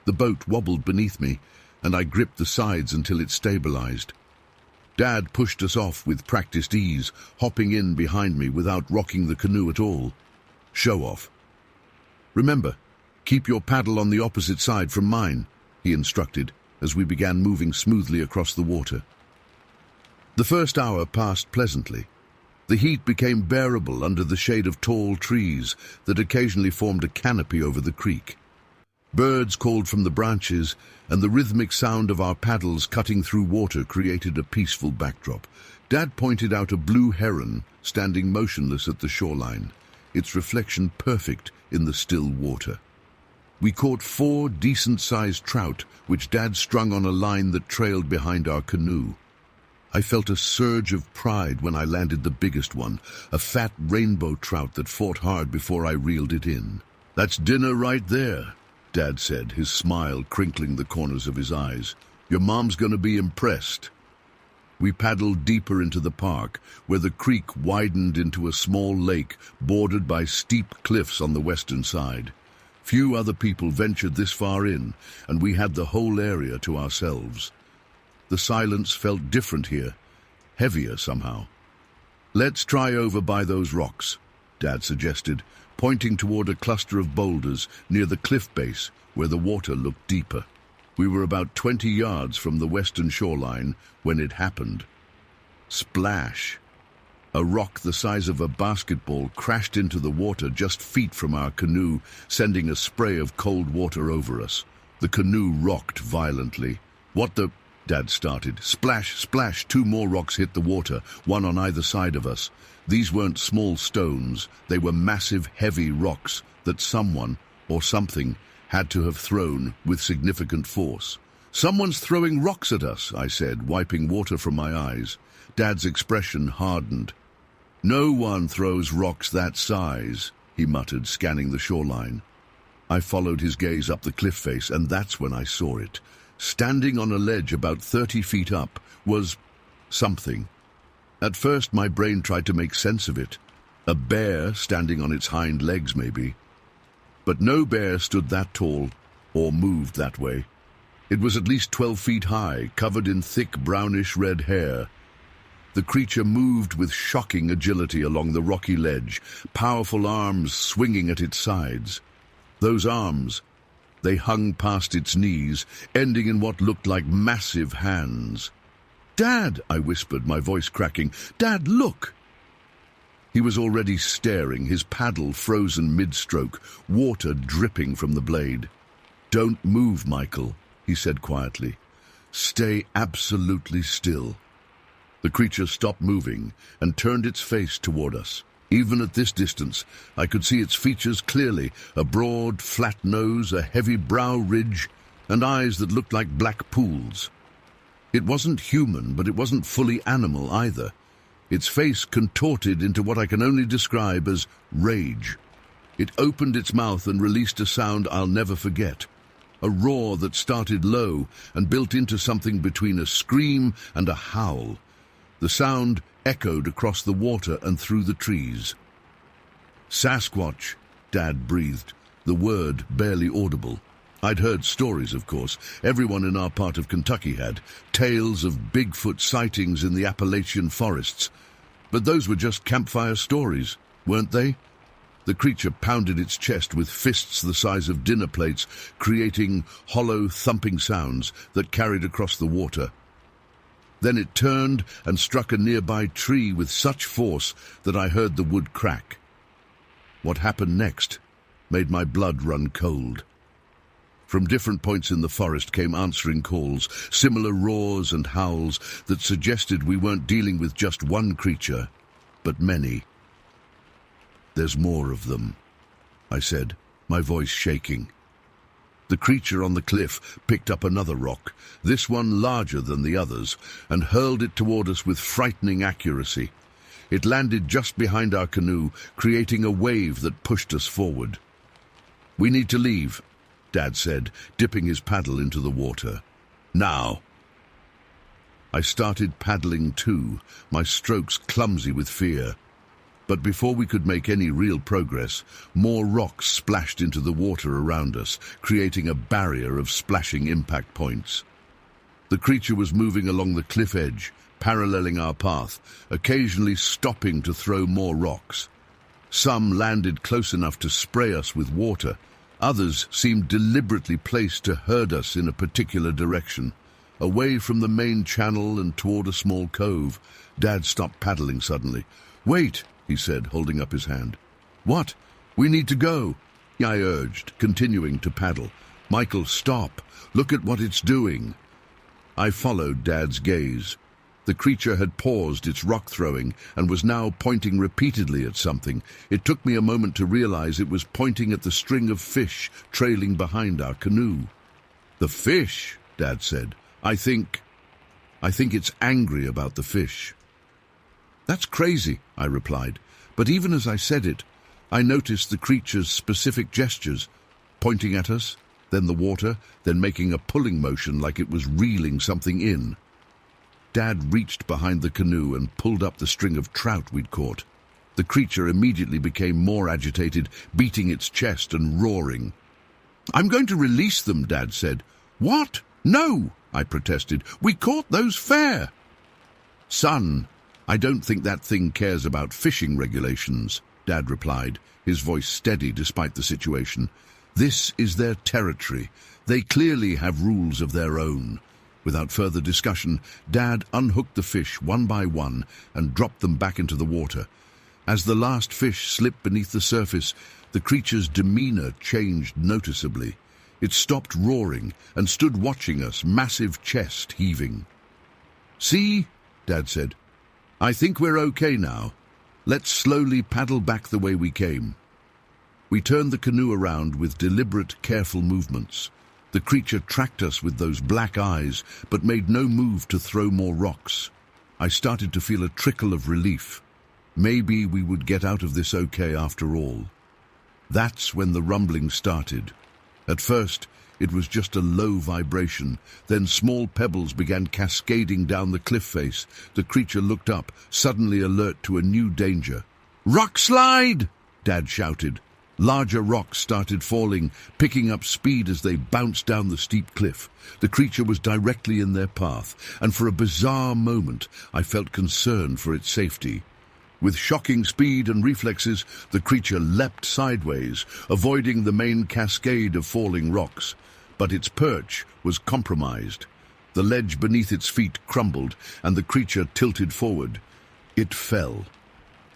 The boat wobbled beneath me, and I gripped the sides until it stabilized. Dad pushed us off with practiced ease, hopping in behind me without rocking the canoe at all. Show off. "Remember, keep your paddle on the opposite side from mine," he instructed as we began moving smoothly across the water. The first hour passed pleasantly. The heat became bearable under the shade of tall trees that occasionally formed a canopy over the creek. Birds called from the branches, and the rhythmic sound of our paddles cutting through water created a peaceful backdrop. Dad pointed out a blue heron standing motionless at the shoreline, its reflection perfect in the still water. We caught 4 decent-sized trout, which Dad strung on a line that trailed behind our canoe. I felt a surge of pride when I landed the biggest one, a fat rainbow trout that fought hard before I reeled it in. "That's dinner right there," Dad said, his smile crinkling the corners of his eyes. "Your mom's gonna be impressed." We paddled deeper into the park, where the creek widened into a small lake bordered by steep cliffs on the western side. Few other people ventured this far in, and we had the whole area to ourselves. The silence felt different here, heavier somehow. "Let's try over by those rocks," Dad suggested, pointing toward a cluster of boulders near the cliff base where the water looked deeper. We were about 20 yards from the western shoreline when it happened. Splash! A rock the size of a basketball crashed into the water just feet from our canoe, sending a spray of cold water over us. The canoe rocked violently. "What the—" Dad started. Splash, splash, 2 more rocks hit the water, one on either side of us. These weren't small stones, they were massive, heavy rocks that someone, or something, had to have thrown with significant force. "Someone's throwing rocks at us," I said, wiping water from my eyes. Dad's expression hardened. "No one throws rocks that size," he muttered, scanning the shoreline. I followed his gaze up the cliff face, and that's when I saw it. Standing on a ledge about 30 feet up was something. At first my brain tried to make sense of it. A bear standing on its hind legs, maybe. But no bear stood that tall or moved that way. It was at least 12 feet high, covered in thick brownish-red hair. The creature moved with shocking agility along the rocky ledge, powerful arms swinging at its sides. Those arms, they hung past its knees, ending in what looked like massive hands. "Dad," I whispered, my voice cracking. "Dad, look!" He was already staring, his paddle frozen mid-stroke, water dripping from the blade. "Don't move, Michael," he said quietly. "Stay absolutely still." The creature stopped moving and turned its face toward us. Even at this distance, I could see its features clearly, a broad, flat nose, a heavy brow ridge, and eyes that looked like black pools. It wasn't human, but it wasn't fully animal either. Its face contorted into what I can only describe as rage. It opened its mouth and released a sound I'll never forget. A roar that started low and built into something between a scream and a howl. The sound echoed across the water and through the trees. "Sasquatch," Dad breathed, the word barely audible. I'd heard stories, of course. Everyone in our part of Kentucky had. Tales of Bigfoot sightings in the Appalachian forests. But those were just campfire stories, weren't they? The creature pounded its chest with fists the size of dinner plates, creating hollow, thumping sounds that carried across the water. Then it turned and struck a nearby tree with such force that I heard the wood crack. What happened next made my blood run cold. From different points in the forest came answering calls, similar roars and howls that suggested we weren't dealing with just one creature, but many. "There's more of them," I said, my voice shaking. The creature on the cliff picked up another rock, this one larger than the others, and hurled it toward us with frightening accuracy. It landed just behind our canoe, creating a wave that pushed us forward. "We need to leave," Dad said, dipping his paddle into the water. "Now." I started paddling too, my strokes clumsy with fear. But before we could make any real progress, more rocks splashed into the water around us, creating a barrier of splashing impact points. The creature was moving along the cliff edge, paralleling our path, occasionally stopping to throw more rocks. Some landed close enough to spray us with water. Others seemed deliberately placed to herd us in a particular direction, away from the main channel and toward a small cove. Dad stopped paddling suddenly. "Wait," he said, holding up his hand. "What? We need to go," I urged, continuing to paddle. "Michael, stop. Look at what it's doing." I followed Dad's gaze. The creature had paused its rock throwing and was now pointing repeatedly at something. It took me a moment to realize it was pointing at the string of fish trailing behind our canoe. "The fish," Dad said. I think it's angry about the fish." "That's crazy," I replied, but even as I said it, I noticed the creature's specific gestures, pointing at us, then the water, then making a pulling motion like it was reeling something in. Dad reached behind the canoe and pulled up the string of trout we'd caught. The creature immediately became more agitated, beating its chest and roaring. "I'm going to release them," Dad said. "What? No," I protested. "We caught those fair." "Son, I don't think that thing cares about fishing regulations," Dad replied, his voice steady despite the situation. "This is their territory. They clearly have rules of their own." Without further discussion, Dad unhooked the fish one by one and dropped them back into the water. As the last fish slipped beneath the surface, the creature's demeanor changed noticeably. It stopped roaring and stood watching us, massive chest heaving. "See," Dad said, "I think we're okay now. Let's slowly paddle back the way we came." We turned the canoe around with deliberate, careful movements. The creature tracked us with those black eyes, but made no move to throw more rocks. I started to feel a trickle of relief. Maybe we would get out of this okay after all. That's when the rumbling started. At first, it was just a low vibration. Then small pebbles began cascading down the cliff face. The creature looked up, suddenly alert to a new danger. "Rock slide!" Dad shouted. Larger rocks started falling, picking up speed as they bounced down the steep cliff. The creature was directly in their path, and for a bizarre moment I felt concern for its safety. With shocking speed and reflexes, the creature leapt sideways, avoiding the main cascade of falling rocks. But its perch was compromised. The ledge beneath its feet crumbled, and the creature tilted forward. It fell.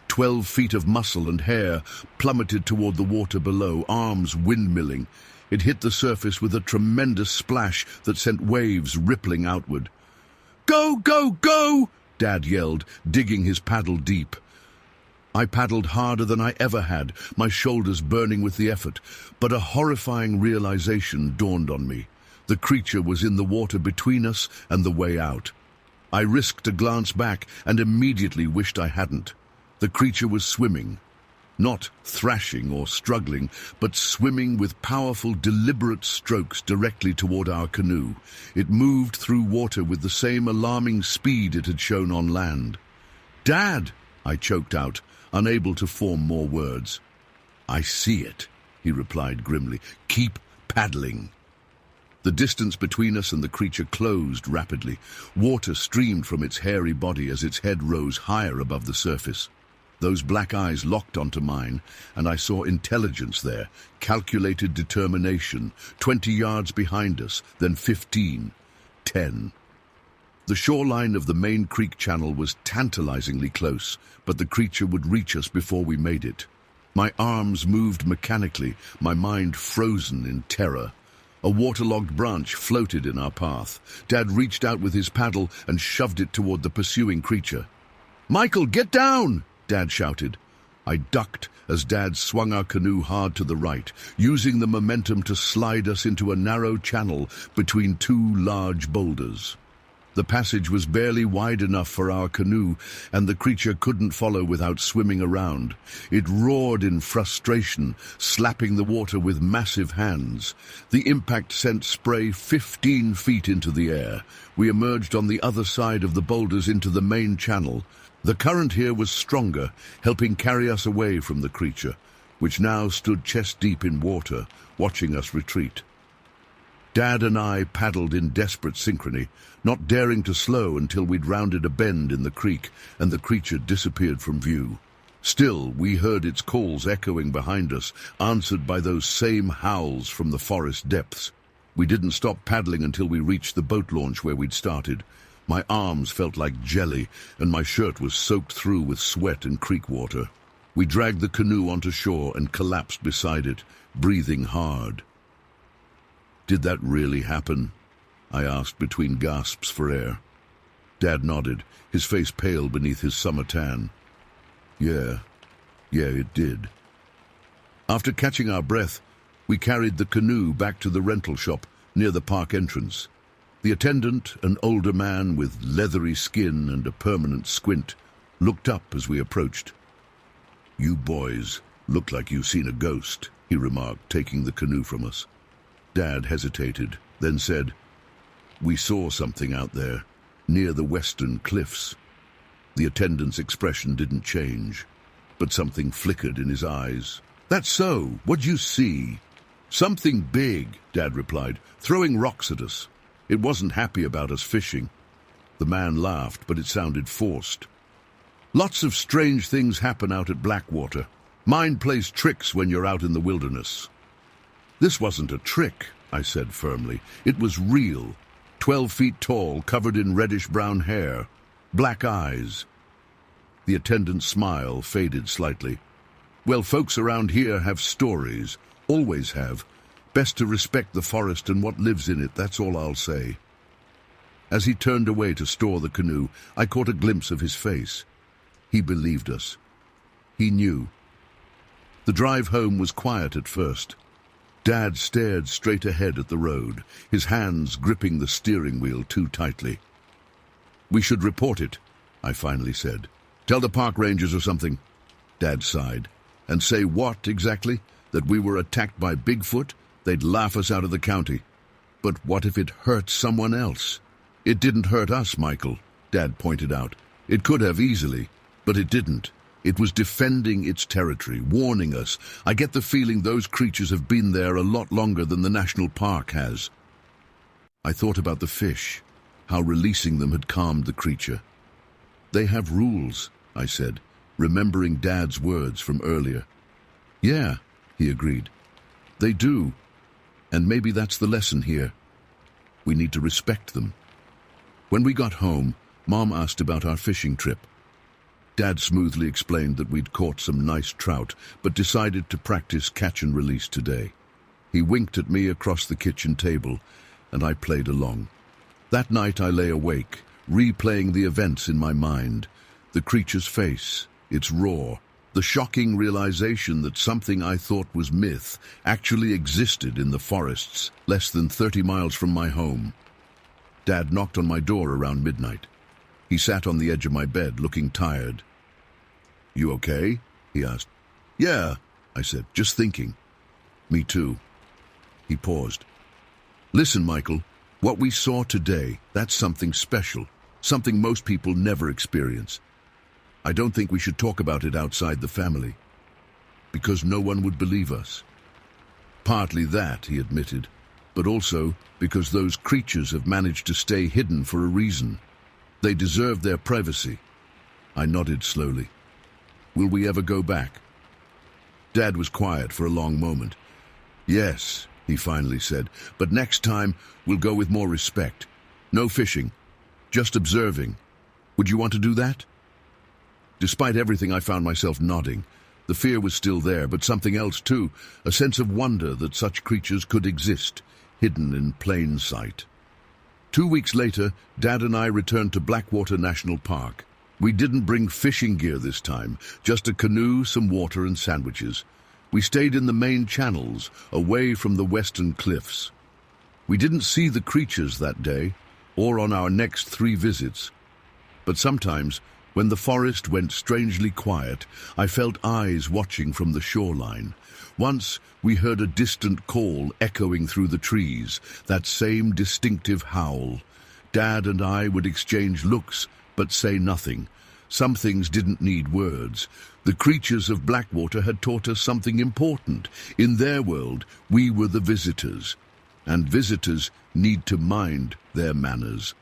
12 feet of muscle and hair plummeted toward the water below, arms windmilling. It hit the surface with a tremendous splash that sent waves rippling outward. "Go, go, go!" Dad yelled, digging his paddle deep. I paddled harder than I ever had, my shoulders burning with the effort, but a horrifying realization dawned on me. The creature was in the water between us and the way out. I risked a glance back and immediately wished I hadn't. The creature was swimming. Not thrashing or struggling, but swimming with powerful, deliberate strokes directly toward our canoe. It moved through water with the same alarming speed it had shown on land. "Dad!" I choked out, unable to form more words. "I see it," he replied grimly. "Keep paddling." The distance between us and the creature closed rapidly. Water streamed from its hairy body as its head rose higher above the surface. Those black eyes locked onto mine, and I saw intelligence there, calculated determination, 20 yards behind us, then 15, 10. The shoreline of the main creek channel was tantalizingly close, but the creature would reach us before we made it. My arms moved mechanically, my mind frozen in terror. A waterlogged branch floated in our path. Dad reached out with his paddle and shoved it toward the pursuing creature. "Michael, get down!" Dad shouted. I ducked as Dad swung our canoe hard to the right, using the momentum to slide us into a narrow channel between two large boulders. The passage was barely wide enough for our canoe, and the creature couldn't follow without swimming around. It roared in frustration, slapping the water with massive hands. The impact sent spray 15 feet into the air. We emerged on the other side of the boulders into the main channel. The current here was stronger, helping carry us away from the creature, which now stood chest-deep in water, watching us retreat. Dad and I paddled in desperate synchrony, not daring to slow until we'd rounded a bend in the creek and the creature disappeared from view. Still, we heard its calls echoing behind us, answered by those same howls from the forest depths. We didn't stop paddling until we reached the boat launch where we'd started. My arms felt like jelly, and my shirt was soaked through with sweat and creek water. We dragged the canoe onto shore and collapsed beside it, breathing hard. "Did that really happen?" I asked between gasps for air. Dad nodded, his face pale beneath his summer tan. Yeah, it did." After catching our breath, we carried the canoe back to the rental shop near the park entrance. The attendant, an older man with leathery skin and a permanent squint, looked up as we approached. "You boys look like you've seen a ghost," he remarked, taking the canoe from us. Dad hesitated, then said, "We saw something out there, near the western cliffs." The attendant's expression didn't change, but something flickered in his eyes. "That's so. What'd you see?" "Something big," Dad replied, "throwing rocks at us. It wasn't happy about us fishing." The man laughed, but it sounded forced. "Lots of strange things happen out at Blackwater. Mind plays tricks when you're out in the wilderness." "This wasn't a trick," I said firmly. "It was real. 12 feet tall, covered in reddish-brown hair. Black eyes." The attendant's smile faded slightly. "Well, folks around here have stories. Always have. Best to respect the forest and what lives in it, that's all I'll say." As he turned away to store the canoe, I caught a glimpse of his face. He believed us. He knew. The drive home was quiet at first. Dad stared straight ahead at the road, his hands gripping the steering wheel too tightly. "We should report it," I finally said. "Tell the park rangers or something." Dad sighed. "And say what, exactly? That we were attacked by Bigfoot? They'd laugh us out of the county." "But what if it hurt someone else?" "It didn't hurt us, Michael," Dad pointed out. "It could have easily, but it didn't. It was defending its territory, warning us. I get the feeling those creatures have been there a lot longer than the national park has." I thought about the fish, how releasing them had calmed the creature. "They have rules," I said, remembering Dad's words from earlier. "Yeah," he agreed. "They do. And maybe that's the lesson here. We need to respect them." When we got home, Mom asked about our fishing trip. Dad smoothly explained that we'd caught some nice trout, but decided to practice catch and release today. He winked at me across the kitchen table, and I played along. That night I lay awake, replaying the events in my mind. The creature's face, its roar, the shocking realization that something I thought was myth actually existed in the forests less than 30 miles from my home. Dad knocked on my door around midnight. He sat on the edge of my bed, looking tired. "You okay?" he asked. "Yeah," I said, "just thinking." "Me too." He paused. "Listen, Michael, what we saw today, that's something special, something most people never experience. I don't think we should talk about it outside the family, because no one would believe us." "Partly that," he admitted, "but also because those creatures have managed to stay hidden for a reason. They deserve their privacy." I nodded slowly. "Will we ever go back?" Dad was quiet for a long moment. "Yes," he finally said, "but next time we'll go with more respect. No fishing, just observing. Would you want to do that?" Despite everything, I found myself nodding. The fear was still there, but something else too, a sense of wonder that such creatures could exist, hidden in plain sight. 2 weeks later, Dad and I returned to Blackwater National Park. We didn't bring fishing gear this time, just a canoe, some water and sandwiches. We stayed in the main channels, away from the western cliffs. We didn't see the creatures that day, or on our next 3 visits. But sometimes, when the forest went strangely quiet, I felt eyes watching from the shoreline. Once, we heard a distant call echoing through the trees, that same distinctive howl. Dad and I would exchange looks, but say nothing. Some things didn't need words. The creatures of Blackwater had taught us something important. In their world, we were the visitors, and visitors need to mind their manners.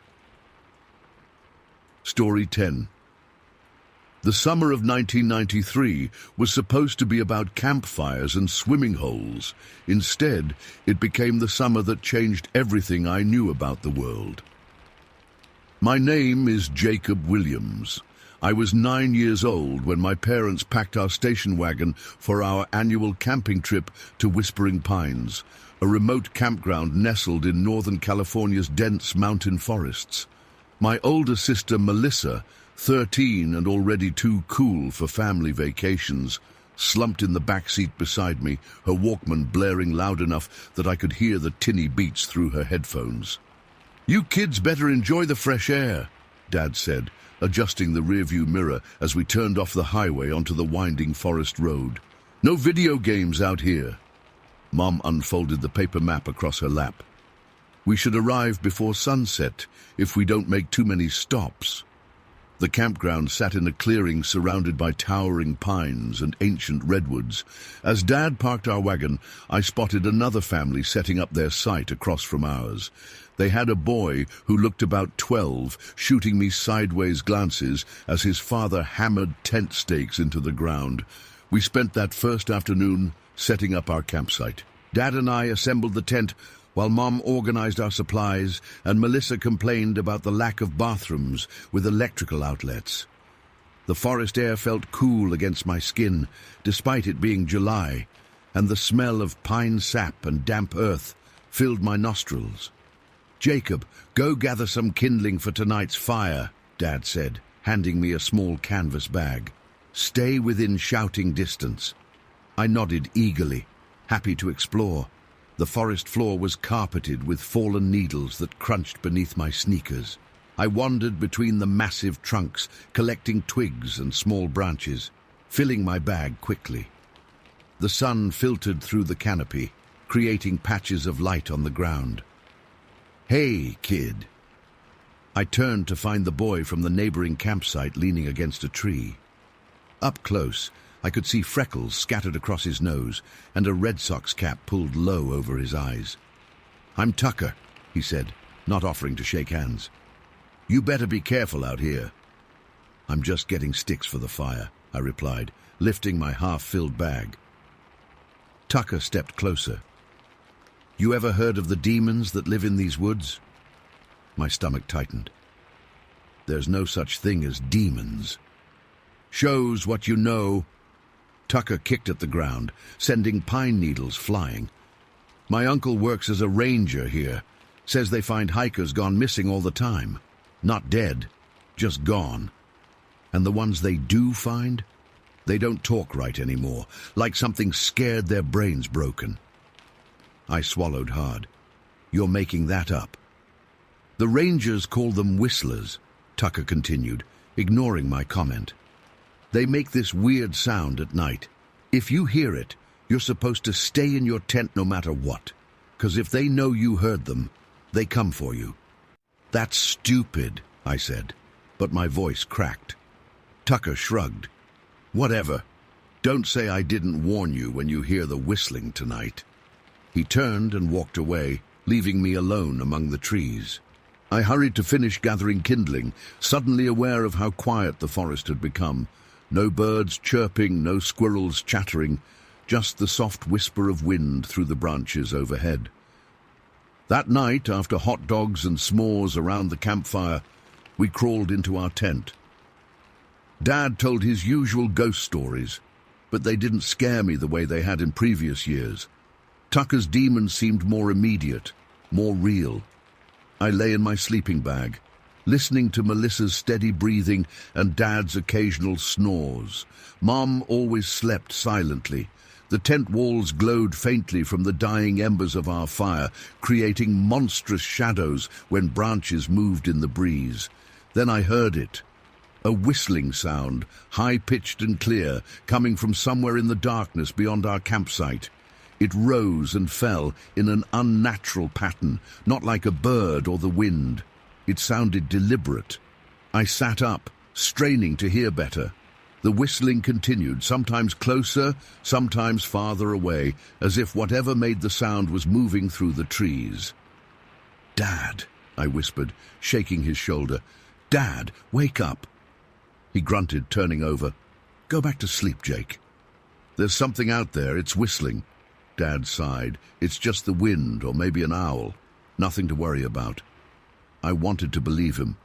Story 10. The summer of 1993 was supposed to be about campfires and swimming holes. Instead, it became the summer that changed everything I knew about the world. My name is Jacob Williams. I was 9 years old when my parents packed our station wagon for our annual camping trip to Whispering Pines, a remote campground nestled in Northern California's dense mountain forests. My older sister Melissa, 13 and already too cool for family vacations, slumped in the back seat beside me, her Walkman blaring loud enough that I could hear the tinny beats through her headphones. "You kids better enjoy the fresh air," Dad said, adjusting the rearview mirror as we turned off the highway onto the winding forest road. "No video games out here." Mom unfolded the paper map across her lap. "We should arrive before sunset if we don't make too many stops." The campground sat in a clearing surrounded by towering pines and ancient redwoods. As Dad parked our wagon, I spotted another family setting up their site across from ours. They had a boy who looked about 12, shooting me sideways glances as his father hammered tent stakes into the ground. We spent that first afternoon setting up our campsite. Dad and I assembled the tent while Mom organized our supplies and Melissa complained about the lack of bathrooms with electrical outlets. The forest air felt cool against my skin, despite it being July, and the smell of pine sap and damp earth filled my nostrils. "Jacob, go gather some kindling for tonight's fire," Dad said, handing me a small canvas bag. "Stay within shouting distance." I nodded eagerly, happy to explore. The forest floor was carpeted with fallen needles that crunched beneath my sneakers. I wandered between the massive trunks, collecting twigs and small branches, filling my bag quickly. The sun filtered through the canopy, creating patches of light on the ground. "Hey, kid." I turned to find the boy from the neighboring campsite leaning against a tree. Up close, I could see freckles scattered across his nose and a Red Sox cap pulled low over his eyes. "I'm Tucker," he said, not offering to shake hands. "You better be careful out here." "I'm just getting sticks for the fire," I replied, lifting my half-filled bag. Tucker stepped closer. "You ever heard of the demons that live in these woods?" My stomach tightened. "There's no such thing as demons." "Shows what you know." Tucker kicked at the ground, sending pine needles flying. "My uncle works as a ranger here. Says they find hikers gone missing all the time. Not dead, just gone. And the ones they do find, they don't talk right anymore, like something scared their brains broken." I swallowed hard. "You're making that up." "The rangers call them whistlers," Tucker continued, ignoring my comment. "They make this weird sound at night. If you hear it, you're supposed to stay in your tent no matter what, 'cause if they know you heard them, they come for you." "That's stupid," I said, but my voice cracked. Tucker shrugged. "Whatever. Don't say I didn't warn you when you hear the whistling tonight." He turned and walked away, leaving me alone among the trees. I hurried to finish gathering kindling, suddenly aware of how quiet the forest had become. No birds chirping, no squirrels chattering, just the soft whisper of wind through the branches overhead. That night, after hot dogs and s'mores around the campfire, we crawled into our tent. Dad told his usual ghost stories, but they didn't scare me the way they had in previous years. Tucker's demons seemed more immediate, more real. I lay in my sleeping bag, listening to Melissa's steady breathing and Dad's occasional snores. Mom always slept silently. The tent walls glowed faintly from the dying embers of our fire, creating monstrous shadows when branches moved in the breeze. Then I heard it. A whistling sound, high-pitched and clear, coming from somewhere in the darkness beyond our campsite. It rose and fell in an unnatural pattern, not like a bird or the wind. It sounded deliberate. I sat up, straining to hear better. The whistling continued, sometimes closer, sometimes farther away, as if whatever made the sound was moving through the trees. "Dad," I whispered, shaking his shoulder. "Dad, wake up." He grunted, turning over. "Go back to sleep, Jake." "There's something out there, it's whistling." Dad sighed. "It's just the wind, or maybe an owl. Nothing to worry about." I wanted to believe him,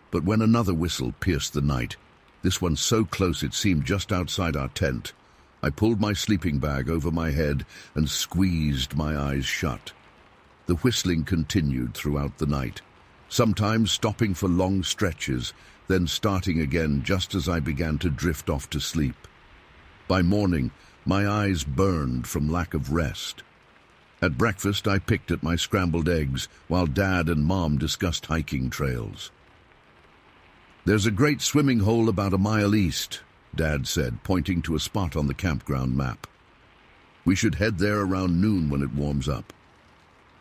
but when another whistle pierced the night, this one so close it seemed just outside our tent, I pulled my sleeping bag over my head and squeezed my eyes shut. The whistling continued throughout the night, sometimes stopping for long stretches, then starting again just as I began to drift off to sleep. By morning, my eyes burned from lack of rest. At breakfast, I picked at my scrambled eggs while Dad and Mom discussed hiking trails. "There's a great swimming hole about a mile east," Dad said, pointing to a spot on the campground map. "We should head there around noon when it warms up."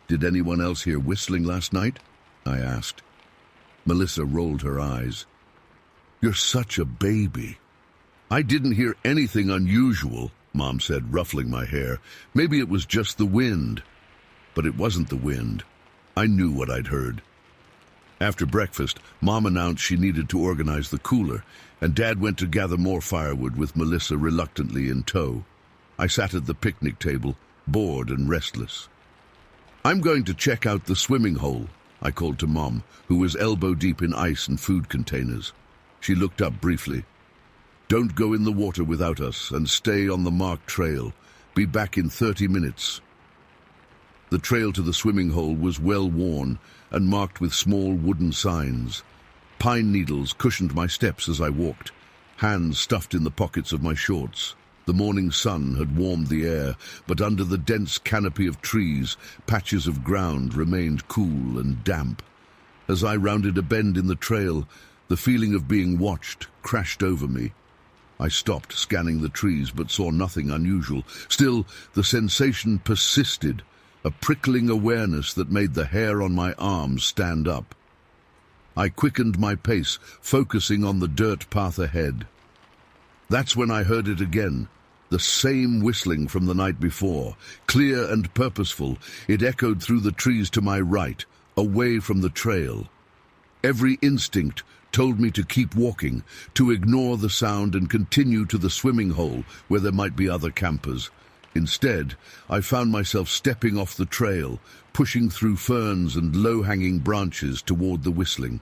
"Did anyone else hear whistling last night?" I asked. Melissa rolled her eyes. "You're such a baby." "I didn't hear anything unusual," Mom said, ruffling my hair. "Maybe it was just the wind." But it wasn't the wind. I knew what I'd heard. After breakfast, Mom announced she needed to organize the cooler, and Dad went to gather more firewood with Melissa reluctantly in tow. I sat at the picnic table, bored and restless. "I'm going to check out the swimming hole," I called to Mom, who was elbow-deep in ice and food containers. She looked up briefly. "Don't go in the water without us, and stay on the marked trail. Be back in 30 minutes. The trail to the swimming hole was well worn and marked with small wooden signs. Pine needles cushioned my steps as I walked, hands stuffed in the pockets of my shorts. The morning sun had warmed the air, but under the dense canopy of trees, patches of ground remained cool and damp. As I rounded a bend in the trail, the feeling of being watched crashed over me. I stopped, scanning the trees, but saw nothing unusual. Still, the sensation persisted, a prickling awareness that made the hair on my arms stand up. I quickened my pace, focusing on the dirt path ahead. That's when I heard it again, the same whistling from the night before, clear and purposeful. It echoed through the trees to my right, away from the trail. Every instinct told me to keep walking, to ignore the sound and continue to the swimming hole where there might be other campers. Instead, I found myself stepping off the trail, pushing through ferns and low-hanging branches toward the whistling.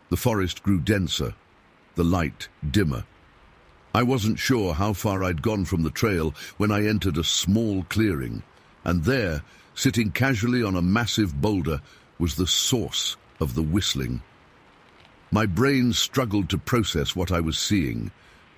The forest grew denser, the light dimmer. I wasn't sure how far I'd gone from the trail when I entered a small clearing, and there, sitting casually on a massive boulder, was the source of the whistling. My brain struggled to process what I was seeing.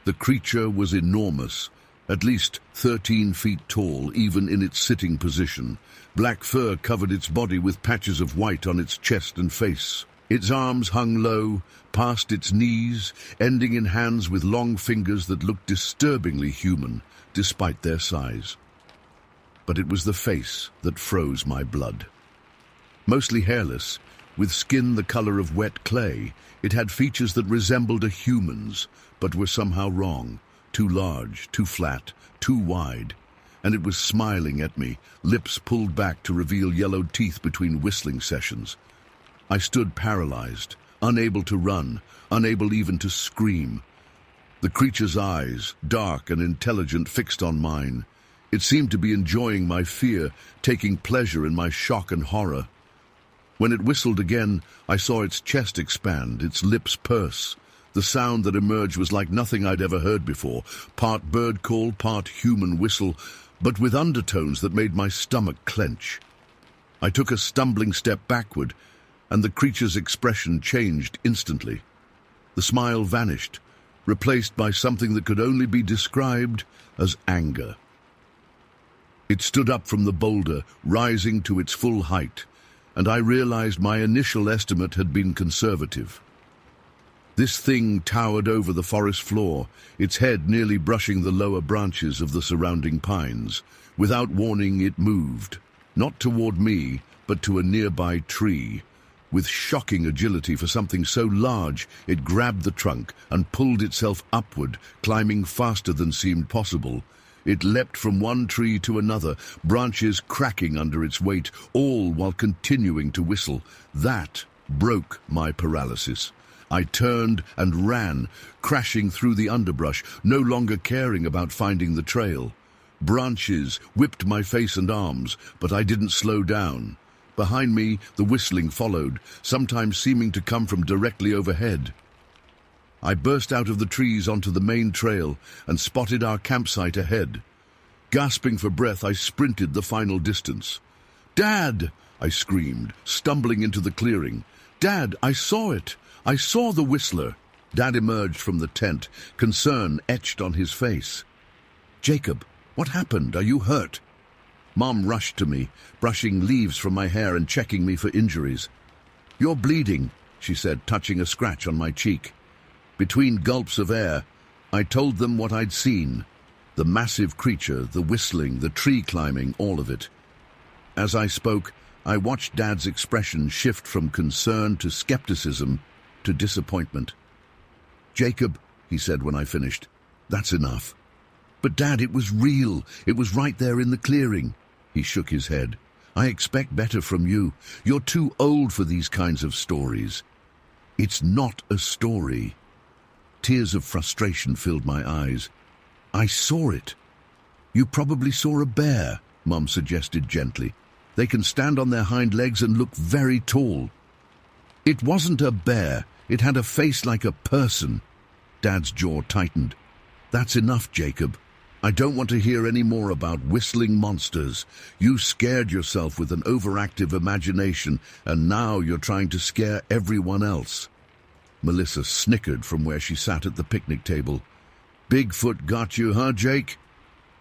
The creature was enormous, at least 13 feet tall, even in its sitting position. Black fur covered its body with patches of white on its chest and face. Its arms hung low, past its knees, ending in hands with long fingers that looked disturbingly human, despite their size. But it was the face that froze my blood. Mostly hairless, with skin the color of wet clay, it had features that resembled a human's, but were somehow wrong. Too large, too flat, too wide. And it was smiling at me, lips pulled back to reveal yellowed teeth between whistling sessions. I stood paralyzed, unable to run, unable even to scream. The creature's eyes, dark and intelligent, fixed on mine. It seemed to be enjoying my fear, taking pleasure in my shock and horror. When it whistled again, I saw its chest expand, its lips purse. The sound that emerged was like nothing I'd ever heard before, part bird call, part human whistle, but with undertones that made my stomach clench. I took a stumbling step backward, and the creature's expression changed instantly. The smile vanished, replaced by something that could only be described as anger. It stood up from the boulder, rising to its full height, and I realized my initial estimate had been conservative. This thing towered over the forest floor, its head nearly brushing the lower branches of the surrounding pines. Without warning, it moved, not toward me, but to a nearby tree. With shocking agility for something so large, it grabbed the trunk and pulled itself upward, climbing faster than seemed possible. It leapt from one tree to another, branches cracking under its weight, all while continuing to whistle. That broke my paralysis. I turned and ran, crashing through the underbrush, no longer caring about finding the trail. Branches whipped my face and arms, but I didn't slow down. Behind me, the whistling followed, sometimes seeming to come from directly overhead. I burst out of the trees onto the main trail and spotted our campsite ahead. Gasping for breath, I sprinted the final distance. "Dad!" I screamed, stumbling into the clearing. "Dad, I saw it! I saw the whistler!" Dad emerged from the tent, concern etched on his face. "Jacob, what happened? Are you hurt?" Mom rushed to me, brushing leaves from my hair and checking me for injuries. "You're bleeding," she said, touching a scratch on my cheek. Between gulps of air, I told them what I'd seen. The massive creature, the whistling, the tree climbing, all of it. As I spoke, I watched Dad's expression shift from concern to skepticism to disappointment. "Jacob," he said when I finished, "that's enough." "But Dad, it was real. It was right there in the clearing." He shook his head. "I expect better from you. You're too old for these kinds of stories." "It's not a story." Tears of frustration filled my eyes. "I saw it." "You probably saw a bear," Mum suggested gently. "They can stand on their hind legs and look very tall." "It wasn't a bear. It had a face like a person." Dad's jaw tightened. "That's enough, Jacob. I don't want to hear any more about whistling monsters. You scared yourself with an overactive imagination, and now you're trying to scare everyone else." Melissa snickered from where she sat at the picnic table. "Bigfoot got you, huh, Jake?"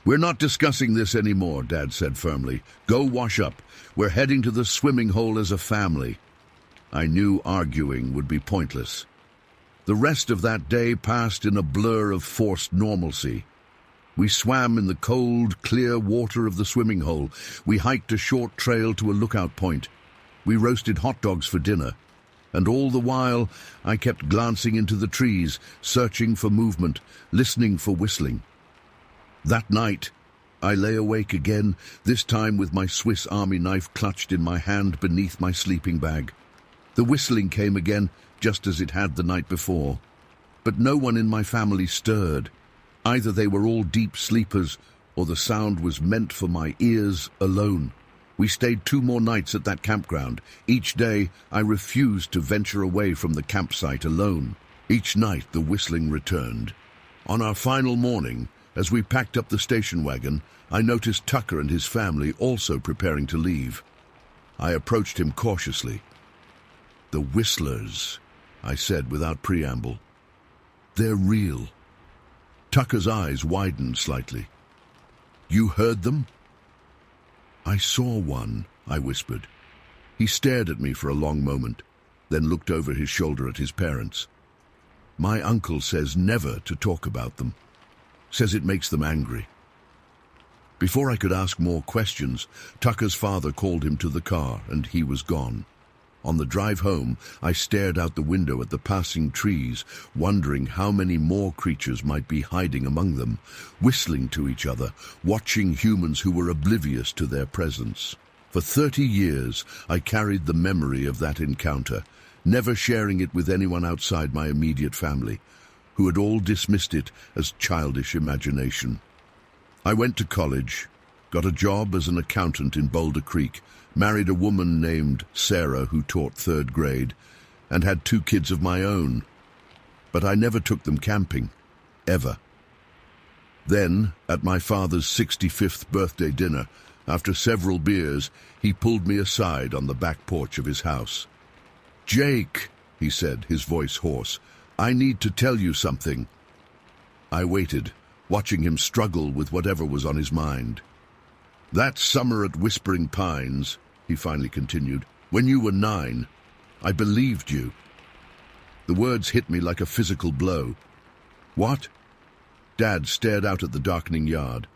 "We're not discussing this anymore," Dad said firmly. "Go wash up. We're heading to the swimming hole as a family." I knew arguing would be pointless. The rest of that day passed in a blur of forced normalcy. We swam in the cold, clear water of the swimming hole. We hiked a short trail to a lookout point. We roasted hot dogs for dinner. And all the while, I kept glancing into the trees, searching for movement, listening for whistling. That night, I lay awake again, this time with my Swiss Army knife clutched in my hand beneath my sleeping bag. The whistling came again, just as it had the night before. But no one in my family stirred. Either they were all deep sleepers, or the sound was meant for my ears alone. We stayed 2 more nights at that campground. Each day, I refused to venture away from the campsite alone. Each night, the whistling returned. On our final morning, as we packed up the station wagon, I noticed Tucker and his family also preparing to leave. I approached him cautiously. "The whistlers," I said without preamble. "They're real." Tucker's eyes widened slightly. "You heard them?" "I saw one," I whispered. He stared at me for a long moment, then looked over his shoulder at his parents. "My uncle says never to talk about them. Says it makes them angry." Before I could ask more questions, Tucker's father called him to the car, and he was gone. On the drive home, I stared out the window at the passing trees, wondering how many more creatures might be hiding among them, whistling to each other, watching humans who were oblivious to their presence. For 30 years, I carried the memory of that encounter, never sharing it with anyone outside my immediate family, who had all dismissed it as childish imagination. I went to college, got a job as an accountant in Boulder Creek, married a woman named Sarah who taught 3rd grade, and had 2 kids of my own. But I never took them camping, ever. Then, at my father's 65th birthday dinner, after several beers, he pulled me aside on the back porch of his house. "Jake," he said, his voice hoarse, "I need to tell you something." I waited, watching him struggle with whatever was on his mind. "That summer at Whispering Pines," he finally continued, "when you were 9, I believed you." The words hit me like a physical blow. "What?" Dad stared out at the darkening yard.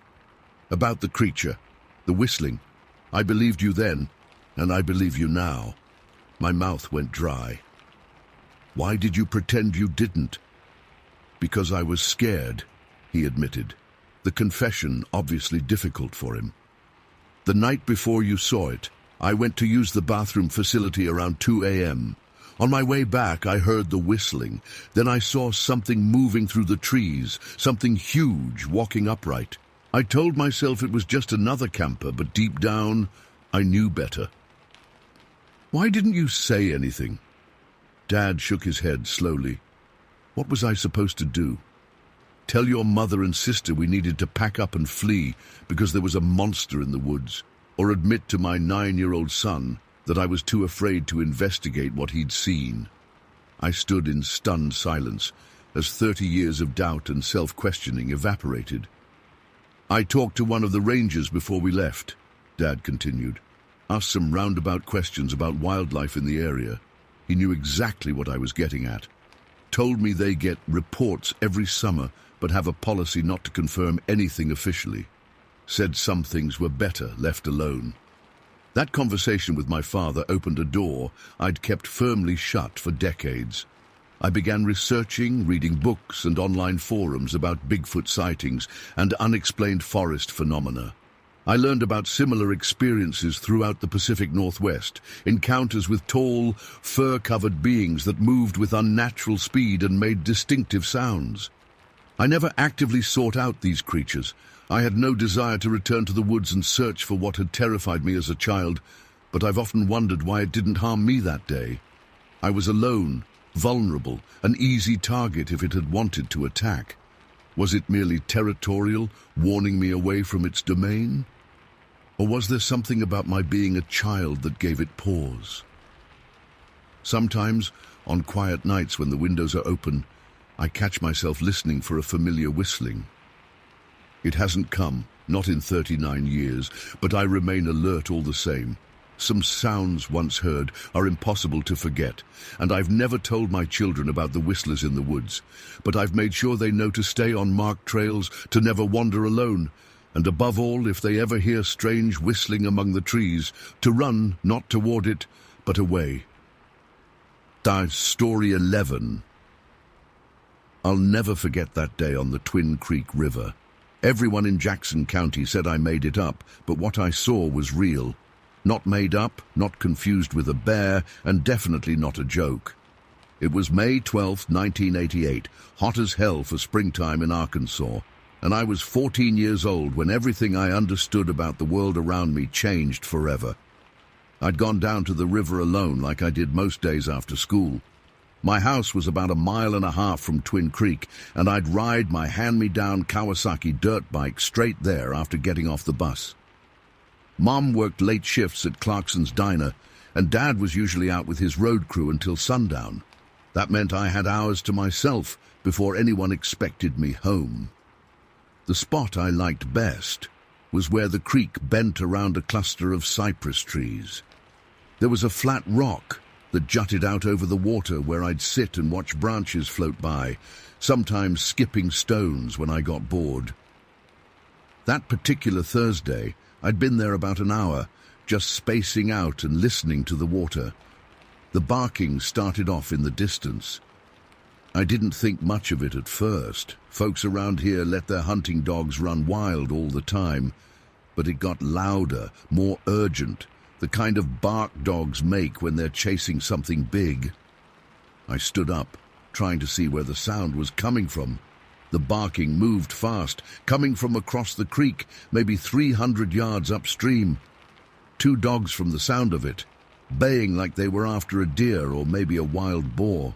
"About the creature, the whistling. I believed you then, and I believe you now." My mouth went dry. "Why did you pretend you didn't?" "Because I was scared," he admitted, the confession obviously difficult for him. "The night before you saw it, I went to use the bathroom facility around 2 a.m. On my way back, I heard the whistling. Then I saw something moving through the trees, something huge walking upright. I told myself it was just another camper, but deep down, I knew better." "Why didn't you say anything?" Dad shook his head slowly. "What was I supposed to do? Tell your mother and sister we needed to pack up and flee because there was a monster in the woods, or admit to my 9-year-old son that I was too afraid to investigate what he'd seen?" I stood in stunned silence as 30 years of doubt and self-questioning evaporated. "I talked to one of the rangers before we left," Dad continued. "Asked some roundabout questions about wildlife in the area. He knew exactly what I was getting at. Told me they get reports every summer but have a policy not to confirm anything officially. Said some things were better left alone." That conversation with my father opened a door I'd kept firmly shut for decades. I began researching, reading books and online forums about Bigfoot sightings and unexplained forest phenomena. I learned about similar experiences throughout the Pacific Northwest, encounters with tall, fur-covered beings that moved with unnatural speed and made distinctive sounds. I never actively sought out these creatures. I had no desire to return to the woods and search for what had terrified me as a child, but I've often wondered why it didn't harm me that day. I was alone, vulnerable, an easy target if it had wanted to attack. Was it merely territorial, warning me away from its domain? Or was there something about my being a child that gave it pause? Sometimes, on quiet nights when the windows are open, I catch myself listening for a familiar whistling. It hasn't come, not in 39 years, but I remain alert all the same. Some sounds once heard are impossible to forget, and I've never told my children about the whistlers in the woods, but I've made sure they know to stay on marked trails, to never wander alone, and above all, if they ever hear strange whistling among the trees, to run not toward it, but away. Story 11. I'll never forget that day on the Twin Creek River. Everyone in Jackson County said I made it up, but what I saw was real. Not made up, not confused with a bear, and definitely not a joke. It was May 12, 1988, hot as hell for springtime in Arkansas, and I was 14 years old when everything I understood about the world around me changed forever. I'd gone down to the river alone like I did most days after school. My house was about 1.5 miles from Twin Creek, and I'd ride my hand-me-down Kawasaki dirt bike straight there after getting off the bus. Mom worked late shifts at Clarkson's Diner, and Dad was usually out with his road crew until sundown. That meant I had hours to myself before anyone expected me home. The spot I liked best was where the creek bent around a cluster of cypress trees. There was a flat rock that jutted out over the water where I'd sit and watch branches float by, sometimes skipping stones when I got bored. That particular Thursday, I'd been there about an hour, just spacing out and listening to the water. The barking started off in the distance. I didn't think much of it at first. Folks around here let their hunting dogs run wild all the time, but it got louder, more urgent, the kind of bark dogs make when they're chasing something big. I stood up, trying to see where the sound was coming from. The barking moved fast, coming from across the creek, maybe 300 yards upstream. 2 dogs from the sound of it, baying like they were after a deer or maybe a wild boar.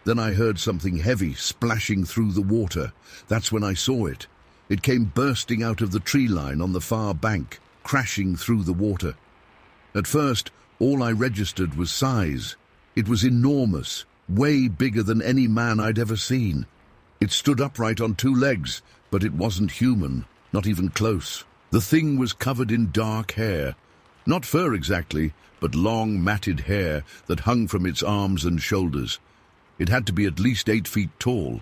Then I heard something heavy splashing through the water. That's when I saw it. It came bursting out of the tree line on the far bank, crashing through the water. At first, all I registered was size. It was enormous, way bigger than any man I'd ever seen. It stood upright on two legs, but it wasn't human, not even close. The thing was covered in dark hair. Not fur exactly, but long, matted hair that hung from its arms and shoulders. It had to be at least 8 feet tall.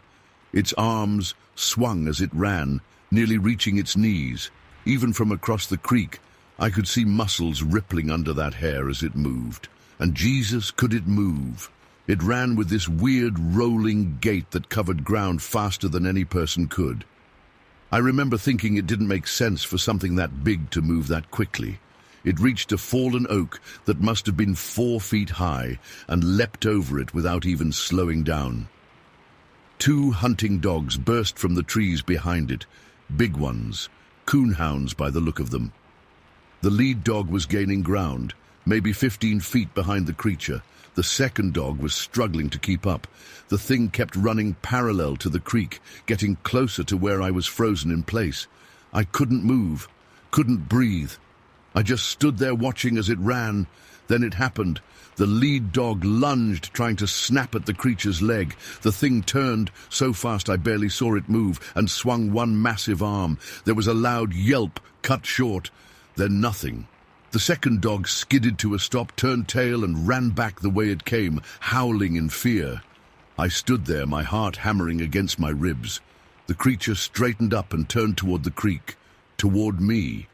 Its arms swung as it ran, nearly reaching its knees. Even from across the creek, I could see muscles rippling under that hair as it moved. And Jesus, could it move? It ran with this weird rolling gait that covered ground faster than any person could. I remember thinking it didn't make sense for something that big to move that quickly. It reached a fallen oak that must have been 4 feet high and leapt over it without even slowing down. 2 hunting dogs burst from the trees behind it, big ones, coonhounds by the look of them. The lead dog was gaining ground, maybe 15 feet behind the creature. The second dog was struggling to keep up. The thing kept running parallel to the creek, getting closer to where I was frozen in place. I couldn't move, couldn't breathe. I just stood there watching as it ran. Then it happened. The lead dog lunged, trying to snap at the creature's leg. The thing turned, so fast I barely saw it move, and swung one massive arm. There was a loud yelp, cut short, then nothing. The second dog skidded to a stop, turned tail, and ran back the way it came, howling in fear. I stood there, my heart hammering against my ribs. The creature straightened up and turned toward the creek, toward me.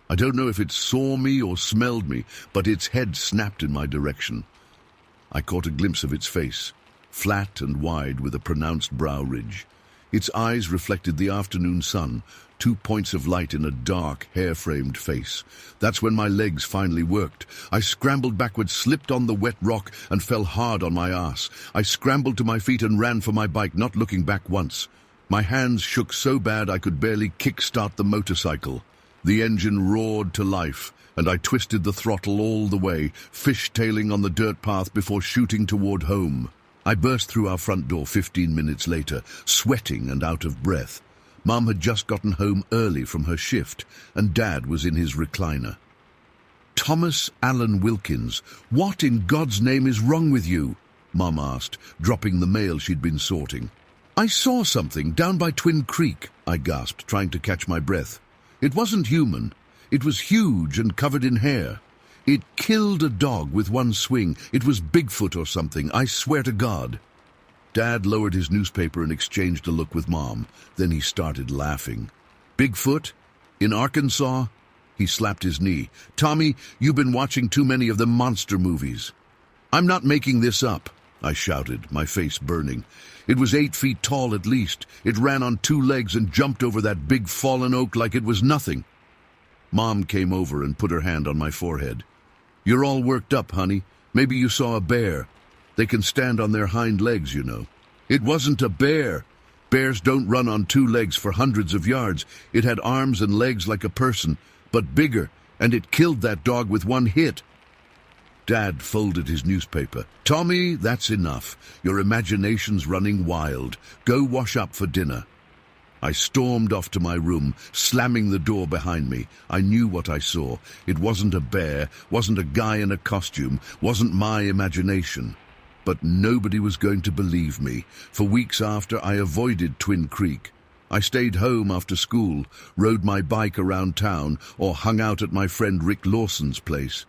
I don't know if it saw me or smelled me, but its head snapped in my direction. I caught a glimpse of its face, flat and wide with a pronounced brow ridge. Its eyes reflected the afternoon sun, 2 points of light in a dark, hair-framed face. That's when my legs finally worked. I scrambled backwards, slipped on the wet rock, and fell hard on my ass. I scrambled to my feet and ran for my bike, not looking back once. My hands shook so bad I could barely kick-start the motorcycle. The engine roared to life, and I twisted the throttle all the way, fishtailing on the dirt path before shooting toward home. I burst through our front door 15 minutes later, sweating and out of breath. Mom had just gotten home early from her shift, and Dad was in his recliner. "Thomas Allen Wilkins, what in God's name is wrong with you?" Mom asked, dropping the mail she'd been sorting. "I saw something down by Twin Creek," I gasped, trying to catch my breath. It wasn't human. It was huge and covered in hair. It killed a dog with one swing. It was Bigfoot or something, I swear to God. Dad lowered his newspaper and exchanged a look with Mom. Then he started laughing. "Bigfoot? In Arkansas?" He slapped his knee. "Tommy, you've been watching too many of them monster movies." "I'm not making this up," I shouted, my face burning. "It was 8 feet tall at least. It ran on 2 legs and jumped over that big fallen oak like it was nothing." Mom came over and put her hand on my forehead. "You're all worked up, honey. Maybe you saw a bear. They can stand on their hind legs, you know." "It wasn't a bear. Bears don't run on 2 legs for hundreds of yards. It had arms and legs like a person, but bigger, and it killed that dog with one hit." Dad folded his newspaper. "Tommy, that's enough. Your imagination's running wild. Go wash up for dinner." I stormed off to my room, slamming the door behind me. I knew what I saw. It wasn't a bear, wasn't a guy in a costume, wasn't my imagination. But nobody was going to believe me. For weeks after, I avoided Twin Creek. I stayed home after school, rode my bike around town, or hung out at my friend Rick Lawson's place.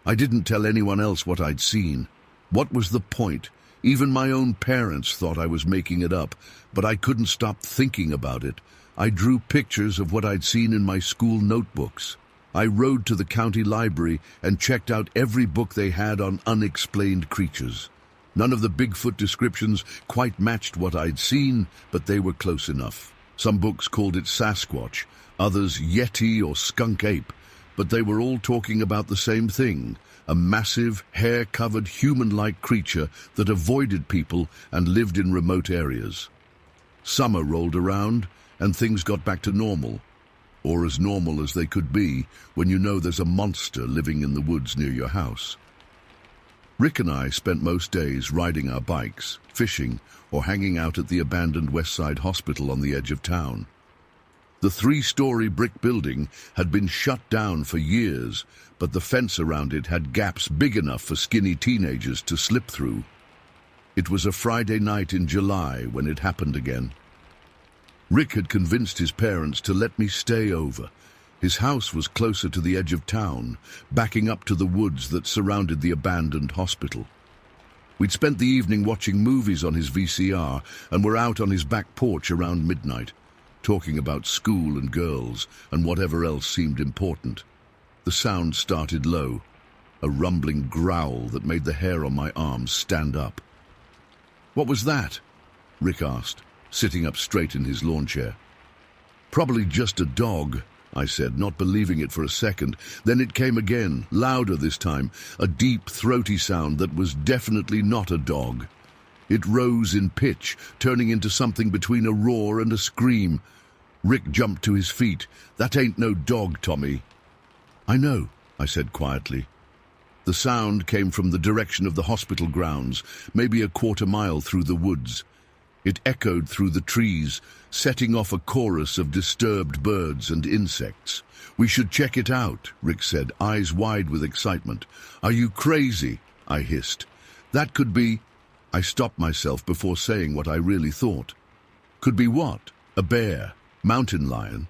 I didn't tell anyone else what I'd seen. What was the point? Even my own parents thought I was making it up, but I couldn't stop thinking about it. I drew pictures of what I'd seen in my school notebooks. I rode to the county library and checked out every book they had on unexplained creatures. None of the Bigfoot descriptions quite matched what I'd seen, but they were close enough. Some books called it Sasquatch, others Yeti or skunk ape, but they were all talking about the same thing, a massive, hair-covered, human-like creature that avoided people and lived in remote areas. Summer rolled around, and things got back to normal, or as normal as they could be when you know there's a monster living in the woods near your house. Rick and I spent most days riding our bikes, fishing, or hanging out at the abandoned West Side Hospital on the edge of town. The 3-story brick building had been shut down for years, but the fence around it had gaps big enough for skinny teenagers to slip through. It was a Friday night in July when it happened again. Rick had convinced his parents to let me stay over. His house was closer to the edge of town, backing up to the woods that surrounded the abandoned hospital. We'd spent the evening watching movies on his VCR and were out on his back porch around midnight, talking about school and girls and whatever else seemed important. The sound started low, a rumbling growl that made the hair on my arms stand up. "What was that?" Rick asked, sitting up straight in his lawn chair. "Probably just a dog," I said, not believing it for a second. Then it came again, louder this time, a deep, throaty sound that was definitely not a dog. It rose in pitch, turning into something between a roar and a scream. Rick jumped to his feet. "That ain't no dog, Tommy." "I know," I said quietly. The sound came from the direction of the hospital grounds, maybe a quarter mile through the woods. It echoed through the trees, setting off a chorus of disturbed birds and insects. "We should check it out," Rick said, eyes wide with excitement. "Are you crazy?" I hissed. "That could be—" I stopped myself before saying what I really thought. "Could be what? A bear? Mountain lion?"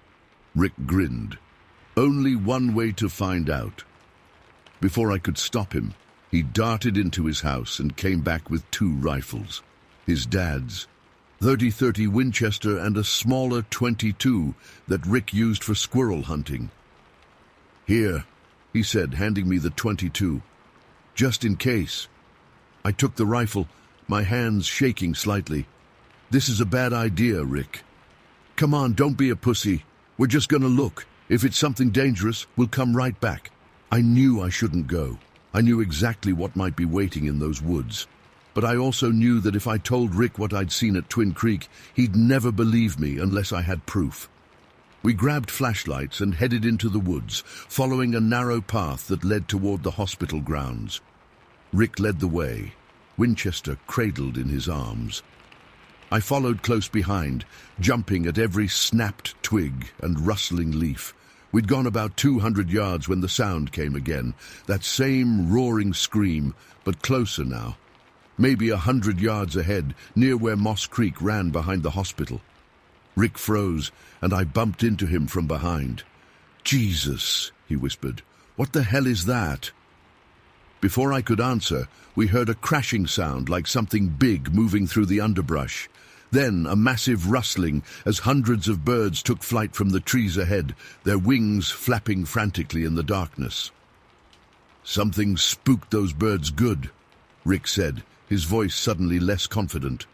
Rick grinned. "Only one way to find out." Before I could stop him, he darted into his house and came back with 2 rifles. His dad's. 30-30 Winchester and a smaller .22 that Rick used for squirrel hunting. "Here," he said, handing me the .22. "Just in case." I took the rifle, my hands shaking slightly. "This is a bad idea, Rick." "Come on, don't be a pussy. We're just gonna look. If it's something dangerous, we'll come right back." I knew I shouldn't go. I knew exactly what might be waiting in those woods. But I also knew that if I told Rick what I'd seen at Twin Creek, he'd never believe me unless I had proof. We grabbed flashlights and headed into the woods, following a narrow path that led toward the hospital grounds. Rick led the way, Winchester cradled in his arms. I followed close behind, jumping at every snapped twig and rustling leaf. We'd gone about 200 yards when the sound came again, that same roaring scream, but closer now. Maybe 100 yards ahead, near where Moss Creek ran behind the hospital. Rick froze, and I bumped into him from behind. "Jesus," he whispered, "what the hell is that?" Before I could answer, we heard a crashing sound like something big moving through the underbrush. Then a massive rustling as hundreds of birds took flight from the trees ahead, their wings flapping frantically in the darkness. "Something spooked those birds good," Rick said, his voice suddenly less confident.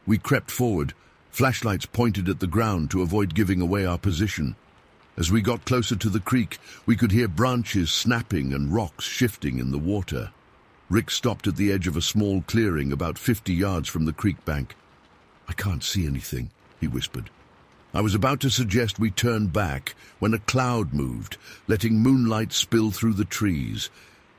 We crept forward, flashlights pointed at the ground to avoid giving away our position. As we got closer to the creek, we could hear branches snapping and rocks shifting in the water. Rick stopped at the edge of a small clearing about 50 yards from the creek bank. "I can't see anything," he whispered. I was about to suggest we turn back when a cloud moved, letting moonlight spill through the trees.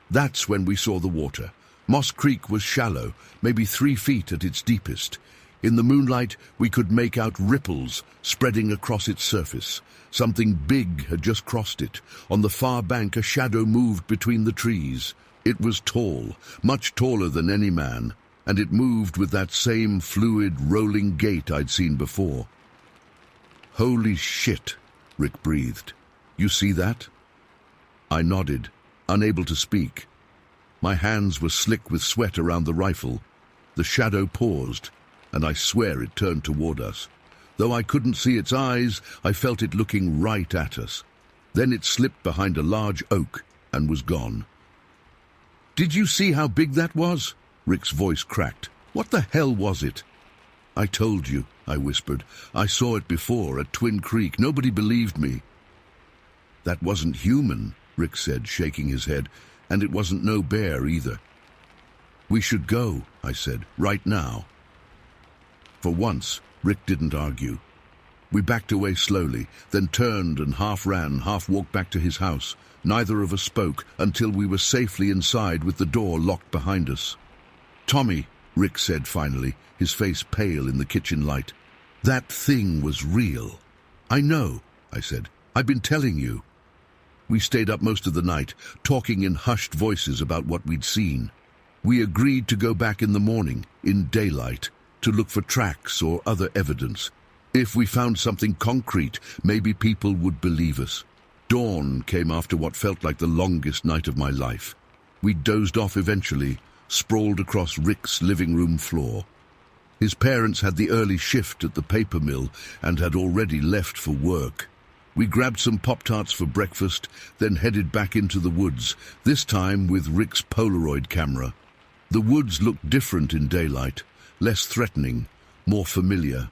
That's when we saw the water. Moss Creek was shallow, maybe 3 feet at its deepest. In the moonlight, we could make out ripples spreading across its surface. Something big had just crossed it. On the far bank, a shadow moved between the trees. It was tall, much taller than any man, and it moved with that same fluid, rolling gait I'd seen before. "Holy shit," Rick breathed. "You see that?" I nodded, unable to speak. My hands were slick with sweat around the rifle. The shadow paused, and I swear it turned toward us. Though I couldn't see its eyes, I felt it looking right at us. Then it slipped behind a large oak and was gone. "Did you see how big that was?" Rick's voice cracked. "What the hell was it?" "I told you," I whispered. "I saw it before at Twin Creek. Nobody believed me." "That wasn't human," Rick said, shaking his head. "And it wasn't no bear either." "We should go," I said, "right now." For once, Rick didn't argue. We backed away slowly, then turned and half ran, half walked back to his house. Neither of us spoke until we were safely inside with the door locked behind us. "Tommy," Rick said finally, his face pale in the kitchen light, "that thing was real." "I know," I said. "I've been telling you." We stayed up most of the night, talking in hushed voices about what we'd seen. We agreed to go back in the morning, in daylight, to look for tracks or other evidence. If we found something concrete, maybe people would believe us. Dawn came after what felt like the longest night of my life. We dozed off eventually, sprawled across Rick's living room floor. His parents had the early shift at the paper mill and had already left for work. We grabbed some Pop-Tarts for breakfast, then headed back into the woods, this time with Rick's Polaroid camera. The woods looked different in daylight, less threatening, more familiar.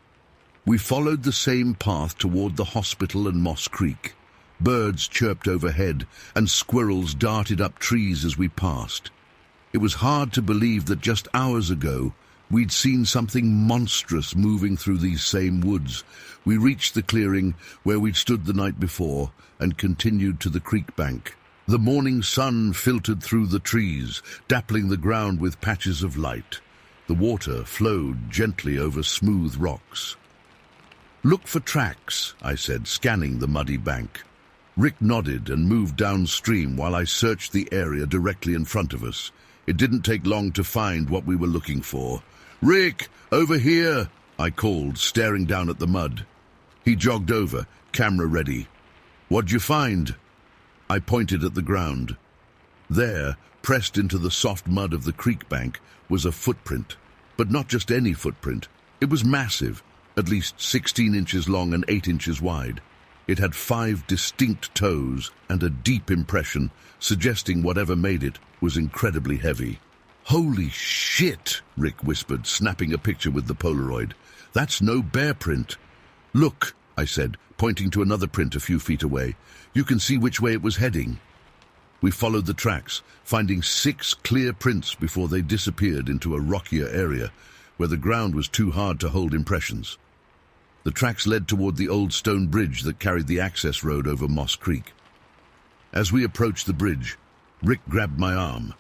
We followed the same path toward the hospital and Moss Creek. Birds chirped overhead, and squirrels darted up trees as we passed. It was hard to believe that just hours ago, we'd seen something monstrous moving through these same woods. We reached the clearing where we'd stood the night before and continued to the creek bank. The morning sun filtered through the trees, dappling the ground with patches of light. The water flowed gently over smooth rocks. "Look for tracks," I said, scanning the muddy bank. Rick nodded and moved downstream while I searched the area directly in front of us. It didn't take long to find what we were looking for. "Rick, over here!" I called, staring down at the mud. He jogged over, camera ready. "What'd you find?" I pointed at the ground. There, pressed into the soft mud of the creek bank, was a footprint. But not just any footprint. It was massive, at least 16 inches long and 8 inches wide. It had 5 distinct toes and a deep impression, suggesting whatever made it was incredibly heavy. "Holy shit," Rick whispered, snapping a picture with the Polaroid. "That's no bear print." "Look," I said, pointing to another print a few feet away. "You can see which way it was heading." We followed the tracks, finding 6 clear prints before they disappeared into a rockier area, where the ground was too hard to hold impressions. The tracks led toward the old stone bridge that carried the access road over Moss Creek. As we approached the bridge, Rick grabbed my arm.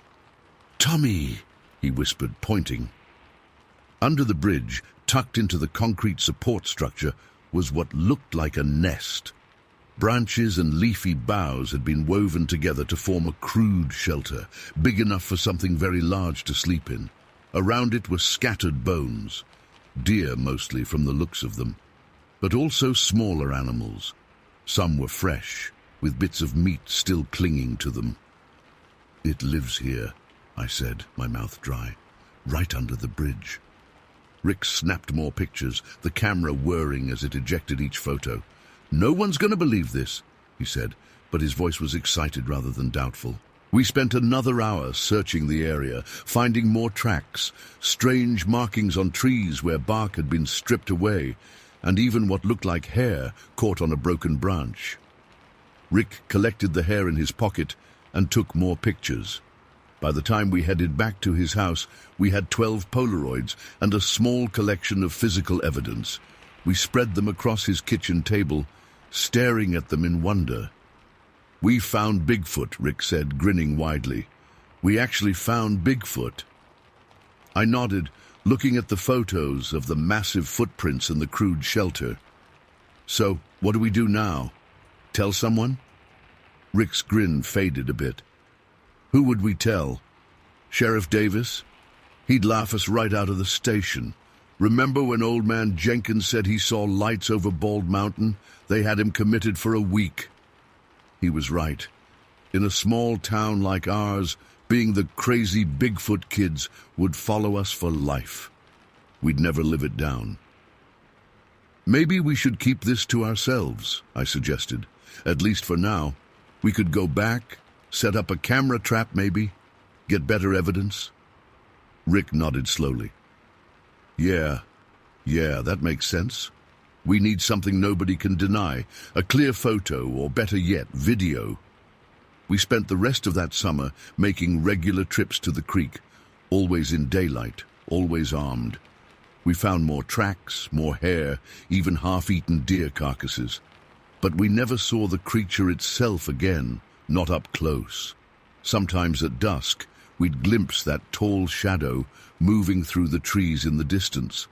"Tommy," he whispered, pointing. Under the bridge, tucked into the concrete support structure, was what looked like a nest. Branches and leafy boughs had been woven together to form a crude shelter, big enough for something very large to sleep in. Around it were scattered bones, deer mostly from the looks of them, but also smaller animals. Some were fresh, with bits of meat still clinging to them. "It lives here," I said, my mouth dry, "right under the bridge." Rick snapped more pictures, the camera whirring as it ejected each photo. "No one's going to believe this," he said, but his voice was excited rather than doubtful. We spent another hour searching the area, finding more tracks, strange markings on trees where bark had been stripped away, and even what looked like hair caught on a broken branch. Rick collected the hair in his pocket and took more pictures. By the time we headed back to his house, we had 12 Polaroids and a small collection of physical evidence. We spread them across his kitchen table, staring at them in wonder. "We found Bigfoot," Rick said, grinning widely. "We actually found Bigfoot." I nodded, looking at the photos of the massive footprints in the crude shelter. "So, what do we do now? Tell someone?" Rick's grin faded a bit. "Who would we tell? Sheriff Davis? He'd laugh us right out of the station. Remember when old man Jenkins said he saw lights over Bald Mountain? They had him committed for a week." He was right. In a small town like ours, being the crazy Bigfoot kids would follow us for life. We'd never live it down. "Maybe we should keep this to ourselves," I suggested. "At least for now. We could go back, set up a camera trap maybe, get better evidence." Rick nodded slowly. Yeah, that makes sense. We need something nobody can deny, a clear photo, or better yet, video. We spent the rest of that summer making regular trips to the creek, always in daylight, always armed. We found more tracks, more hair, even half-eaten deer carcasses. But we never saw the creature itself again, not up close. Sometimes at dusk, we'd glimpse that tall shadow moving through the trees in the distance.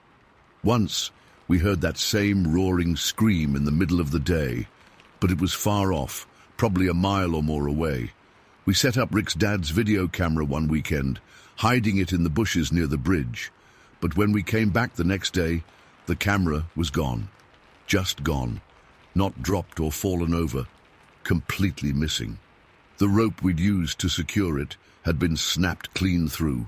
Once, we heard that same roaring scream in the middle of the day, but it was far off, probably a mile or more away. We set up Rick's dad's video camera one weekend, hiding it in the bushes near the bridge. But when we came back the next day, the camera was gone. Just gone. Not dropped or fallen over. Completely missing. The rope we'd used to secure it had been snapped clean through.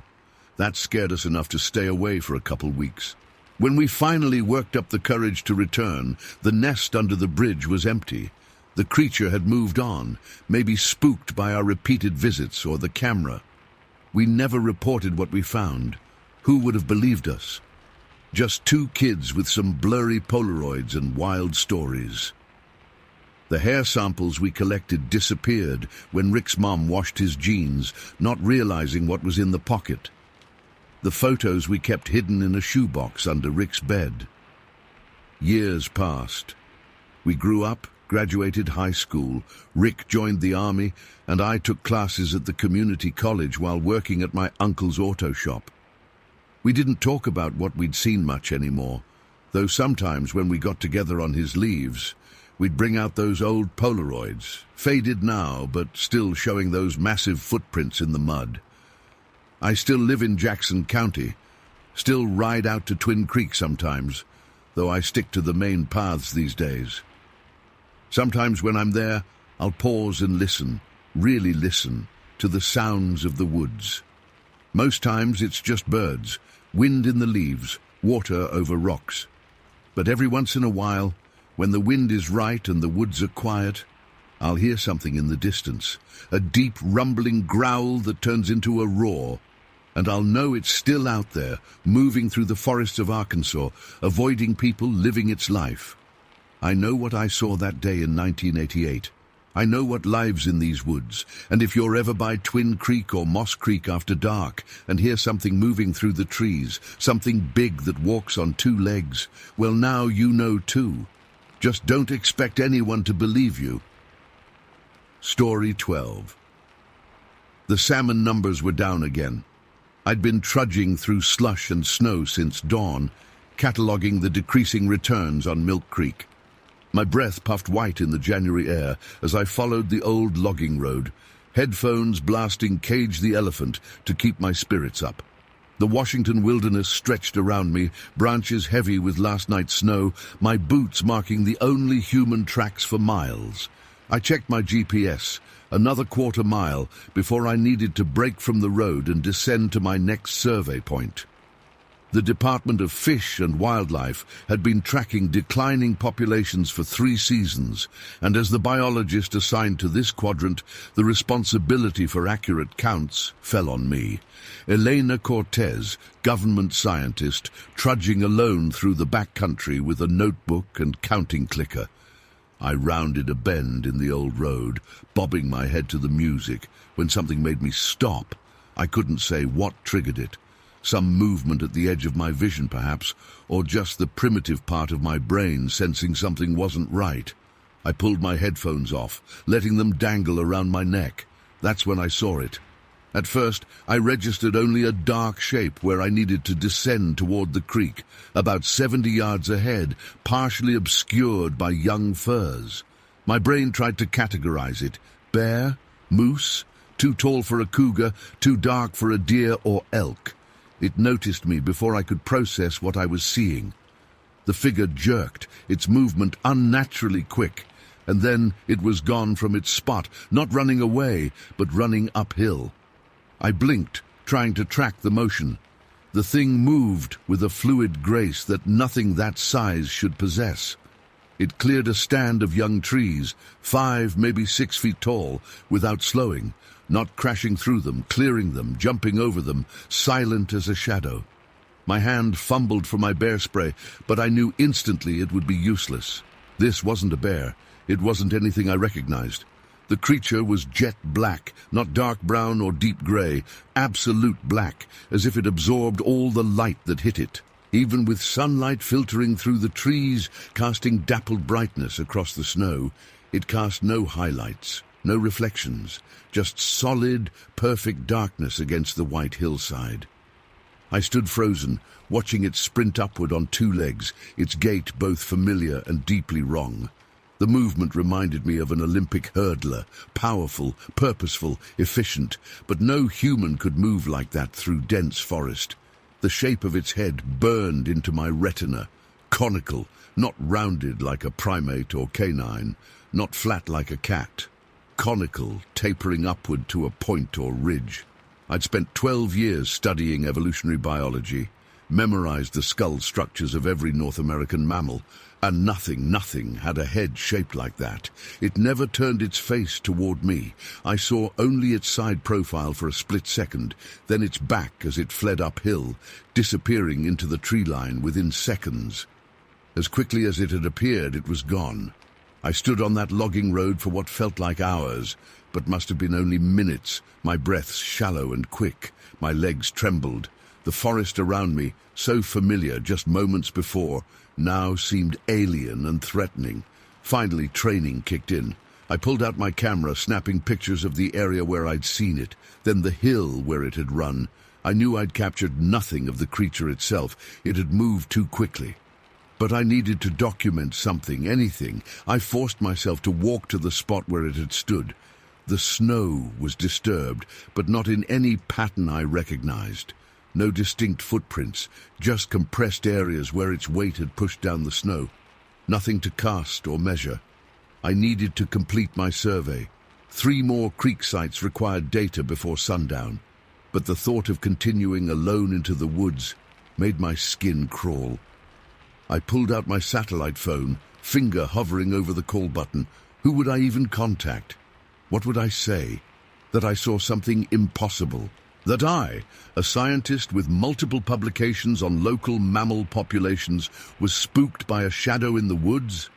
That scared us enough to stay away for a couple weeks. When we finally worked up the courage to return, the nest under the bridge was empty. The creature had moved on, maybe spooked by our repeated visits or the camera. We never reported what we found. Who would have believed us? Just two kids with some blurry Polaroids and wild stories. The hair samples we collected disappeared when Rick's mom washed his jeans, not realizing what was in the pocket. The photos we kept hidden in a shoebox under Rick's bed. Years passed. We grew up, graduated high school. Rick joined the army, and I took classes at the community college while working at my uncle's auto shop. We didn't talk about what we'd seen much anymore, though sometimes when we got together on his leaves, we'd bring out those old Polaroids, faded now, but still showing those massive footprints in the mud. I still live in Jackson County, still ride out to Twin Creek sometimes, though I stick to the main paths these days. Sometimes when I'm there, I'll pause and listen, really listen, to the sounds of the woods. Most times it's just birds, wind in the leaves, water over rocks. But every once in a while, when the wind is right and the woods are quiet, I'll hear something in the distance, a deep rumbling growl that turns into a roar, and I'll know it's still out there, moving through the forests of Arkansas, avoiding people, living its life. I know what I saw that day in 1988. I know what lives in these woods, and if you're ever by Twin Creek or Moss Creek after dark and hear something moving through the trees, something big that walks on two legs, well, now you know too. Just don't expect anyone to believe you. Story 12. The salmon numbers were down again. I'd been trudging through slush and snow since dawn, cataloguing the decreasing returns on Milk Creek. My breath puffed white in the January air as I followed the old logging road, headphones blasting Cage the Elephant to keep my spirits up. The Washington wilderness stretched around me, branches heavy with last night's snow, my boots marking the only human tracks for miles. I checked my GPS, another quarter mile, before I needed to break from the road and descend to my next survey point. The Department of Fish and Wildlife had been tracking declining populations for 3 seasons, and as the biologist assigned to this quadrant, the responsibility for accurate counts fell on me. Elena Cortez, government scientist, trudging alone through the backcountry with a notebook and counting clicker. I rounded a bend in the old road, bobbing my head to the music, when something made me stop. I couldn't say what triggered it. Some movement at the edge of my vision, perhaps, or just the primitive part of my brain sensing something wasn't right. I pulled my headphones off, letting them dangle around my neck. That's when I saw it. At first, I registered only a dark shape where I needed to descend toward the creek, about 70 yards ahead, partially obscured by young firs. My brain tried to categorize it. Bear? Moose? Too tall for a cougar? Too dark for a deer or elk? It noticed me before I could process what I was seeing. The figure jerked, its movement unnaturally quick, and then it was gone from its spot, not running away, but running uphill. I blinked, trying to track the motion. The thing moved with a fluid grace that nothing that size should possess. It cleared a stand of young trees, 5, maybe 6 feet tall, without slowing, not crashing through them, clearing them, jumping over them, silent as a shadow. My hand fumbled for my bear spray, but I knew instantly it would be useless. This wasn't a bear. It wasn't anything I recognized. The creature was jet black, not dark brown or deep gray, absolute black, as if it absorbed all the light that hit it. Even with sunlight filtering through the trees, casting dappled brightness across the snow, it cast no highlights, no reflections, just solid, perfect darkness against the white hillside. I stood frozen, watching it sprint upward on 2 legs, its gait both familiar and deeply wrong. The movement reminded me of an Olympic hurdler, powerful, purposeful, efficient, but no human could move like that through dense forest. The shape of its head burned into my retina, conical, not rounded like a primate or canine, not flat like a cat. Conical, tapering upward to a point or ridge. I'd spent 12 years studying evolutionary biology, memorized the skull structures of every North American mammal, and nothing had a head shaped like that. It never turned its face toward me. I saw only its side profile for a split second, then its back as it fled uphill, disappearing into the tree line within seconds. As quickly as it had appeared, it was gone. I stood on that logging road for what felt like hours, but must have been only minutes, my breaths shallow and quick, my legs trembled. The forest around me, so familiar just moments before, now seemed alien and threatening. Finally, training kicked in. I pulled out my camera, snapping pictures of the area where I'd seen it, then the hill where it had run. I knew I'd captured nothing of the creature itself. It had moved too quickly. But I needed to document something, anything. I forced myself to walk to the spot where it had stood. The snow was disturbed, but not in any pattern I recognized. No distinct footprints, just compressed areas where its weight had pushed down the snow. Nothing to cast or measure. I needed to complete my survey. 3 more creek sites required data before sundown, but the thought of continuing alone into the woods made my skin crawl. I pulled out my satellite phone, finger hovering over the call button. Who would I even contact? What would I say? That I saw something impossible. That I, a scientist with multiple publications on local mammal populations, was spooked by a shadow in the woods?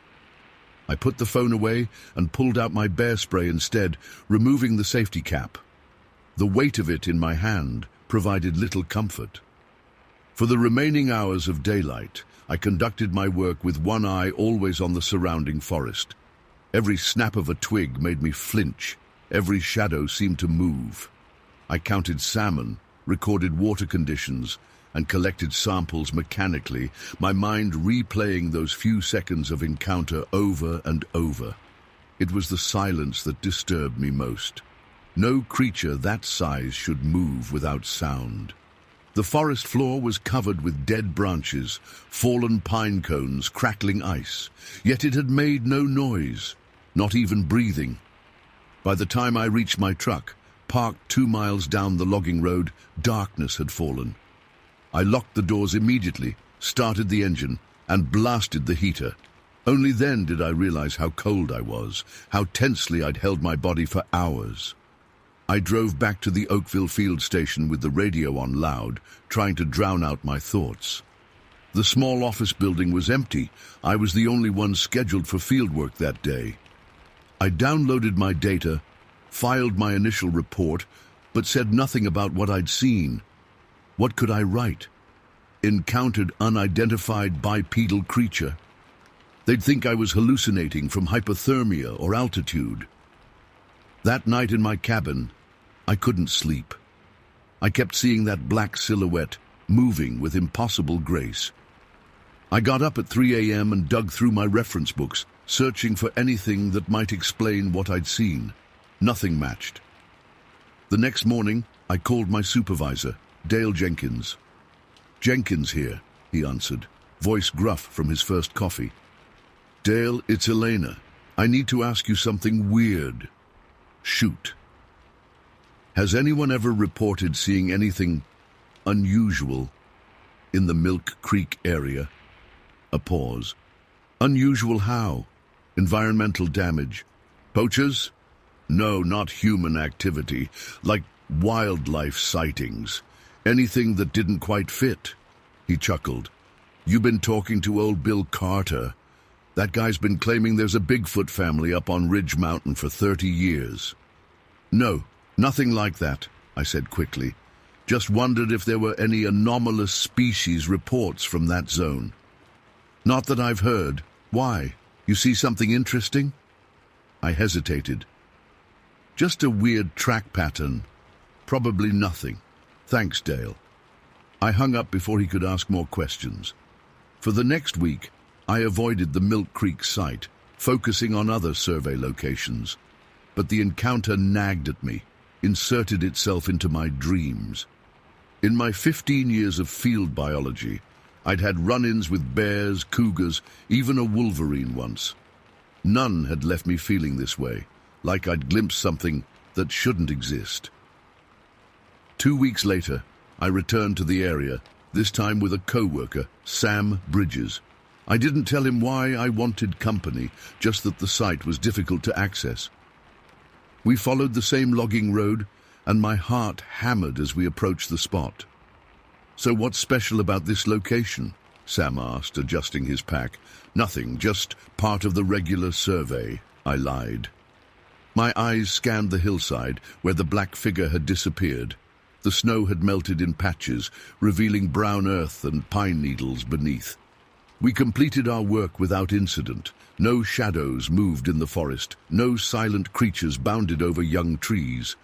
I put the phone away and pulled out my bear spray instead, removing the safety cap. The weight of it in my hand provided little comfort. For the remaining hours of daylight, I conducted my work with one eye always on the surrounding forest. Every snap of a twig made me flinch. Every shadow seemed to move. I counted salmon, recorded water conditions, and collected samples mechanically, my mind replaying those few seconds of encounter over and over. It was the silence that disturbed me most. No creature that size should move without sound. The forest floor was covered with dead branches, fallen pine cones, crackling ice, yet it had made no noise, not even breathing. By the time I reached my truck, parked 2 miles down the logging road, darkness had fallen. I locked the doors immediately, started the engine, and blasted the heater. Only then did I realize how cold I was, how tensely I'd held my body for hours. I drove back to the Oakville field station with the radio on loud, trying to drown out my thoughts. The small office building was empty. I was the only one scheduled for fieldwork that day. I downloaded my data, filed my initial report, but said nothing about what I'd seen. What could I write? Encountered unidentified bipedal creature. They'd think I was hallucinating from hypothermia or altitude. That night in my cabin, I couldn't sleep. I kept seeing that black silhouette, moving with impossible grace. I got up at 3 a.m. and dug through my reference books, searching for anything that might explain what I'd seen. Nothing matched. The next morning, I called my supervisor, Dale Jenkins. "Jenkins here," he answered, voice gruff from his first coffee. "Dale, it's Elena. I need to ask you something weird." "Shoot." "Has anyone ever reported seeing anything unusual in the Milk Creek area?" A pause. "Unusual how? Environmental damage? Poachers?" "No, not human activity, like wildlife sightings. Anything that didn't quite fit." He chuckled. "You been talking to old Bill Carter? That guy's been claiming there's a Bigfoot family up on Ridge Mountain for 30 years. "No, nothing like that," I said quickly. "Just wondered if there were any anomalous species reports from that zone." "Not that I've heard. Why? You see something interesting?" I hesitated. "Just a weird track pattern. Probably nothing. Thanks, Dale." I hung up before he could ask more questions. For the next week, I avoided the Milk Creek site, focusing on other survey locations. But the encounter nagged at me, inserted itself into my dreams. In my 15 years of field biology, I'd had run-ins with bears, cougars, even a wolverine once. None had left me feeling this way, like I'd glimpsed something that shouldn't exist. 2 weeks later, I returned to the area, this time with a co-worker, Sam Bridges. I didn't tell him why I wanted company, just that the site was difficult to access. We followed the same logging road, and my heart hammered as we approached the spot. "So what's special about this location?" Sam asked, adjusting his pack. "Nothing, just part of the regular survey," I lied. My eyes scanned the hillside, where the black figure had disappeared. The snow had melted in patches, revealing brown earth and pine needles beneath. We completed our work without incident. No shadows moved in the forest. No silent creatures bounded over young trees.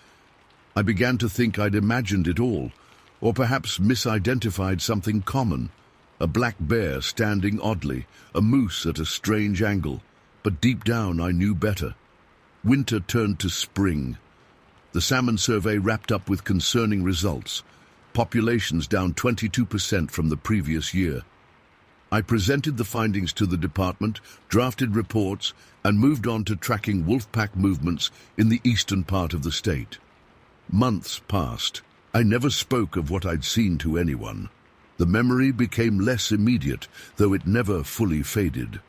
I began to think I'd imagined it all, or perhaps misidentified something common. A black bear standing oddly, a moose at a strange angle. But deep down I knew better. Winter turned to spring. The salmon survey wrapped up with concerning results. Populations down 22% from the previous year. I presented the findings to the department, drafted reports, and moved on to tracking wolfpack movements in the eastern part of the state. Months passed. I never spoke of what I'd seen to anyone. The memory became less immediate, though it never fully faded.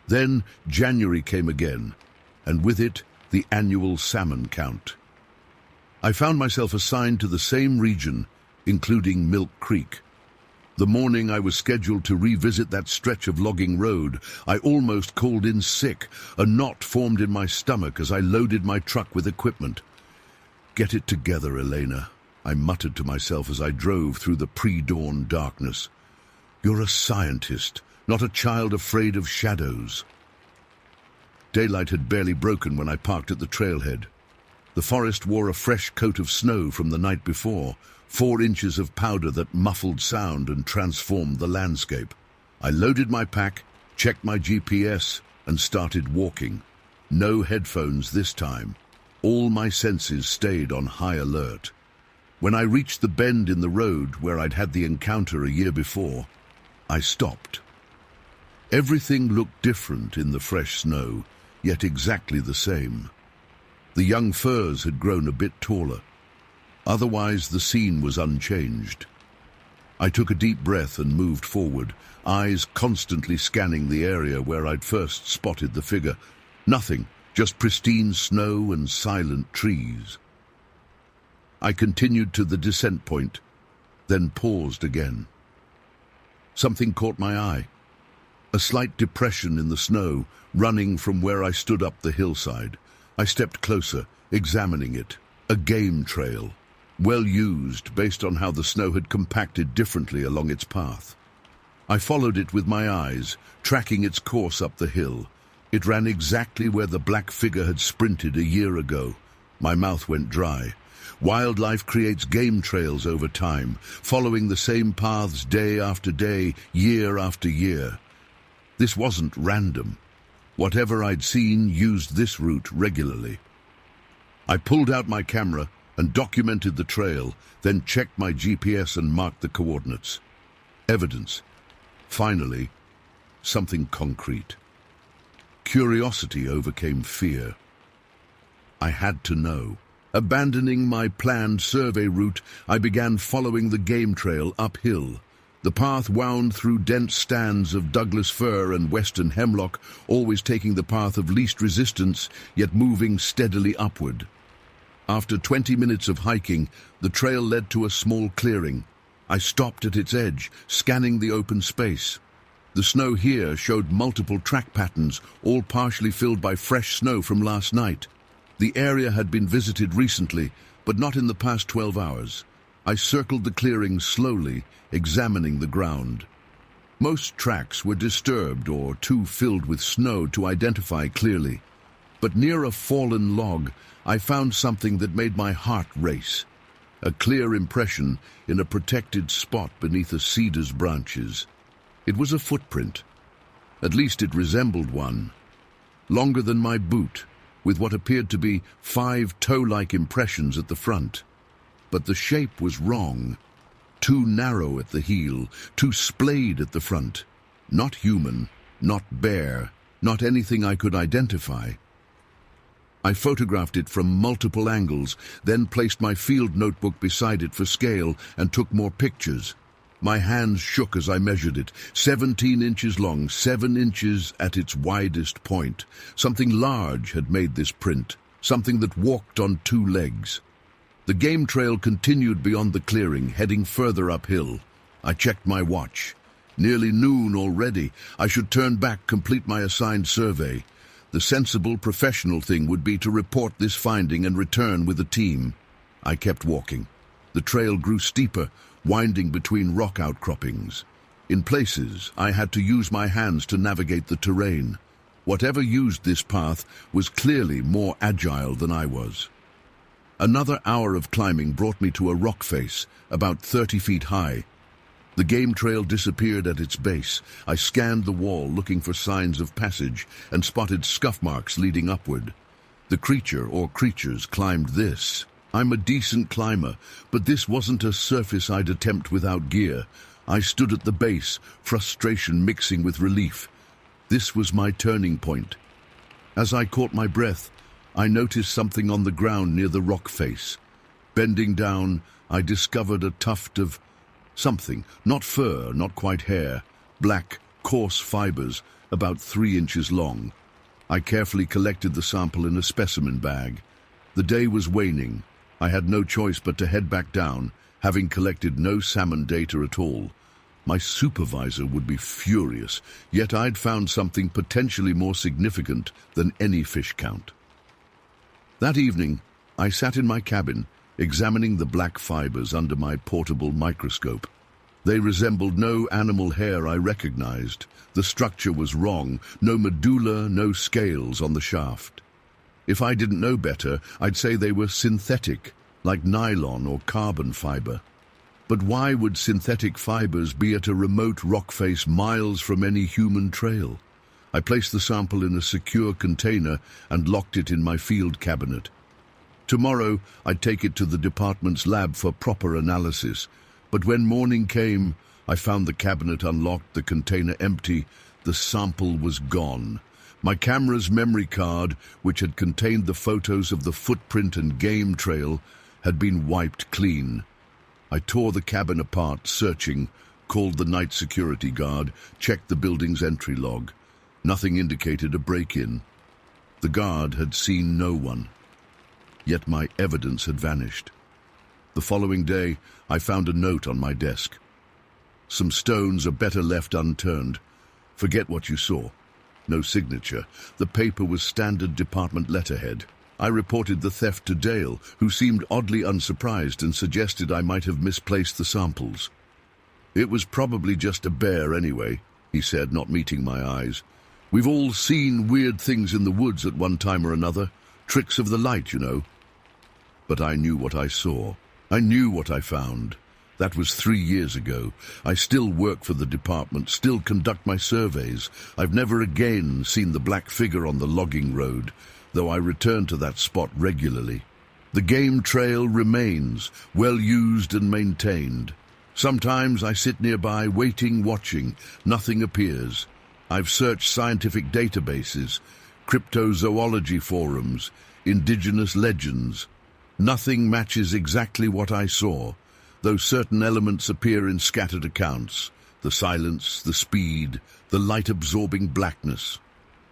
Then January came again, and with it, the annual salmon count. I found myself assigned to the same region, including Milk Creek. The morning I was scheduled to revisit that stretch of logging road, I almost called in sick. A knot formed in my stomach as I loaded my truck with equipment. "Get it together, Elena," I muttered to myself as I drove through the pre-dawn darkness. "You're a scientist, not a child afraid of shadows." Daylight had barely broken when I parked at the trailhead. The forest wore a fresh coat of snow from the night before, 4 inches of powder that muffled sound and transformed the landscape. I loaded my pack, checked my GPS, and started walking. No headphones this time. All my senses stayed on high alert. When I reached the bend in the road where I'd had the encounter a year before, I stopped. Everything looked different in the fresh snow, yet exactly the same. The young firs had grown a bit taller. Otherwise, the scene was unchanged. I took a deep breath and moved forward, eyes constantly scanning the area where I'd first spotted the figure. Nothing, just pristine snow and silent trees. I continued to the descent point, then paused again. Something caught my eye. A slight depression in the snow, running from where I stood up the hillside. I stepped closer, examining it. A game trail. Well used, based on how the snow had compacted differently along its path. I followed it with my eyes, tracking its course up the hill. It ran exactly where the black figure had sprinted a year ago. My mouth went dry. Wildlife creates game trails over time, following the same paths day after day, year after year. This wasn't random. Whatever I'd seen used this route regularly. I pulled out my camera and documented the trail, then checked my GPS and marked the coordinates. Evidence. Finally, something concrete. Curiosity overcame fear. I had to know. Abandoning my planned survey route, I began following the game trail uphill. The path wound through dense stands of Douglas fir and western hemlock, always taking the path of least resistance, yet moving steadily upward. After 20 minutes of hiking, the trail led to a small clearing. I stopped at its edge, scanning the open space. The snow here showed multiple track patterns, all partially filled by fresh snow from last night. The area had been visited recently, but not in the past 12 hours. I circled the clearing slowly, examining the ground. Most tracks were disturbed or too filled with snow to identify clearly. But near a fallen log, I found something that made my heart race. A clear impression in a protected spot beneath a cedar's branches. It was a footprint. At least it resembled one. longer than my boot, with what appeared to be 5 toe-like impressions at the front. But the shape was wrong. Too narrow at the heel, too splayed at the front. Not human, not bear, not anything I could identify. I photographed it from multiple angles, then placed my field notebook beside it for scale and took more pictures. My hands shook as I measured it. 17 inches long, 7 inches at its widest point. Something large had made this print, something that walked on 2 legs. The game trail continued beyond the clearing, heading further uphill. I checked my watch. Nearly noon already. I should turn back, complete my assigned survey. The sensible, professional thing would be to report this finding and return with a team. I kept walking. The trail grew steeper, winding between rock outcroppings. In places, I had to use my hands to navigate the terrain. Whatever used this path was clearly more agile than I was. Another hour of climbing brought me to a rock face, about 30 feet high. The game trail disappeared at its base. I scanned the wall, looking for signs of passage, and spotted scuff marks leading upward. The creature or creatures climbed this. I'm a decent climber, but this wasn't a surface I'd attempt without gear. I stood at the base, frustration mixing with relief. This was my turning point. As I caught my breath, I noticed something on the ground near the rock face. Bending down, I discovered a tuft of something, not fur, not quite hair, black, coarse fibers, about 3 inches long. I carefully collected the sample in a specimen bag. The day was waning. I had no choice but to head back down, having collected no salmon data at all. My supervisor would be furious, yet I'd found something potentially more significant than any fish count. That evening, I sat in my cabin, examining the black fibers under my portable microscope. They resembled no animal hair I recognized. The structure was wrong, no medulla, no scales on the shaft. If I didn't know better, I'd say they were synthetic, like nylon or carbon fiber. But why would synthetic fibers be at a remote rock face miles from any human trail? I placed the sample in a secure container and locked it in my field cabinet. Tomorrow, I'd take it to the department's lab for proper analysis. But when morning came, I found the cabinet unlocked, the container empty. The sample was gone. My camera's memory card, which had contained the photos of the footprint and game trail, had been wiped clean. I tore the cabin apart, searching, called the night security guard, checked the building's entry log. Nothing indicated a break-in. The guard had seen no one. Yet my evidence had vanished. The following day, I found a note on my desk. Some stones are better left unturned. Forget what you saw. No signature. The paper was standard department letterhead. I reported the theft to Dale, who seemed oddly unsurprised and suggested I might have misplaced the samples. It was probably just a bear anyway, he said, not meeting my eyes. We've all seen weird things in the woods at one time or another. Tricks of the light, you know. But I knew what I saw. I knew what I found. That was 3 years ago. I still work for the department, still conduct my surveys. I've never again seen the black figure on the logging road, though I return to that spot regularly. The game trail remains, well used and maintained. Sometimes I sit nearby, waiting, watching. Nothing appears. I've searched scientific databases, cryptozoology forums, indigenous legends. Nothing matches exactly what I saw, though certain elements appear in scattered accounts. The silence, the speed, the light-absorbing blackness.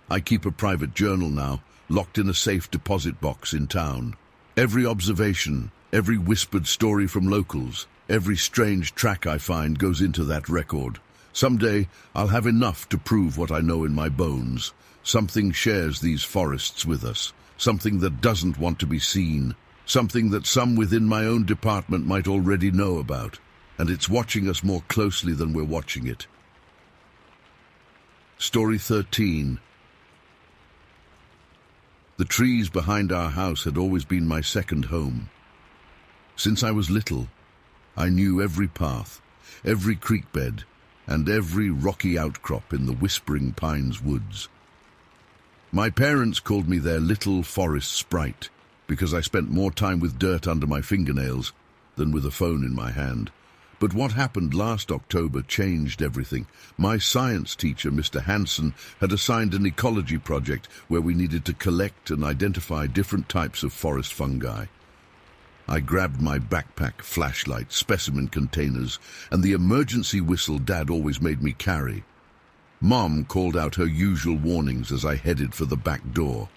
I keep a private journal now, locked in a safe deposit box in town. Every observation, every whispered story from locals, every strange track I find goes into that record. Someday, I'll have enough to prove what I know in my bones. Something shares these forests with us, something that doesn't want to be seen, something that some within my own department might already know about, and it's watching us more closely than we're watching it. Story 13. The trees behind our house had always been my second home. Since I was little, I knew every path, every creek bed, and every rocky outcrop in the Whispering Pines woods. My parents called me their little forest sprite because I spent more time with dirt under my fingernails than with a phone in my hand. But what happened last October changed everything. My science teacher, Mr. Hansen, had assigned an ecology project where we needed to collect and identify different types of forest fungi. I grabbed my backpack, flashlight, specimen containers, and the emergency whistle Dad always made me carry. Mom called out her usual warnings as I headed for the back door.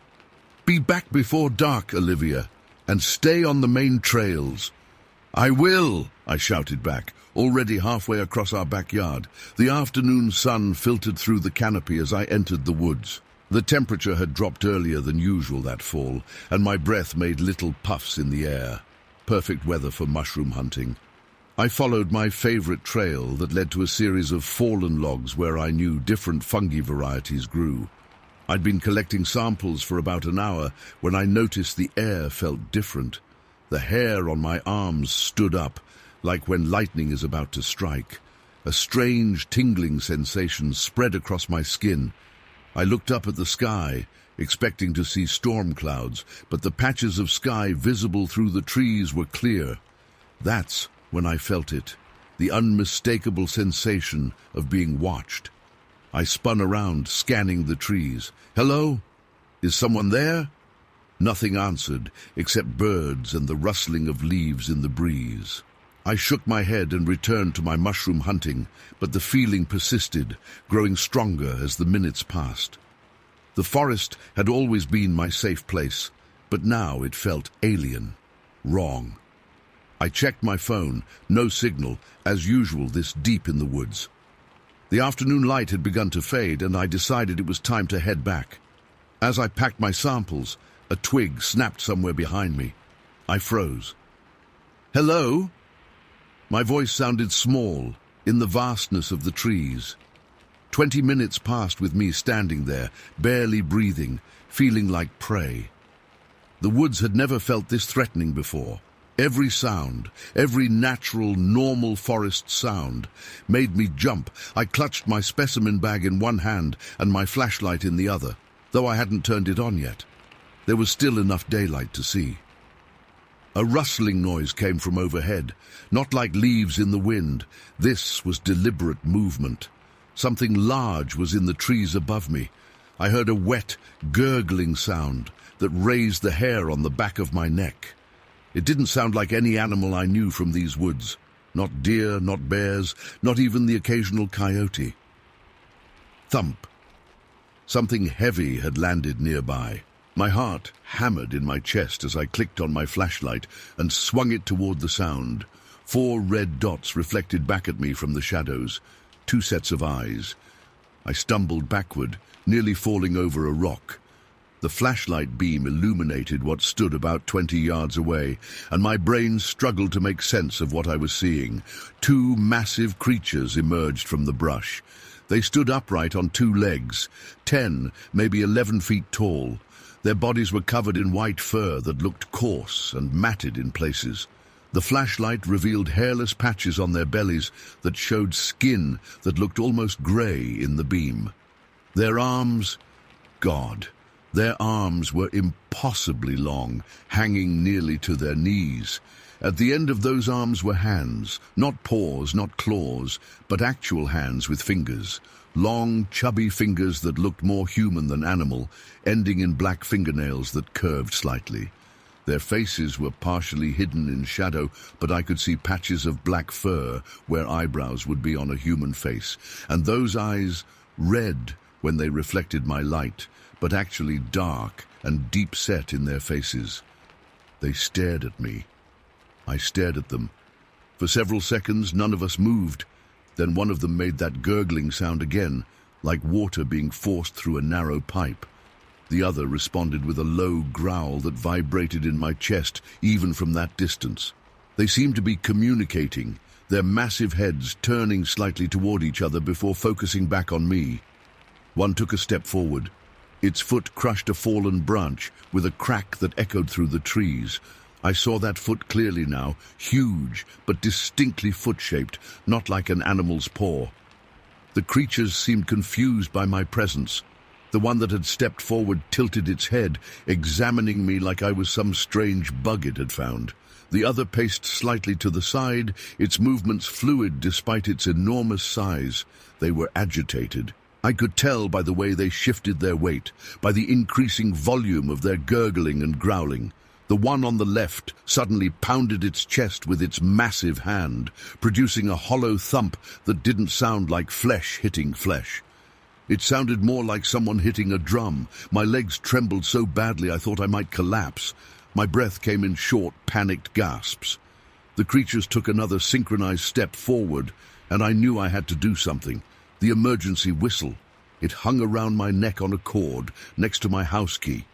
"Be back before dark, Olivia, and stay on the main trails." "I will," I shouted back, already halfway across our backyard. The afternoon sun filtered through the canopy as I entered the woods. The temperature had dropped earlier than usual that fall, and my breath made little puffs in the air. Perfect weather for mushroom hunting. I followed my favorite trail that led to a series of fallen logs where I knew different fungi varieties grew. I'd been collecting samples for about an hour when I noticed the air felt different. The hair on my arms stood up, like when lightning is about to strike. A strange, tingling sensation spread across my skin. I looked up at the sky, expecting to see storm clouds, but the patches of sky visible through the trees were clear. That's when I felt it, the unmistakable sensation of being watched. I spun around, scanning the trees. "Hello? Is someone there?" Nothing answered, except birds and the rustling of leaves in the breeze. I shook my head and returned to my mushroom hunting, but the feeling persisted, growing stronger as the minutes passed. The forest had always been my safe place, but now it felt alien, wrong. I checked my phone, no signal, as usual this deep in the woods. The afternoon light had begun to fade, and I decided it was time to head back. As I packed my samples, a twig snapped somewhere behind me. I froze. "Hello?" My voice sounded small, in the vastness of the trees. 20 minutes passed with me standing there, barely breathing, feeling like prey. The woods had never felt this threatening before. Every sound, every natural, normal forest sound, made me jump. I clutched my specimen bag in one hand and my flashlight in the other, though I hadn't turned it on yet. There was still enough daylight to see. A rustling noise came from overhead, not like leaves in the wind. This was deliberate movement. Something large was in the trees above me. I heard a wet, gurgling sound that raised the hair on the back of my neck. It didn't sound like any animal I knew from these woods. Not deer, not bears, not even the occasional coyote. Thump. Something heavy had landed nearby. My heart hammered in my chest as I clicked on my flashlight and swung it toward the sound. 4 red dots reflected back at me from the shadows. 2 sets of eyes. I stumbled backward, nearly falling over a rock. The flashlight beam illuminated what stood about 20 yards away, and my brain struggled to make sense of what I was seeing. 2 massive creatures emerged from the brush. They stood upright on 2 legs, 10, maybe 11 feet tall. Their bodies were covered in white fur that looked coarse and matted in places. The flashlight revealed hairless patches on their bellies that showed skin that looked almost grey in the beam. Their arms, God, their arms were impossibly long, hanging nearly to their knees. At the end of those arms were hands, not paws, not claws, but actual hands with fingers. Long, chubby fingers that looked more human than animal, ending in black fingernails that curved slightly. Their faces were partially hidden in shadow, but I could see patches of black fur where eyebrows would be on a human face. And those eyes, red when they reflected my light, but actually dark and deep-set in their faces. They stared at me. I stared at them. For several seconds, none of us moved. Then one of them made that gurgling sound again, like water being forced through a narrow pipe. The other responded with a low growl that vibrated in my chest, even from that distance. They seemed to be communicating, their massive heads turning slightly toward each other before focusing back on me. One took a step forward. Its foot crushed a fallen branch with a crack that echoed through the trees. I saw that foot clearly now, huge, but distinctly foot-shaped, not like an animal's paw. The creatures seemed confused by my presence. The one that had stepped forward tilted its head, examining me like I was some strange bug it had found. The other paced slightly to the side, its movements fluid despite its enormous size. They were agitated. I could tell by the way they shifted their weight, by the increasing volume of their gurgling and growling. The one on the left suddenly pounded its chest with its massive hand, producing a hollow thump that didn't sound like flesh hitting flesh. It sounded more like someone hitting a drum. My legs trembled so badly I thought I might collapse. My breath came in short, panicked gasps. The creatures took another synchronized step forward, and I knew I had to do something. The emergency whistle. It hung around my neck on a cord, next to my house key.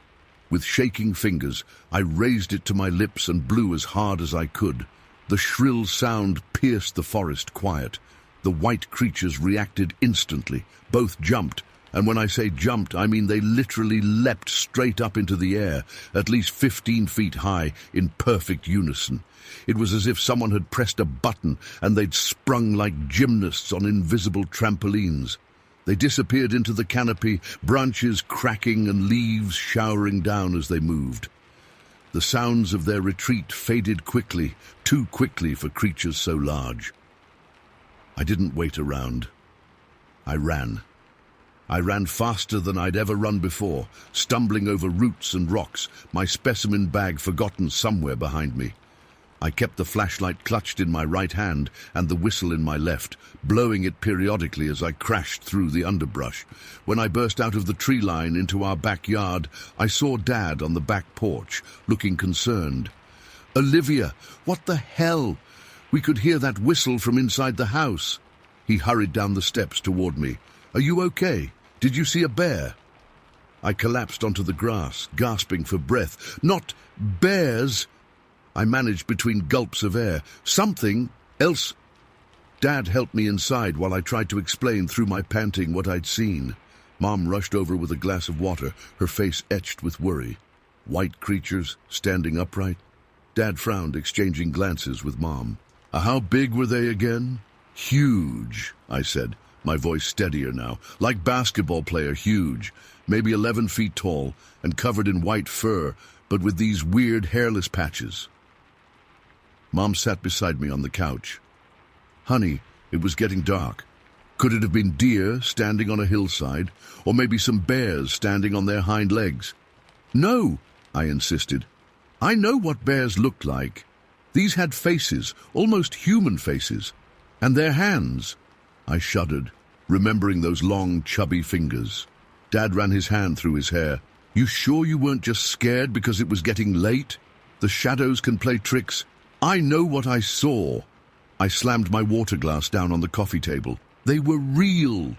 With shaking fingers, I raised it to my lips and blew as hard as I could. The shrill sound pierced the forest quiet. The white creatures reacted instantly. Both jumped, and when I say jumped, I mean they literally leapt straight up into the air, at least 15 feet high, in perfect unison. It was as if someone had pressed a button and they'd sprung like gymnasts on invisible trampolines. They disappeared into the canopy, branches cracking and leaves showering down as they moved. The sounds of their retreat faded quickly, too quickly for creatures so large. I didn't wait around. I ran. I ran faster than I'd ever run before, stumbling over roots and rocks, my specimen bag forgotten somewhere behind me. I kept the flashlight clutched in my right hand and the whistle in my left, blowing it periodically as I crashed through the underbrush. When I burst out of the tree line into our backyard, I saw Dad on the back porch, looking concerned. "Olivia, what the hell?" We could hear that whistle from inside the house. He hurried down the steps toward me. "Are you okay? Did you see a bear?" I collapsed onto the grass, gasping for breath. "Not bears!" I managed between gulps of air. "Something else." Dad helped me inside while I tried to explain through my panting what I'd seen. Mom rushed over with a glass of water, her face etched with worry. White creatures, standing upright. Dad frowned, exchanging glances with Mom. "How big were they again?" "Huge," I said, my voice steadier now. "Like basketball player huge, maybe 11 feet tall, and covered in white fur, but with these weird hairless patches." Mom sat beside me on the couch. "Honey, it was getting dark. Could it have been deer standing on a hillside, or maybe some bears standing on their hind legs?" "No," I insisted. "I know what bears looked like. These had faces, almost human faces. And their hands." I shuddered, remembering those long, chubby fingers. Dad ran his hand through his hair. "You sure you weren't just scared because it was getting late? The shadows can play tricks. I know what I saw." I slammed my water glass down on the coffee table. "They were real."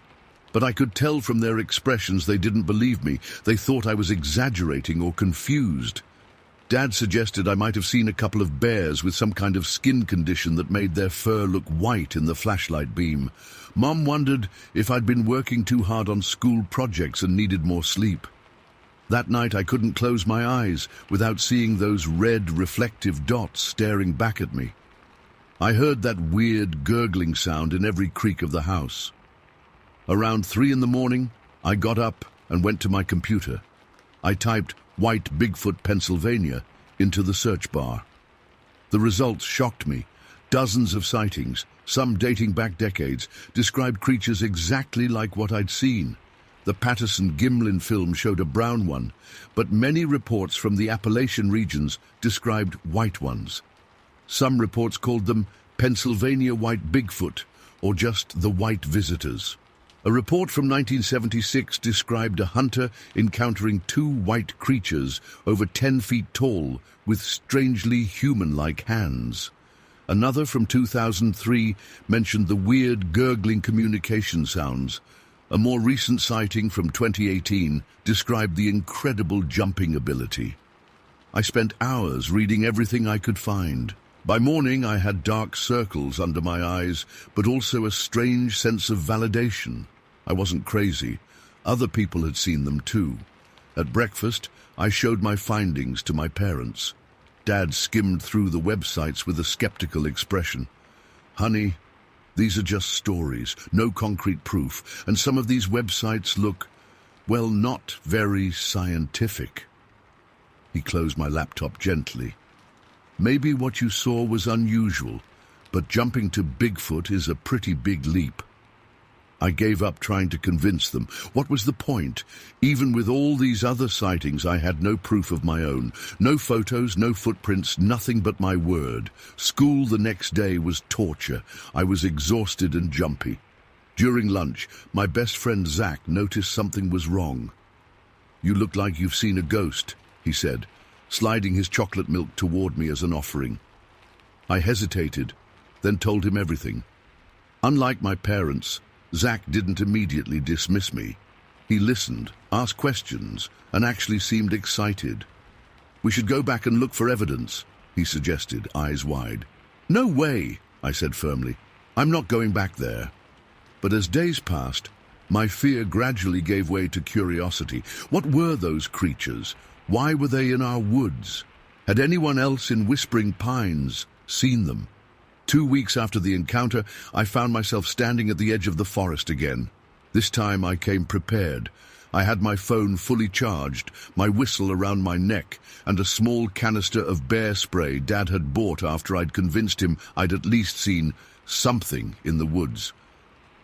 But I could tell from their expressions they didn't believe me. They thought I was exaggerating or confused. Dad suggested I might have seen a couple of bears with some kind of skin condition that made their fur look white in the flashlight beam. Mom wondered if I'd been working too hard on school projects and needed more sleep. That night I couldn't close my eyes without seeing those red reflective dots staring back at me. I heard that weird gurgling sound in every creak of the house. Around 3 in the morning, I got up and went to my computer. I typed "White Bigfoot, Pennsylvania" into the search bar. The results shocked me. Dozens of sightings, some dating back decades, described creatures exactly like what I'd seen. The Patterson-Gimlin film showed a brown one, but many reports from the Appalachian regions described white ones. Some reports called them Pennsylvania White Bigfoot, or just the White Visitors. A report from 1976 described a hunter encountering 2 white creatures over 10 feet tall with strangely human-like hands. Another from 2003 mentioned the weird gurgling communication sounds. A more recent sighting from 2018 described the incredible jumping ability. I spent hours reading everything I could find. By morning, I had dark circles under my eyes, but also a strange sense of validation. I wasn't crazy. Other people had seen them too. At breakfast, I showed my findings to my parents. Dad skimmed through the websites with a skeptical expression. "Honey, these are just stories, no concrete proof, and some of these websites look, Well, not very scientific. He closed my laptop gently. Maybe what you saw was unusual, but jumping to Bigfoot is a pretty big leap. I gave up trying to convince them. What was the point? Even with all these other sightings, I had no proof of my own. No photos, no footprints, nothing but my word. School the next day was torture. I was exhausted and jumpy. During lunch, my best friend Zach noticed something was wrong. "You look like you've seen a ghost," he said, sliding his chocolate milk toward me as an offering. I hesitated, then told him everything. Unlike my parents, Zach didn't immediately dismiss me. He listened, asked questions, and actually seemed excited. "We should go back and look for evidence," he suggested, eyes wide. "No way," I said firmly. "I'm not going back there." But as days passed, my fear gradually gave way to curiosity. What were those creatures? Why were they in our woods? Had anyone else in Whispering Pines seen them? 2 weeks after the encounter, I found myself standing at the edge of the forest again. This time I came prepared. I had my phone fully charged, my whistle around my neck, and a small canister of bear spray Dad had bought after I'd convinced him I'd at least seen something in the woods.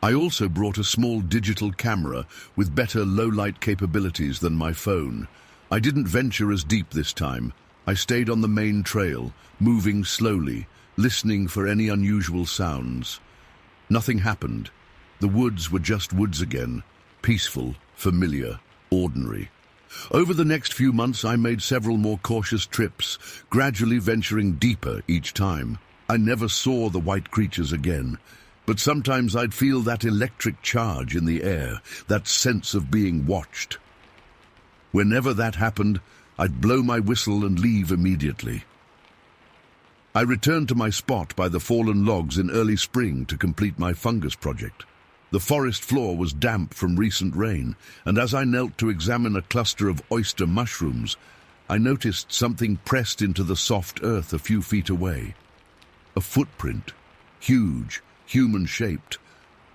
I also brought a small digital camera with better low-light capabilities than my phone. I didn't venture as deep this time. I stayed on the main trail, moving slowly, listening for any unusual sounds. Nothing happened. The woods were just woods again, peaceful, familiar, ordinary. Over the next few months, I made several more cautious trips, gradually venturing deeper each time. I never saw the white creatures again, but sometimes I'd feel that electric charge in the air, that sense of being watched. Whenever that happened, I'd blow my whistle and leave immediately. I returned to my spot by the fallen logs in early spring to complete my fungus project. The forest floor was damp from recent rain, and as I knelt to examine a cluster of oyster mushrooms, I noticed something pressed into the soft earth a few feet away. A footprint, huge, human-shaped,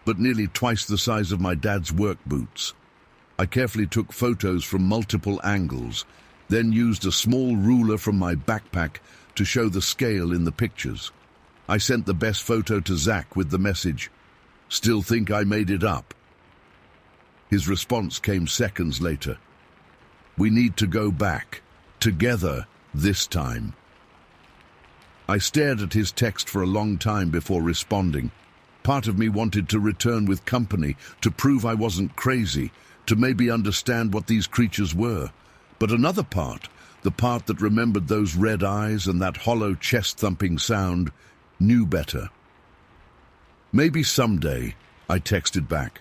but nearly twice the size of my dad's work boots. I carefully took photos from multiple angles, then used a small ruler from my backpack to show the scale in the pictures. I sent the best photo to Zach with the message, "Still think I made it up?" His response came seconds later. "We need to go back, together this time." I stared at his text for a long time before responding. Part of me wanted to return with company, to prove I wasn't crazy, to maybe understand what these creatures were. But another part, the part that remembered those red eyes and that hollow chest-thumping sound, knew better. "Maybe someday," I texted back.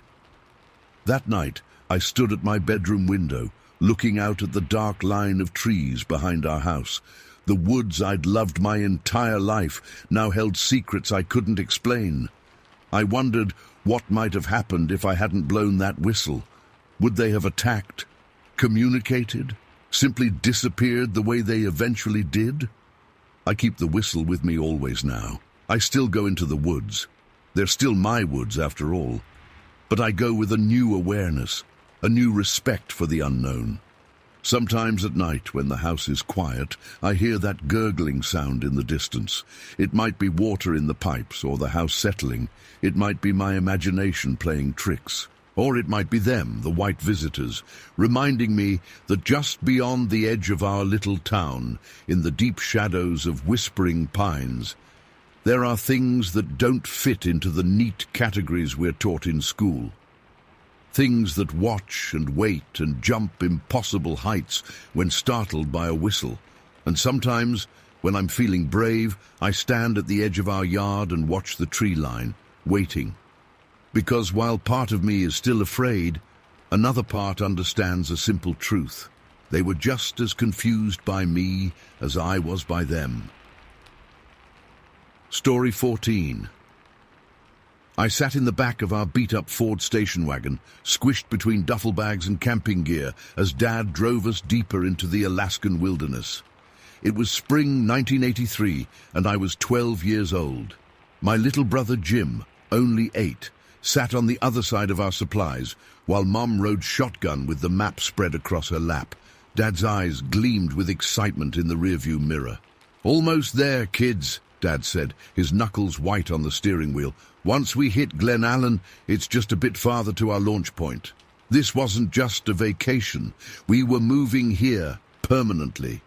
That night, I stood at my bedroom window, looking out at the dark line of trees behind our house. The woods I'd loved my entire life now held secrets I couldn't explain. I wondered what might have happened if I hadn't blown that whistle. Would they have attacked, communicated, simply disappeared the way they eventually did? I keep the whistle with me always now. I still go into the woods. They're still my woods after all. But I go with a new awareness, a new respect for the unknown. Sometimes at night, when the house is quiet, I hear that gurgling sound in the distance. It might be water in the pipes or the house settling. It might be my imagination playing tricks. Or it might be them, the white visitors, reminding me that just beyond the edge of our little town, in the deep shadows of Whispering Pines, there are things that don't fit into the neat categories we're taught in school. Things that watch and wait and jump impossible heights when startled by a whistle. And sometimes, when I'm feeling brave, I stand at the edge of our yard and watch the tree line, waiting. Because while part of me is still afraid, another part understands a simple truth. They were just as confused by me as I was by them. Story 14. I sat in the back of our beat-up Ford station wagon, squished between duffel bags and camping gear, as Dad drove us deeper into the Alaskan wilderness. It was spring 1983, and I was 12 years old. My little brother Jim, only 8, sat on the other side of our supplies, while Mom rode shotgun with the map spread across her lap. Dad's eyes gleamed with excitement in the rearview mirror. "Almost there, kids," Dad said, his knuckles white on the steering wheel. "Once we hit Glen Allen, it's just a bit farther to our launch point." This wasn't just a vacation. We were moving here, permanently.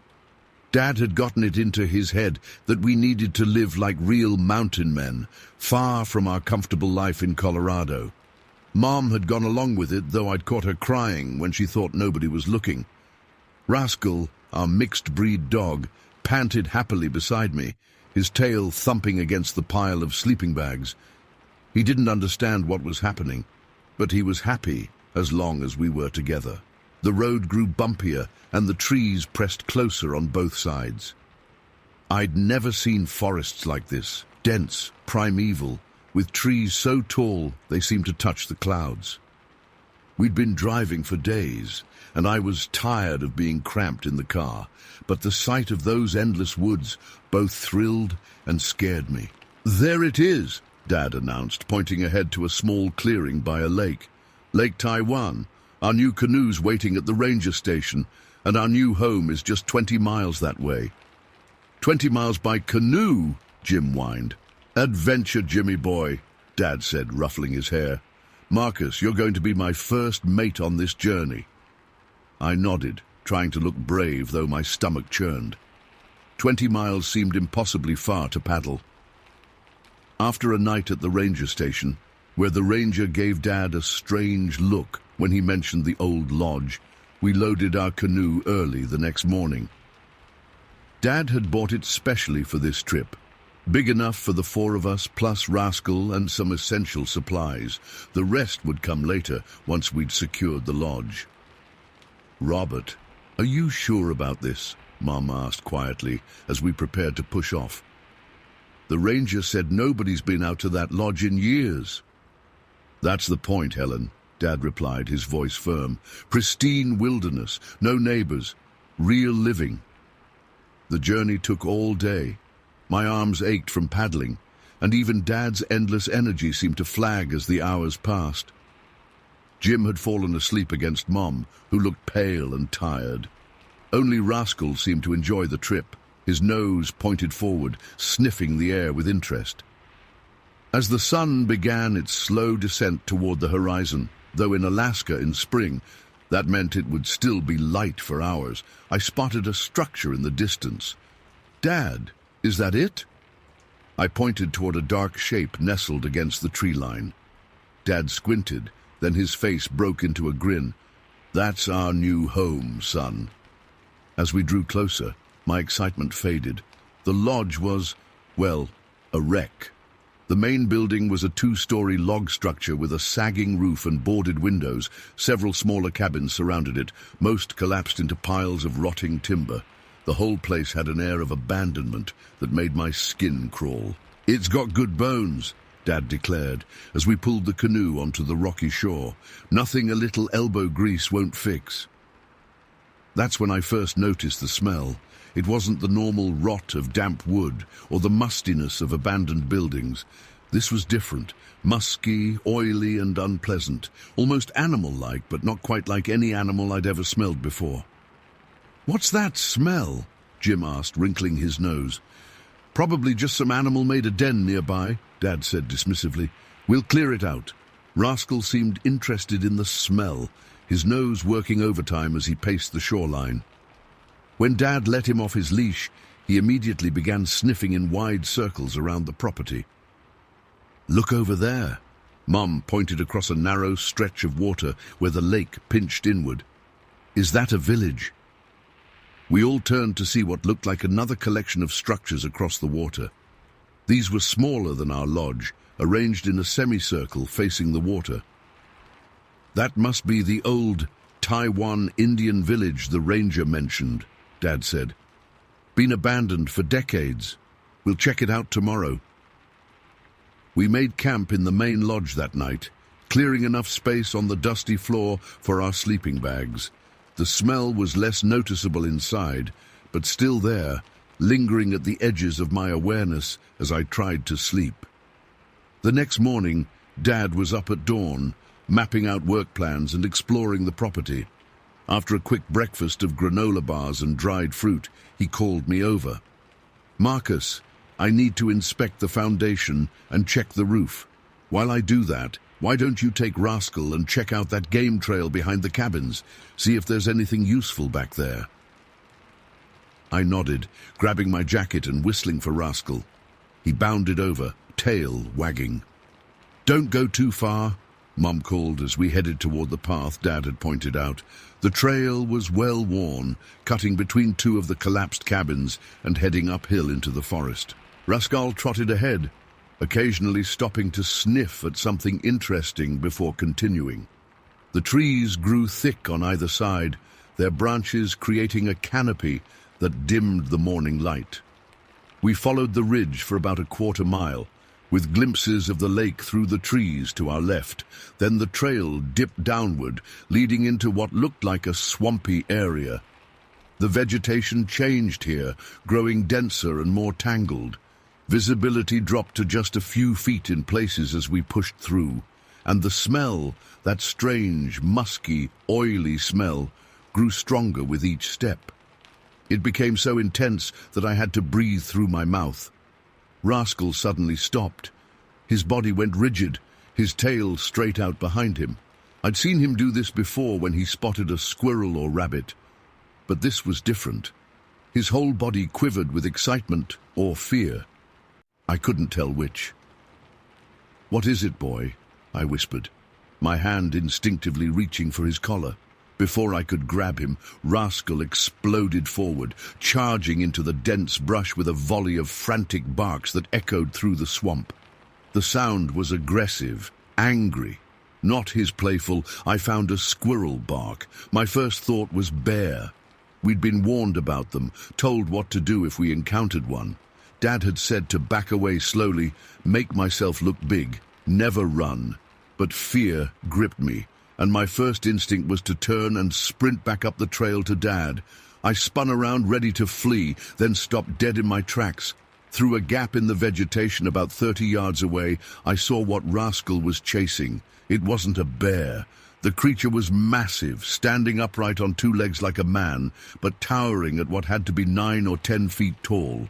Dad had gotten it into his head that we needed to live like real mountain men, far from our comfortable life in Colorado. Mom had gone along with it, though I'd caught her crying when she thought nobody was looking. Rascal, our mixed-breed dog, panted happily beside me, his tail thumping against the pile of sleeping bags. He didn't understand what was happening, but he was happy as long as we were together. The road grew bumpier, and the trees pressed closer on both sides. I'd never seen forests like this, dense, primeval, with trees so tall they seemed to touch the clouds. We'd been driving for days, and I was tired of being cramped in the car, but the sight of those endless woods both thrilled and scared me. "There it is," Dad announced, pointing ahead to a small clearing by a lake. "Lake Taiwan. Our new canoe's waiting at the ranger station, and our new home is just 20 miles that way." 20 miles by canoe, Jim whined. "Adventure, Jimmy boy," Dad said, ruffling his hair. "Marcus, you're going to be my first mate on this journey." I nodded, trying to look brave, though my stomach churned. 20 miles seemed impossibly far to paddle. After a night at the ranger station, where the ranger gave Dad a strange look when he mentioned the old lodge, we loaded our canoe early the next morning. Dad had bought it specially for this trip, big enough for the four of us, plus Rascal and some essential supplies. The rest would come later, once we'd secured the lodge. "Robert, are you sure about this?" Mom asked quietly as we prepared to push off. "The ranger said nobody's been out to that lodge in years." "That's the point, Helen," Dad replied, his voice firm. "Pristine wilderness, no neighbors, real living." The journey took all day. My arms ached from paddling, and even Dad's endless energy seemed to flag as the hours passed. Jim had fallen asleep against Mom, who looked pale and tired. Only Rascal seemed to enjoy the trip, his nose pointed forward, sniffing the air with interest. As the sun began its slow descent toward the horizon, though in Alaska in spring, that meant it would still be light for hours, I spotted a structure in the distance. "Dad, is that it?" I pointed toward a dark shape nestled against the tree line. Dad squinted, then his face broke into a grin. "That's our new home, son." As we drew closer, my excitement faded. The lodge was, well, a wreck. The main building was a 2-story log structure with a sagging roof and boarded windows. Several smaller cabins surrounded it, most collapsed into piles of rotting timber. The whole place had an air of abandonment that made my skin crawl. "It's got good bones," Dad declared, as we pulled the canoe onto the rocky shore. "Nothing a little elbow grease won't fix." That's when I first noticed the smell. It wasn't the normal rot of damp wood or the mustiness of abandoned buildings. This was different, musky, oily, and unpleasant, almost animal-like, but not quite like any animal I'd ever smelled before. "What's that smell?" Jim asked, wrinkling his nose. "Probably just some animal made a den nearby," Dad said dismissively. "We'll clear it out." Rascal seemed interested in the smell, his nose working overtime as he paced the shoreline. When Dad let him off his leash, he immediately began sniffing in wide circles around the property. "Look over there." Mom pointed across a narrow stretch of water where the lake pinched inward. "Is that a village?" We all turned to see what looked like another collection of structures across the water. These were smaller than our lodge, arranged in a semicircle facing the water. "That must be the old Taiwan Indian village the ranger mentioned," Dad said. "Been abandoned for decades. We'll check it out tomorrow." We made camp in the main lodge that night, clearing enough space on the dusty floor for our sleeping bags. The smell was less noticeable inside, but still there, lingering at the edges of my awareness as I tried to sleep. The next morning, Dad was up at dawn, mapping out work plans and exploring the property. After a quick breakfast of granola bars and dried fruit, he called me over. "Marcus, I need to inspect the foundation and check the roof. While I do that, why don't you take Rascal and check out that game trail behind the cabins, see if there's anything useful back there?" I nodded, grabbing my jacket and whistling for Rascal. He bounded over, tail wagging. "Don't go too far," Mum called as we headed toward the path Dad had pointed out. The trail was well worn, cutting between two of the collapsed cabins and heading uphill into the forest. Rascal trotted ahead, occasionally stopping to sniff at something interesting before continuing. The trees grew thick on either side, their branches creating a canopy that dimmed the morning light. We followed the ridge for about a quarter mile, with glimpses of the lake through the trees to our left. Then the trail dipped downward, leading into what looked like a swampy area. The vegetation changed here, growing denser and more tangled. Visibility dropped to just a few feet in places as we pushed through, and the smell, that strange, musky, oily smell, grew stronger with each step. It became so intense that I had to breathe through my mouth. Rascal suddenly stopped. His body went rigid, his tail straight out behind him. I'd seen him do this before when he spotted a squirrel or rabbit, but this was different. His whole body quivered with excitement or fear. I couldn't tell which. "What is it, boy?" I whispered, my hand instinctively reaching for his collar. Before I could grab him, Rascal exploded forward, charging into the dense brush with a volley of frantic barks that echoed through the swamp. The sound was aggressive, angry. Not his playful, "I found a squirrel" bark. My first thought was bear. We'd been warned about them, told what to do if we encountered one. Dad had said to back away slowly, make myself look big, never run. But fear gripped me, and my first instinct was to turn and sprint back up the trail to Dad. I spun around ready to flee, then stopped dead in my tracks. Through a gap in the vegetation about 30 yards away, I saw what Rascal was chasing. It wasn't a bear. The creature was massive, standing upright on two legs like a man, but towering at what had to be 9 or 10 feet tall.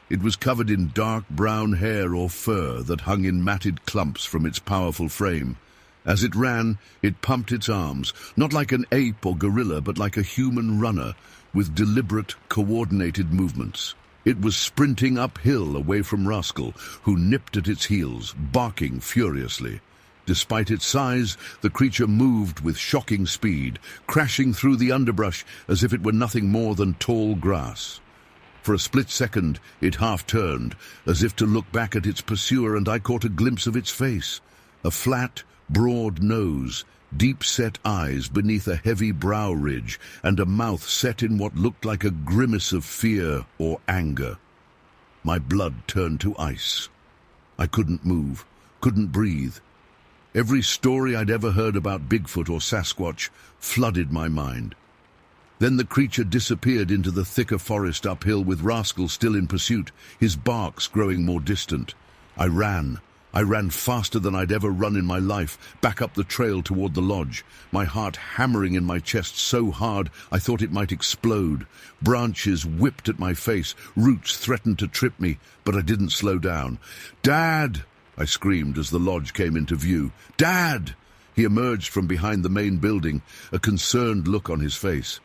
It was covered in dark brown hair or fur that hung in matted clumps from its powerful frame. As it ran, it pumped its arms, not like an ape or gorilla, but like a human runner, with deliberate, coordinated movements. It was sprinting uphill away from Rascal, who nipped at its heels, barking furiously. Despite its size, the creature moved with shocking speed, crashing through the underbrush as if it were nothing more than tall grass. For a split second, it half-turned, as if to look back at its pursuer, and I caught a glimpse of its face. A flat, broad nose, deep-set eyes beneath a heavy brow ridge, and a mouth set in what looked like a grimace of fear or anger. My blood turned to ice. I couldn't move, couldn't breathe. Every story I'd ever heard about Bigfoot or Sasquatch flooded my mind. Then the creature disappeared into the thicker forest uphill with Rascal still in pursuit, his barks growing more distant. I ran faster than I'd ever run in my life, back up the trail toward the lodge, my heart hammering in my chest so hard I thought it might explode. Branches whipped at my face, roots threatened to trip me, but I didn't slow down. "Dad!" I screamed as the lodge came into view. "Dad!" He emerged from behind the main building, a concerned look on his face.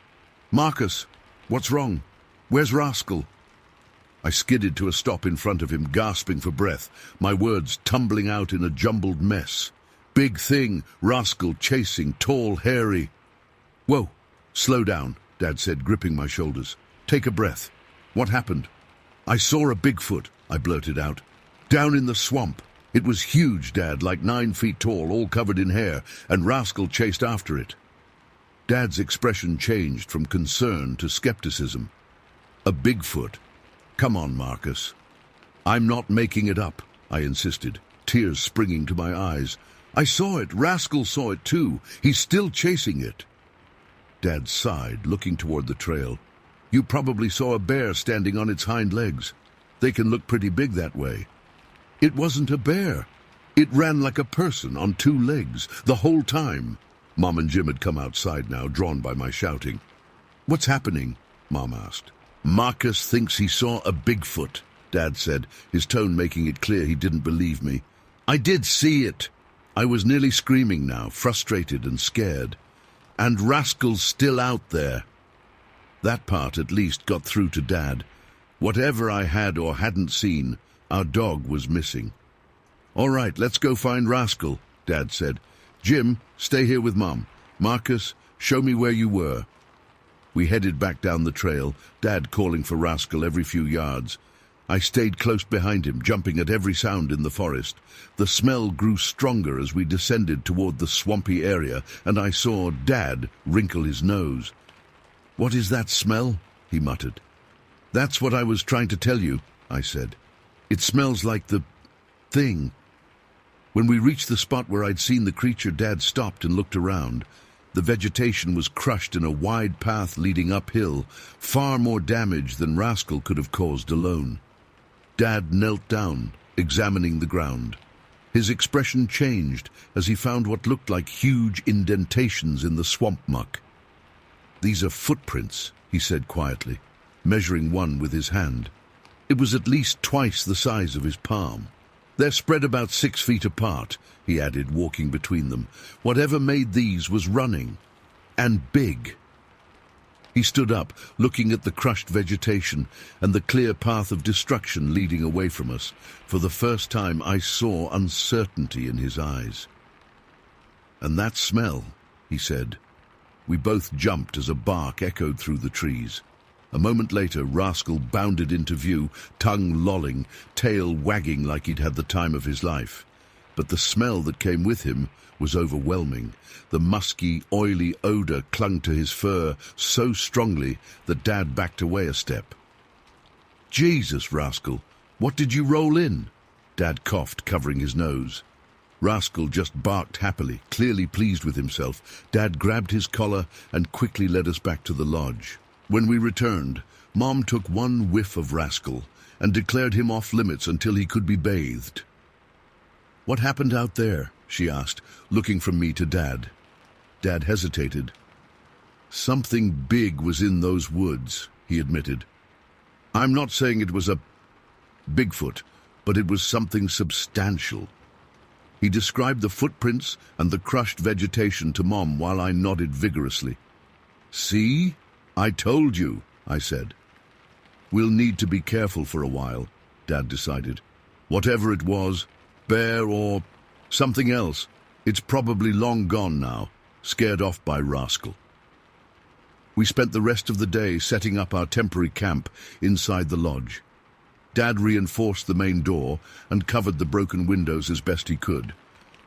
"Marcus, what's wrong? Where's Rascal?" I skidded to a stop in front of him, gasping for breath, my words tumbling out in a jumbled mess. "Big thing, Rascal chasing, tall, hairy." "Whoa, slow down," Dad said, gripping my shoulders. "Take a breath. What happened?" "I saw a Bigfoot," I blurted out. "Down in the swamp. It was huge, Dad, like 9 feet tall, all covered in hair, and Rascal chased after it." Dad's expression changed from concern to skepticism. "A Bigfoot? Come on, Marcus." "I'm not making it up," I insisted, tears springing to my eyes. "I saw it. Rascal saw it too. He's still chasing it." Dad sighed, looking toward the trail. "You probably saw a bear standing on its hind legs. They can look pretty big that way." "It wasn't a bear." It ran like a person on two legs the whole time. Mom and Jim had come outside now, drawn by my shouting. "What's happening?" Mom asked. "Marcus thinks he saw a Bigfoot," Dad said, his tone making it clear he didn't believe me. "I did see it." I was nearly screaming now, frustrated and scared. "And Rascal's still out there." That part at least got through to Dad. Whatever I had or hadn't seen, our dog was missing. "All right, let's go find Rascal," Dad said. "Jim, stay here with Mom. Marcus, show me where you were." We headed back down the trail, Dad calling for Rascal every few yards. I stayed close behind him, jumping at every sound in the forest. The smell grew stronger as we descended toward the swampy area, and I saw Dad wrinkle his nose. "What is that smell?" he muttered. "That's what I was trying to tell you," I said. "It smells like the thing." When we reached the spot where I'd seen the creature, Dad stopped and looked around. The vegetation was crushed in a wide path leading uphill, far more damage than Rascal could have caused alone. Dad knelt down, examining the ground. His expression changed as he found what looked like huge indentations in the swamp muck. "These are footprints," he said quietly, measuring one with his hand. It was at least twice the size of his palm. "They're spread about 6 feet apart," he added, walking between them. "Whatever made these was running. And big." He stood up, looking at the crushed vegetation and the clear path of destruction leading away from us. For the first time, I saw uncertainty in his eyes. "And that smell," he said. We both jumped as a bark echoed through the trees. A moment later, Rascal bounded into view, tongue lolling, tail wagging like he'd had the time of his life. But the smell that came with him was overwhelming. The musky, oily odor clung to his fur so strongly that Dad backed away a step. "Jesus, Rascal, what did you roll in?" Dad coughed, covering his nose. Rascal just barked happily, clearly pleased with himself. Dad grabbed his collar and quickly led us back to the lodge. When we returned, Mom took one whiff of Rascal and declared him off limits until he could be bathed. "What happened out there?" she asked, looking from me to Dad. Dad hesitated. "Something big was in those woods," he admitted. "I'm not saying it was a Bigfoot, but it was something substantial." He described the footprints and the crushed vegetation to Mom while I nodded vigorously. "See? I told you," I said. "We'll need to be careful for a while," Dad decided. "Whatever it was, bear or something else, it's probably long gone now, scared off by Rascal." We spent the rest of the day setting up our temporary camp inside the lodge. Dad reinforced the main door and covered the broken windows as best he could.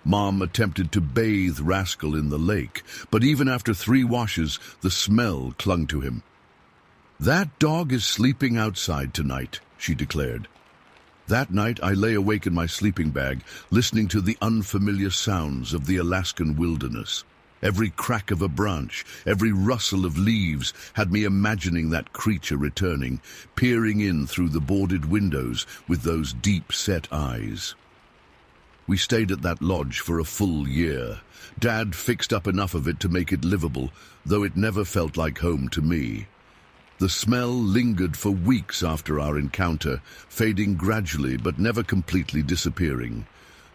Mom attempted to bathe Rascal in the lake, but even after 3 washes, the smell clung to him. "That dog is sleeping outside tonight," she declared. That night I lay awake in my sleeping bag, listening to the unfamiliar sounds of the Alaskan wilderness. Every crack of a branch, every rustle of leaves had me imagining that creature returning, peering in through the boarded windows with those deep-set eyes. We stayed at that lodge for a full year. Dad fixed up enough of it to make it livable, though it never felt like home to me. The smell lingered for weeks after our encounter, fading gradually but never completely disappearing.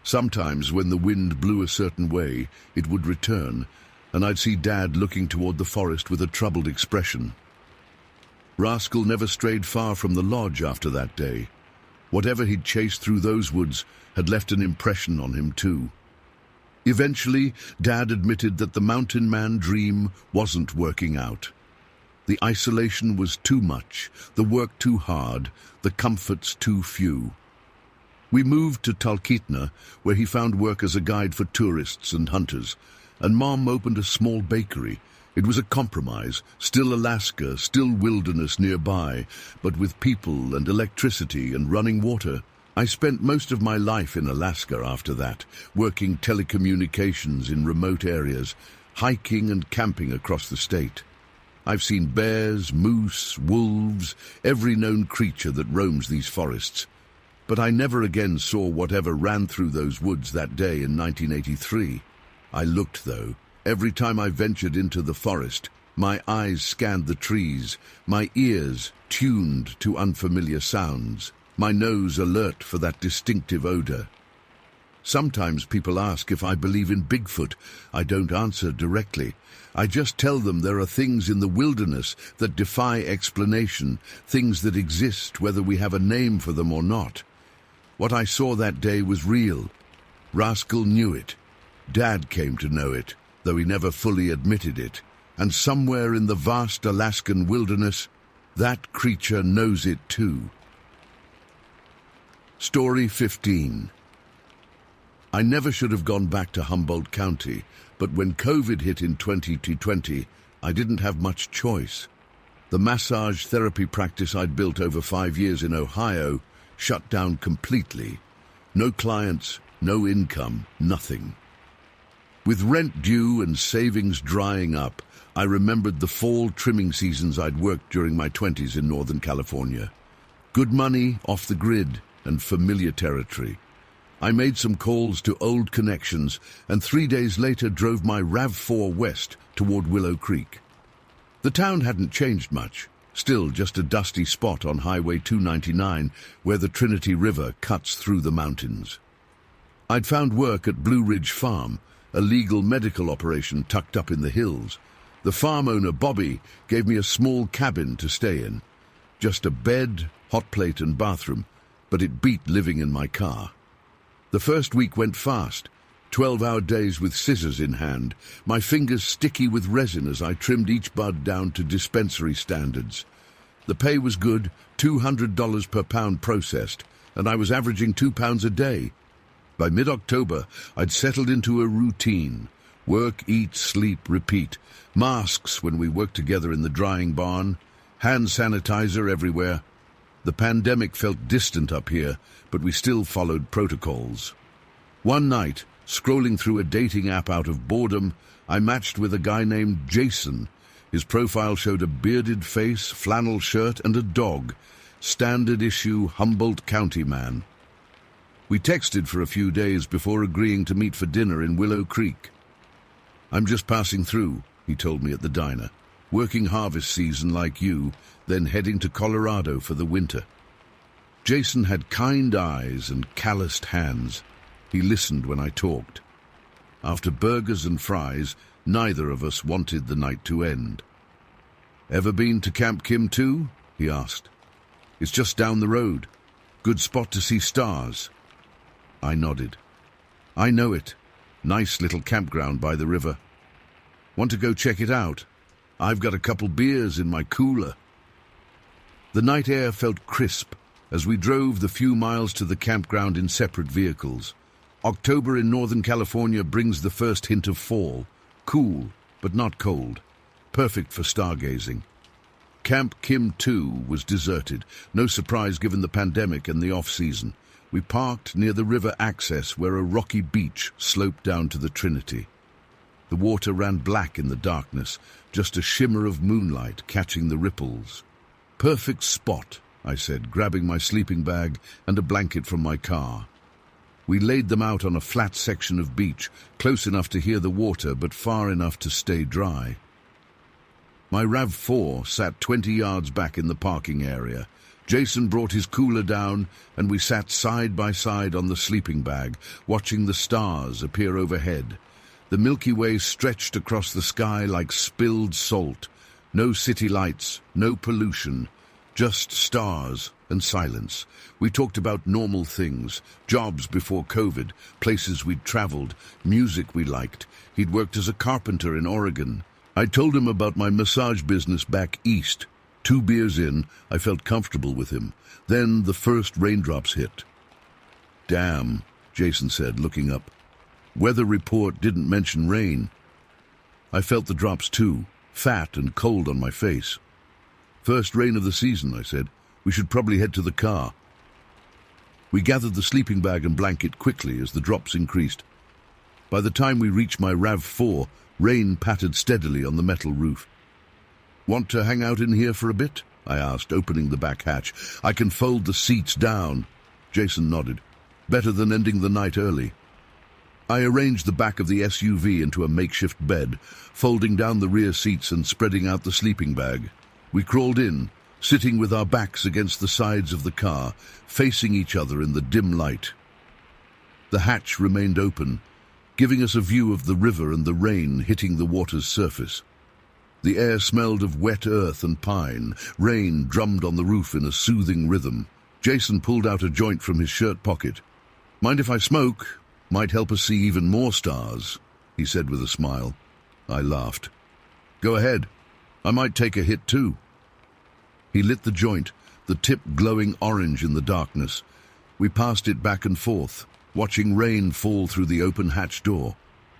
Sometimes, when the wind blew a certain way, it would return, and I'd see Dad looking toward the forest with a troubled expression. Rascal never strayed far from the lodge after that day. Whatever he'd chased through those woods had left an impression on him too. Eventually, Dad admitted that the mountain man dream wasn't working out. The isolation was too much, the work too hard, the comforts too few. We moved to Talkeetna, where he found work as a guide for tourists and hunters, and Mom opened a small bakery. It was a compromise, still Alaska, still wilderness nearby, but with people and electricity and running water. I spent most of my life in Alaska after that, working telecommunications in remote areas, hiking and camping across the state. I've seen bears, moose, wolves, every known creature that roams these forests. But I never again saw whatever ran through those woods that day in 1983. I looked, though. Every time I ventured into the forest, my eyes scanned the trees, my ears tuned to unfamiliar sounds, my nose alert for that distinctive odor. Sometimes people ask if I believe in Bigfoot. I don't answer directly. I just tell them there are things in the wilderness that defy explanation, things that exist whether we have a name for them or not. What I saw that day was real. Rascal knew it. Dad came to know it, though he never fully admitted it. And somewhere in the vast Alaskan wilderness, that creature knows it too. Story 15. I never should have gone back to Humboldt County, but when COVID hit in 2020, I didn't have much choice. The massage therapy practice I'd built over 5 years in Ohio shut down completely. No clients, no income, nothing. With rent due and savings drying up, I remembered the fall trimming seasons I'd worked during my 20s in Northern California. Good money, off the grid, and familiar territory. I made some calls to old connections and 3 days later drove my RAV4 west toward Willow Creek. The town hadn't changed much, still just a dusty spot on Highway 299 where the Trinity River cuts through the mountains. I'd found work at Blue Ridge Farm, a legal medical operation tucked up in the hills. The farm owner, Bobby, gave me a small cabin to stay in. Just a bed, hot plate and bathroom, but it beat living in my car. The first week went fast, 12-hour days with scissors in hand, my fingers sticky with resin as I trimmed each bud down to dispensary standards. The pay was good, $200 per pound processed, and I was averaging 2 pounds a day. By mid-October, I'd settled into a routine. Work, eat, sleep, repeat. Masks when we worked together in the drying barn. Hand sanitizer everywhere. The pandemic felt distant up here, but we still followed protocols. One night, scrolling through a dating app out of boredom, I matched with a guy named Jason. His profile showed a bearded face, flannel shirt, and a dog. Standard issue Humboldt County man. We texted for a few days before agreeing to meet for dinner in Willow Creek. "I'm just passing through," he told me at the diner. "Working harvest season like you, then heading to Colorado for the winter." Jason had kind eyes and calloused hands. He listened when I talked. After burgers and fries, neither of us wanted the night to end. "Ever been to Camp Kim too?" he asked. "It's just down the road. Good spot to see stars." I nodded. "I know it. Nice little campground by the river. Want to go check it out? I've got a couple beers in my cooler." The night air felt crisp as we drove the few miles to the campground in separate vehicles. October in Northern California brings the first hint of fall. Cool, but not cold. Perfect for stargazing. Camp Kim 2 was deserted. No surprise given the pandemic and the off-season. We parked near the river access where a rocky beach sloped down to the Trinity. The water ran black in the darkness, just a shimmer of moonlight catching the ripples. "Perfect spot," I said, grabbing my sleeping bag and a blanket from my car. We laid them out on a flat section of beach, close enough to hear the water but far enough to stay dry. My RAV4 sat 20 yards back in the parking area. Jason brought his cooler down, and we sat side by side on the sleeping bag, watching the stars appear overhead. The Milky Way stretched across the sky like spilled salt. No city lights, no pollution, just stars and silence. We talked about normal things, jobs before COVID, places we'd traveled, music we liked. He'd worked as a carpenter in Oregon. I told him about my massage business back east. 2 beers in, I felt comfortable with him. Then the first raindrops hit. "Damn," Jason said, looking up. "Weather report didn't mention rain." I felt the drops too, fat and cold on my face. "First rain of the season," I said. "We should probably head to the car." We gathered the sleeping bag and blanket quickly as the drops increased. By the time we reached my RAV4, rain pattered steadily on the metal roof. "Want to hang out in here for a bit?" I asked, opening the back hatch. "I can fold the seats down." Jason nodded. Better than ending the night early. I arranged the back of the SUV into a makeshift bed, folding down the rear seats and spreading out the sleeping bag. We crawled in, sitting with our backs against the sides of the car, facing each other in the dim light. The hatch remained open, giving us a view of the river and the rain hitting the water's surface. The air smelled of wet earth and pine. Rain drummed on the roof in a soothing rhythm. Jason pulled out a joint from his shirt pocket. "Mind if I smoke? Might help us see even more stars," he said with a smile. I laughed. "Go ahead. I might take a hit too." He lit the joint, the tip glowing orange in the darkness. We passed it back and forth, watching rain fall through the open hatch door.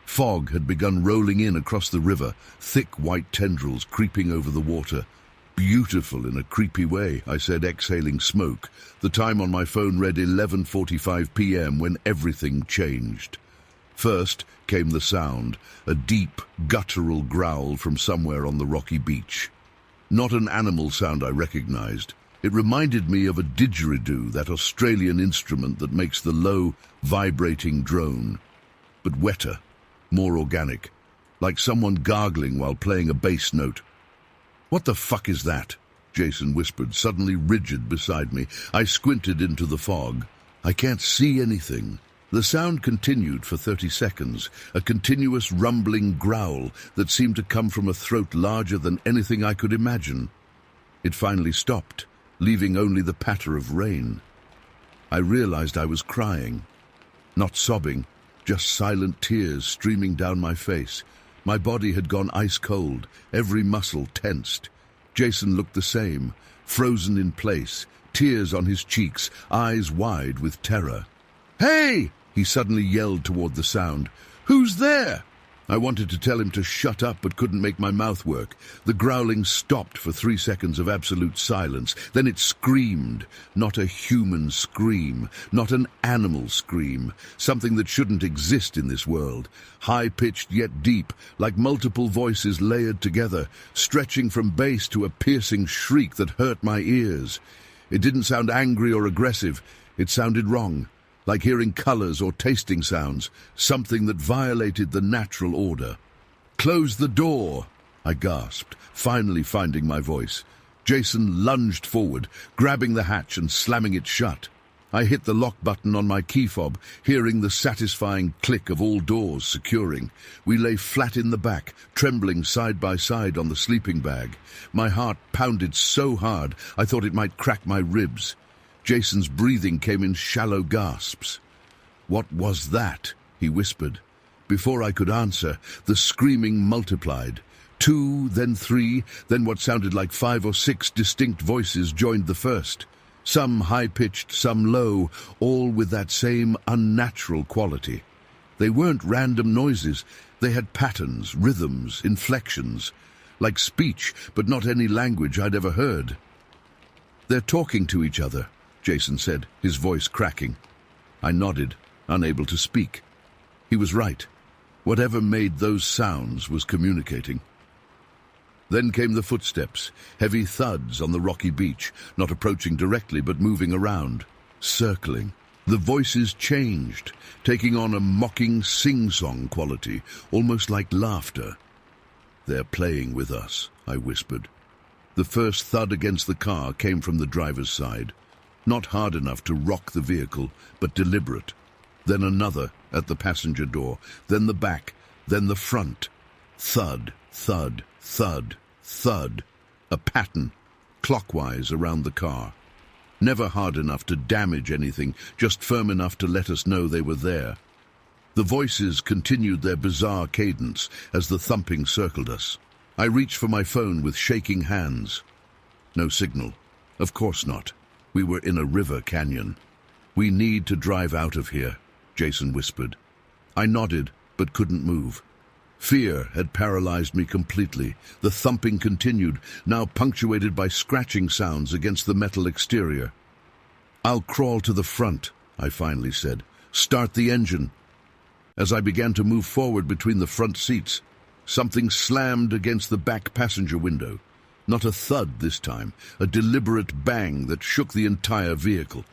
Fog had begun rolling in across the river, thick white tendrils creeping over the water. "Beautiful in a creepy way," I said, exhaling smoke. The time on my phone read 11:45 p.m. when everything changed. First came the sound, a deep, guttural growl from somewhere on the rocky beach. Not an animal sound I recognized. It reminded me of a didgeridoo, that Australian instrument that makes the low, vibrating drone. But wetter, more organic, like someone gargling while playing a bass note. "What the fuck is that?" Jason whispered, suddenly rigid beside me. I squinted into the fog. "I can't see anything." The sound continued for 30 seconds, a continuous rumbling growl that seemed to come from a throat larger than anything I could imagine. It finally stopped, leaving only the patter of rain. I realized I was crying. Not sobbing, just silent tears streaming down my face. My body had gone ice cold, every muscle tensed. Jason looked the same, frozen in place, tears on his cheeks, eyes wide with terror. "Hey!" he suddenly yelled toward the sound. "Who's there?" I wanted to tell him to shut up, but couldn't make my mouth work. The growling stopped for 3 seconds of absolute silence. Then it screamed. Not a human scream, not an animal scream, something that shouldn't exist in this world. High-pitched yet deep, like multiple voices layered together, stretching from bass to a piercing shriek that hurt my ears. It didn't sound angry or aggressive. It sounded wrong. Like hearing colors or tasting sounds, something that violated the natural order. "Close the door," I gasped, finally finding my voice. Jason lunged forward, grabbing the hatch and slamming it shut. I hit the lock button on my key fob, hearing the satisfying click of all doors securing. We lay flat in the back, trembling side by side on the sleeping bag. My heart pounded so hard I thought it might crack my ribs. Jason's breathing came in shallow gasps. "What was that?" he whispered. Before I could answer, the screaming multiplied. 2, then 3, then what sounded like 5 or 6 distinct voices joined the first. Some high-pitched, some low, all with that same unnatural quality. They weren't random noises. They had patterns, rhythms, inflections. Like speech, but not any language I'd ever heard. "They're talking to each other," Jason said, his voice cracking. I nodded, unable to speak. He was right. Whatever made those sounds was communicating. Then came the footsteps, heavy thuds on the rocky beach, not approaching directly but moving around, circling. The voices changed, taking on a mocking sing-song quality, almost like laughter. "They're playing with us," I whispered. The first thud against the car came from the driver's side. Not hard enough to rock the vehicle, but deliberate. Then another at the passenger door, then the back, then the front. Thud, thud, thud, thud. A pattern, clockwise around the car. Never hard enough to damage anything, just firm enough to let us know they were there. The voices continued their bizarre cadence as the thumping circled us. I reached for my phone with shaking hands. No signal. Of course not. We were in a river canyon. "We need to drive out of here," Jason whispered. I nodded, but couldn't move. Fear had paralyzed me completely. The thumping continued, now punctuated by scratching sounds against the metal exterior. "I'll crawl to the front," I finally said. "Start the engine." As I began to move forward between the front seats, something slammed against the back passenger window. Not a thud this time, a deliberate bang that shook the entire vehicle.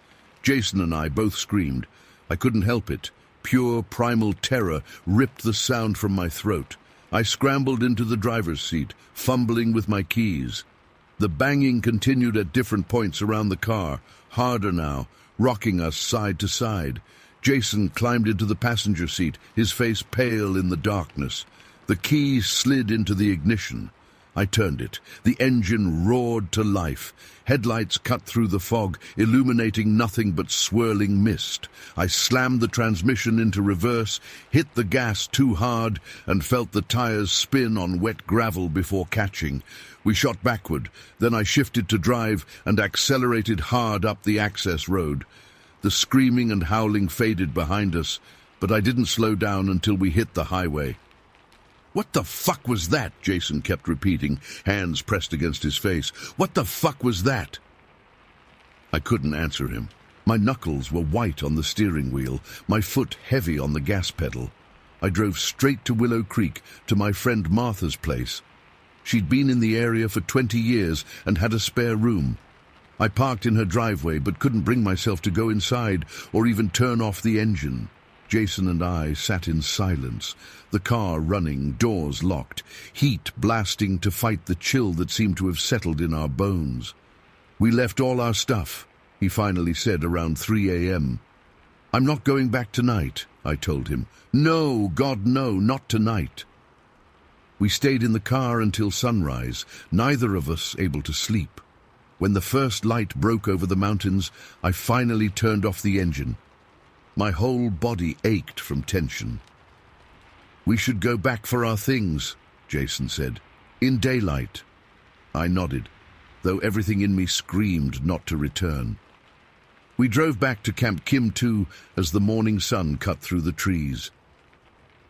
Jason and I both screamed. I couldn't help it. Pure primal terror ripped the sound from my throat. I scrambled into the driver's seat, fumbling with my keys. The banging continued at different points around the car, harder now, rocking us side to side. Jason climbed into the passenger seat, his face pale in the darkness. The key slid into the ignition. I turned it. The engine roared to life. Headlights cut through the fog, illuminating nothing but swirling mist. I slammed the transmission into reverse, hit the gas too hard, and felt the tires spin on wet gravel before catching. We shot backward. Then I shifted to drive and accelerated hard up the access road. The screaming and howling faded behind us, but I didn't slow down until we hit the highway. "What the fuck was that?" Jason kept repeating, hands pressed against his face. "What the fuck was that?" I couldn't answer him. My knuckles were white on the steering wheel, my foot heavy on the gas pedal. I drove straight to Willow Creek, to my friend Martha's place. She'd been in the area for 20 years and had a spare room. I parked in her driveway but couldn't bring myself to go inside or even turn off the engine. Jason and I sat in silence, the car running, doors locked, heat blasting to fight the chill that seemed to have settled in our bones. "We left all our stuff," he finally said around 3 a.m. "I'm not going back tonight," I told him. "No, God, no, not tonight." We stayed in the car until sunrise, neither of us able to sleep. When the first light broke over the mountains, I finally turned off the engine. My whole body ached from tension. "We should go back for our things," Jason said. "In daylight." I nodded, though everything in me screamed not to return. We drove back to Camp Kim 2 as the morning sun cut through the trees.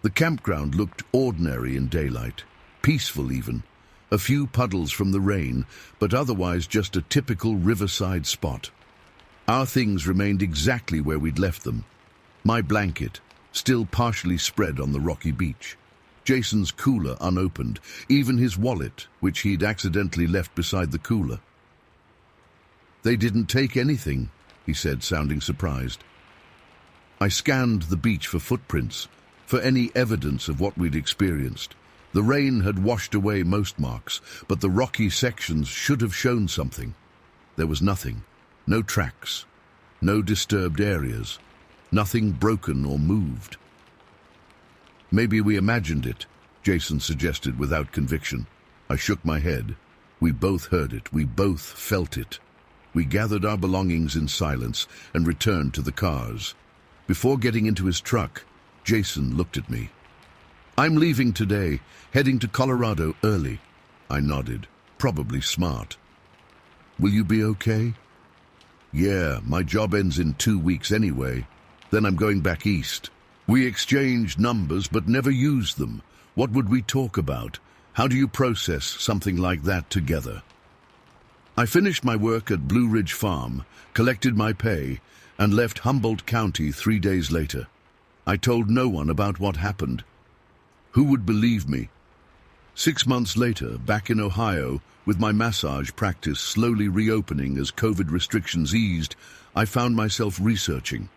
The campground looked ordinary in daylight, peaceful even. A few puddles from the rain, but otherwise just a typical riverside spot. Our things remained exactly where we'd left them. My blanket, still partially spread on the rocky beach. Jason's cooler unopened, even his wallet, which he'd accidentally left beside the cooler. "They didn't take anything," he said, sounding surprised. I scanned the beach for footprints, for any evidence of what we'd experienced. The rain had washed away most marks, but the rocky sections should have shown something. There was nothing. No tracks. No disturbed areas. Nothing broken or moved. "Maybe we imagined it," Jason suggested without conviction. I shook my head. We both heard it. We both felt it. We gathered our belongings in silence and returned to the cars. Before getting into his truck, Jason looked at me. "I'm leaving today, heading to Colorado early." I nodded. "Probably smart." "Will you be okay?" "Yeah, my job ends in 2 weeks anyway. Then I'm going back east." We exchanged numbers but never used them. What would we talk about? How do you process something like that together? I finished my work at Blue Ridge Farm, collected my pay, and left Humboldt County 3 days later. I told no one about what happened. Who would believe me? 6 months later, back in Ohio, with my massage practice slowly reopening as COVID restrictions eased, I found myself researching.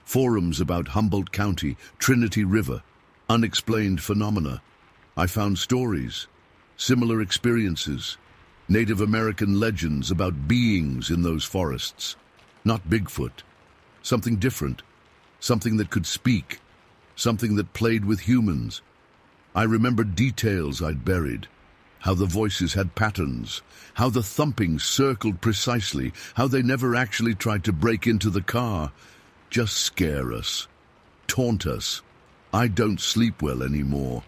Forums about Humboldt County, Trinity River, unexplained phenomena. I found stories, similar experiences, Native American legends about beings in those forests. Not Bigfoot. Something different. Something that could speak. Something that played with humans. I remembered details I'd buried. How the voices had patterns. How the thumping circled precisely. How they never actually tried to break into the car. Just scare us. Taunt us. I don't sleep well anymore.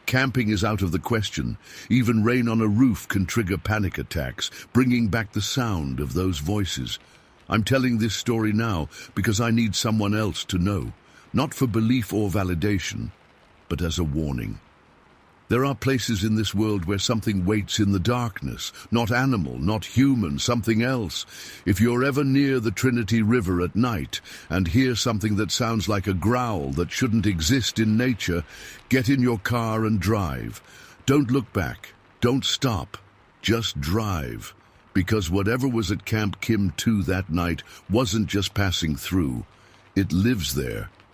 Camping is out of the question. Even rain on a roof can trigger panic attacks, bringing back the sound of those voices. I'm telling this story now because I need someone else to know, not for belief or validation, but as a warning. There are places in this world where something waits in the darkness, not animal, not human, something else. If you're ever near the Trinity River at night and hear something that sounds like a growl that shouldn't exist in nature, get in your car and drive. Don't look back. Don't stop. Just drive. Because whatever was at Camp Kim 2 that night wasn't just passing through. It lives there,